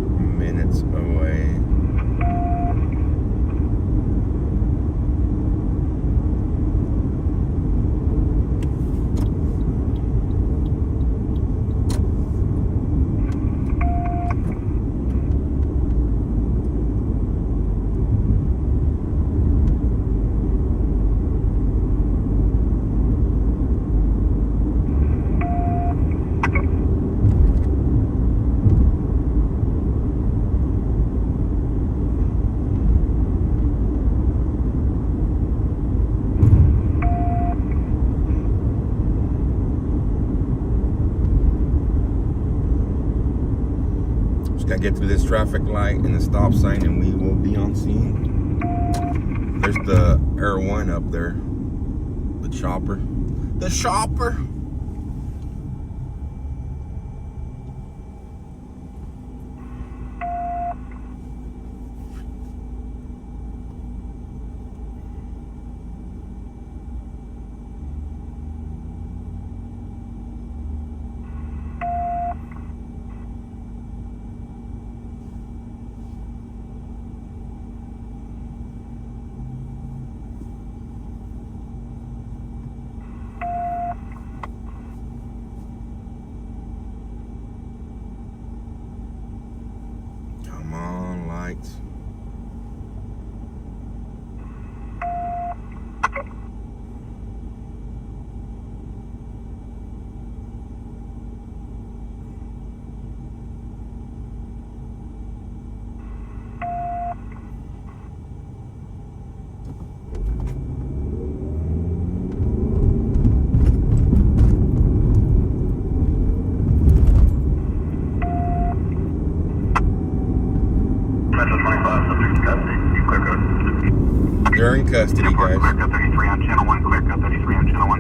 S3: get through this traffic light and the stop sign, and we will be on scene. There's the Air 1 up there. The chopper. The chopper! Come on, lights.
S2: Metro 25, subject in custody. Clear code.
S3: They're in custody, guys.
S2: Clear code 33 on channel 1. Clear code 33 on channel 1.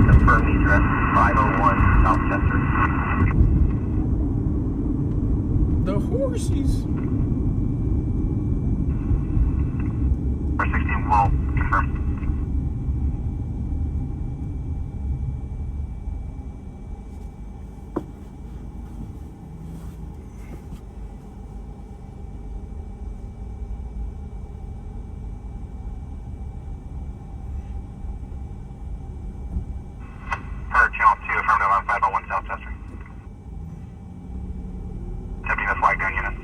S2: Confirm the address 501 South Chester.
S3: The horses.
S2: 16 will confirm. For channel 2 from on 501 South Chester. Attempting the flag down units.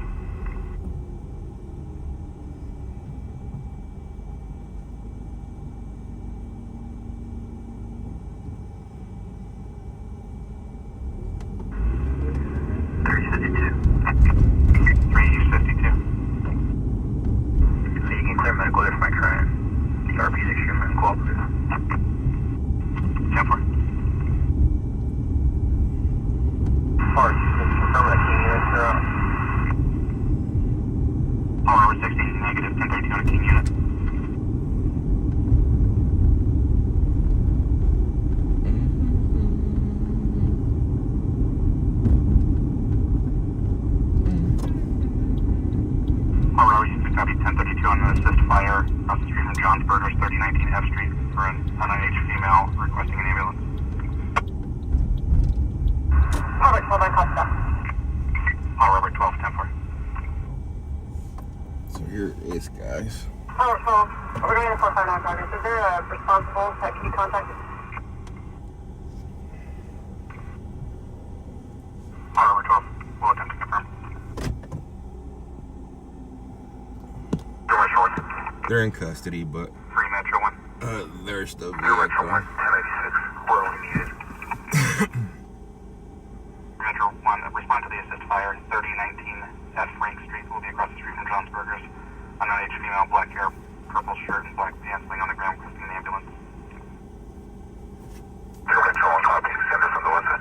S2: Medical alert for my current. The RP is extremely uncooperative. 10-4. Parts, confirm that King units are out. All over 16, negative 1032 on a King unit. All row, you can copy 1032 on the assist fire across the street from Johnsburgers, 3019 F Street for an unaged female requesting an ambulance. Robert 12, I copy that. All Robert 12, 10-4.
S3: So here it is, guys.
S1: Robert 12, we're going to 459 progress. Is there a responsible that can be contacted?
S2: All Robert 12, we'll attempt to confirm. Door short.
S3: They're in custody, but
S2: 3 Metro 1.
S3: there's the
S2: Metro 1,
S3: vehicle.
S2: 1086. We're only needed. Metro 1, respond to the assist fire, 3019 F Frank Street. Will be across the street from Johnsburgers. Unaged female, black hair, purple shirt, and black pants, laying on the ground, requesting an ambulance. Zero Control, copy. Send her from the west side.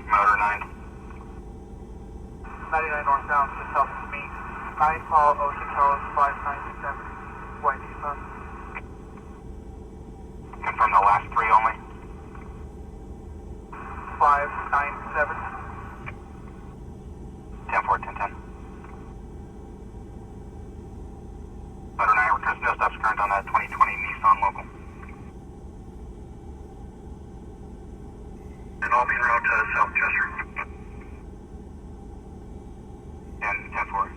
S2: Motor 9.
S5: 99 northbound to south of me. 9 call Ocean Charles 5967. White Nissan.
S2: Confirm the last 3 only.
S5: 597.
S2: 10-4, 10-10. Motor 9 returns no stops current on that 2020 Nissan local. And all being route to South Chester. And 10-4.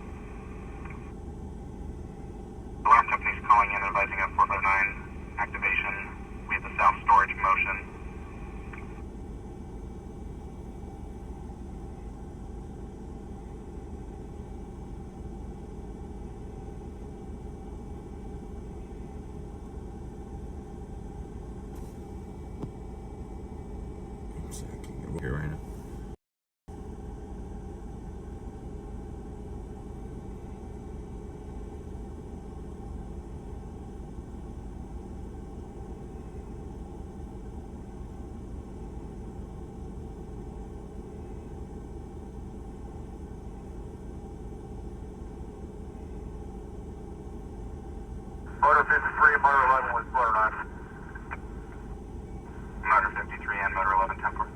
S2: Alarm company's calling in, advising of 459 activation. We have the south storage motion.
S5: Motor 53, motor 11 was motor 9.
S2: Motor 53 and motor 11, 10-4.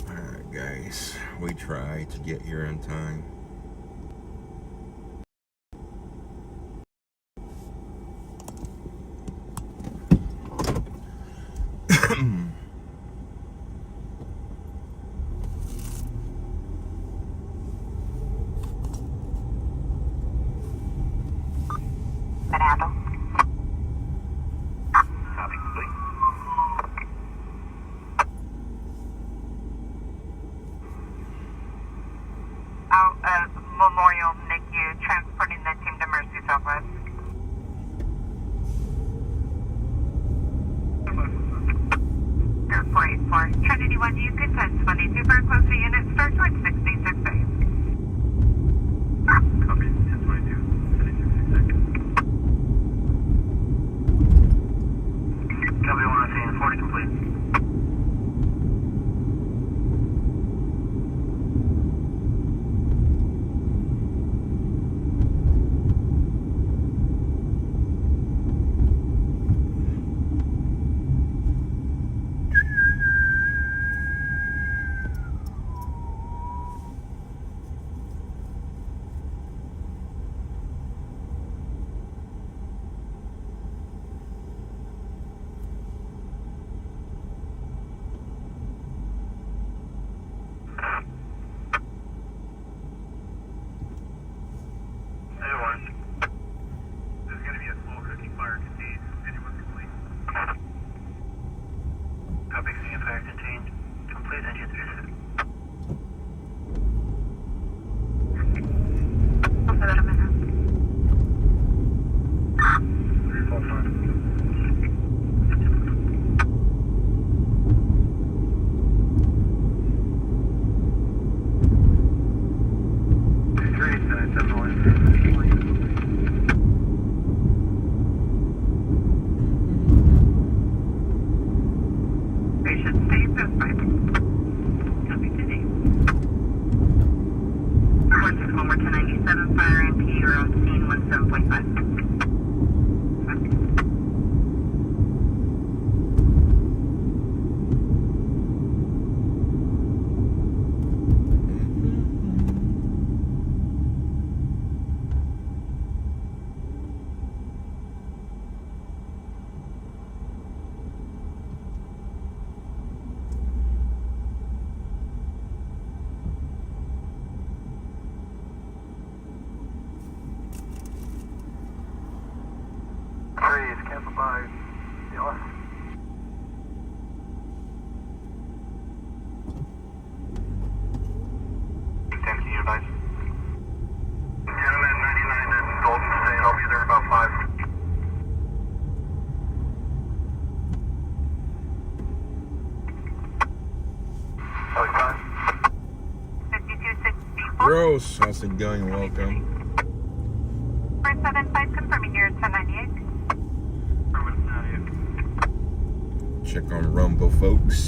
S3: Alright, guys, we tried to get here on time.
S1: Manado.
S2: Copy, complete.
S1: Out of Memorial NICU, transporting the team to Mercy Southwest. Air 484. Trinity 1, you could send 22 for a closer unit, start towards 66 days.
S2: Copy, 1022, 76. Copy, 119, 40 complete. This is going to be a slow cooking fire contained. Anyone complete? Copy, cooking fire contained. Complete engine 37.
S1: I'll set it a minute.
S2: 345.
S1: Patient stay satisfied. Copy today. 461, we're 1097, fire MP, you're on scene 17.5.
S5: Please, cancel by DLS.
S2: Can you advise?
S5: Gentleman 99 in Golden State, I'll be there in about 5. Oh, time?
S1: 5264.
S3: Gross, how's it going? Welcome.
S1: 475, confirming you're 1098.
S3: Check on Rumble, folks.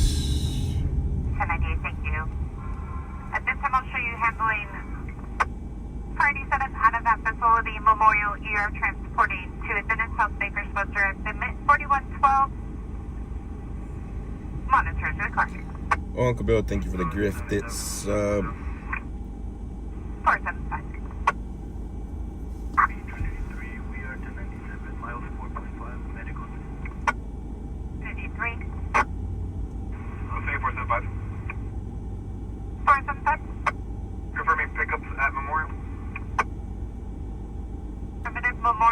S1: 1098, thank you. At this time, I'll show you handling Friday 7 out of that facility, Memorial ER transporting to Adventist South Bakersfield Drive, admit 4112. Monitors required.
S3: Oh, Uncle Bill, thank you for the gifted sub.
S1: 475.
S2: Trinity 3, we are 1097, miles 4.5, medical.
S1: 53.
S2: Okay, 475.
S1: 475.
S2: Confirming pickups at Memorial.
S1: Primitive Memorial.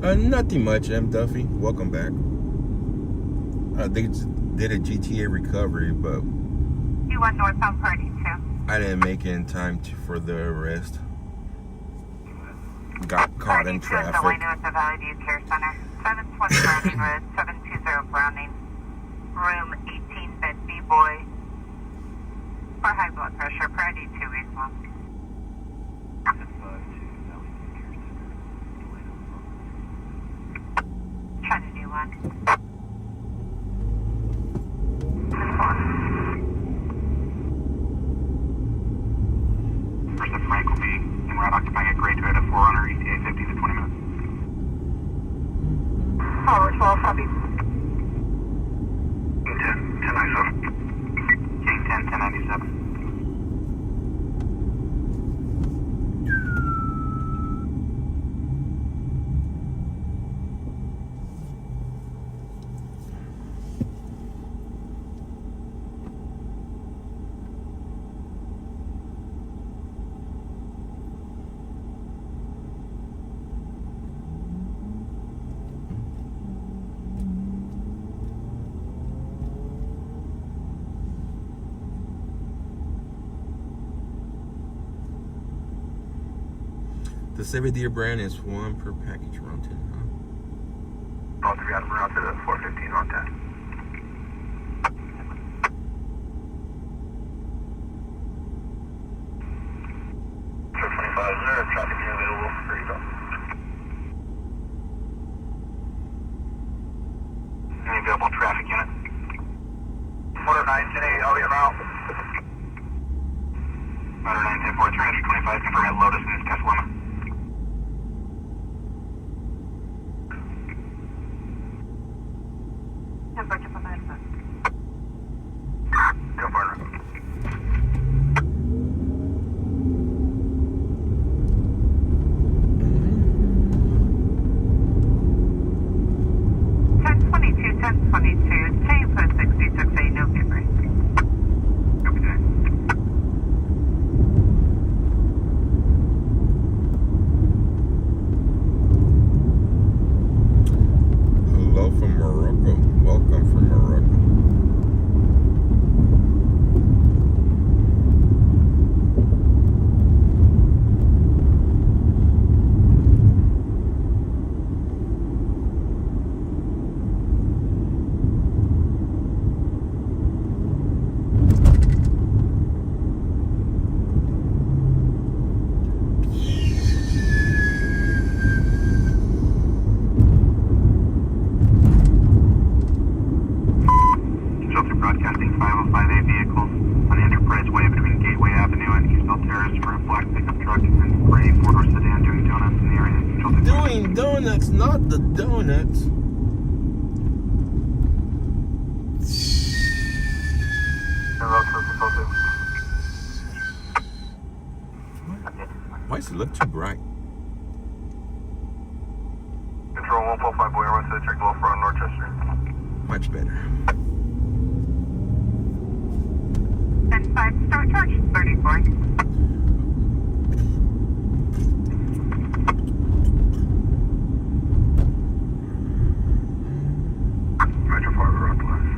S3: Nothing much, M. Duffy. Welcome back. They did a GTA recovery, but
S1: You want northbound party too.
S3: I didn't make it in time for the arrest. Got caught in traffic.
S1: Delano at the Valley View Care Center. 720 Browning Road, 720 Browning. Room 18, bed B-boy. For high blood pressure, priority 2 weeks long. Trinity 1.
S2: First up, Frank will be en route occupying a grade 2 at a 4 ETA 15 to 20 minutes.
S1: Power 12, copy.
S2: King 10, 1097. King 10, 1097.
S3: The 70-year brand is 1 per package around 10, huh?
S2: All 3 items around to the 415 on 10. So 25, is there traffic here available for you? Any available traffic unit? 409, 10 Elliott route. 409, 10 4, 325, confirm at Lotus and Tesla limit.
S1: Temperature for medicine.
S2: Go for it.
S1: Ten 1022, change for 66A, no paper.
S2: Copy that.
S3: Hello from Morocco. Welcome from Morocco.
S2: Shelter broadcasting 505A vehicles on the Enterprise Way between Gateway Avenue and Eastbell Terrace for a black pickup truck and gray 4-door sedan doing donuts in the area. Shelter
S3: Doing donuts, not the donuts. Why does it look too bright?
S2: Control 145 Boyer 1 to check low for on Norchester.
S3: Much better.
S1: 10-5, start charge 34.
S2: Metro 4 Road West.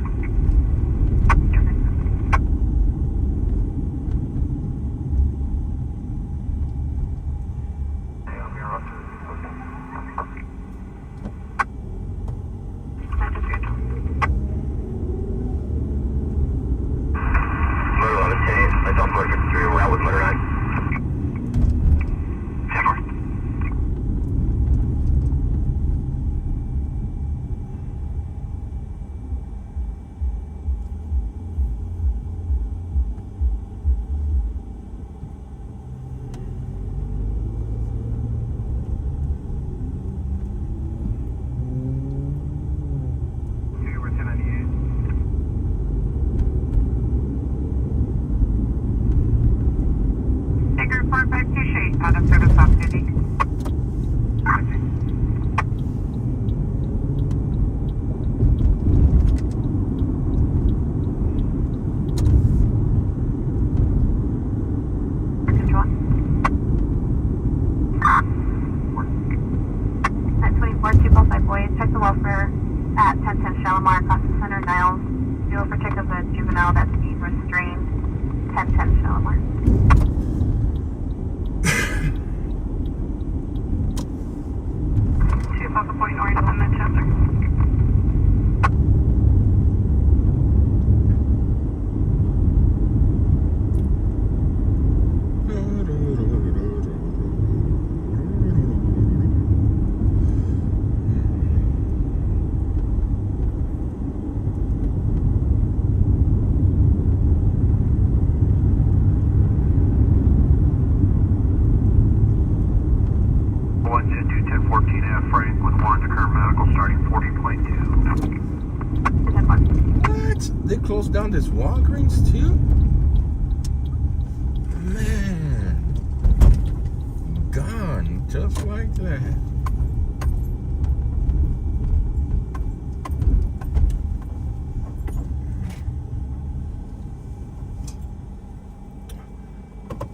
S2: Motor 11 10, I saw motor 53, we're out with motor 9.
S1: boys. Check the welfare at 1010 Shalimar across the center, Niles. Do a check of the juvenile that's being restrained. 1010 Shalimar. Two Papa Point Orange on that chapter.
S3: They closed down this Walgreens too? Man. Gone just like that.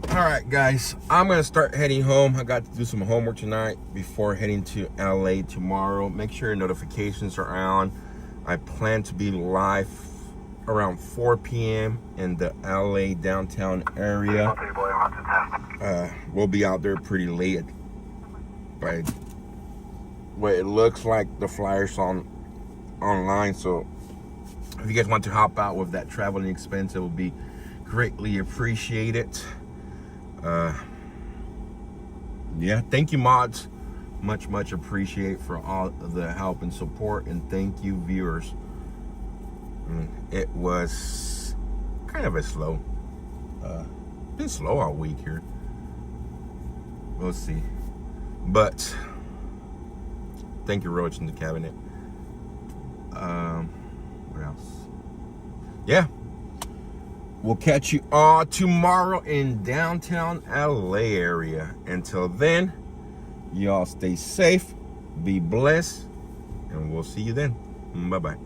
S3: Alright guys, I'm gonna start heading home. I got to do some homework tonight before heading to LA tomorrow. Make sure your notifications are on. I plan to be live around 4 p.m. in the LA downtown area. We'll be out there pretty late by what it looks like the flyers online. So if you guys want to hop out with that traveling expense, it will be greatly appreciated. Yeah, thank you mods, much appreciate for all the help and support, and thank you viewers. It was kind of a slow, been slow all week here. We'll see, but thank you Roach in the cabinet. What else? Yeah, we'll catch you all tomorrow in downtown LA area. Until then, y'all stay safe, be blessed, and we'll see you then. Bye-bye.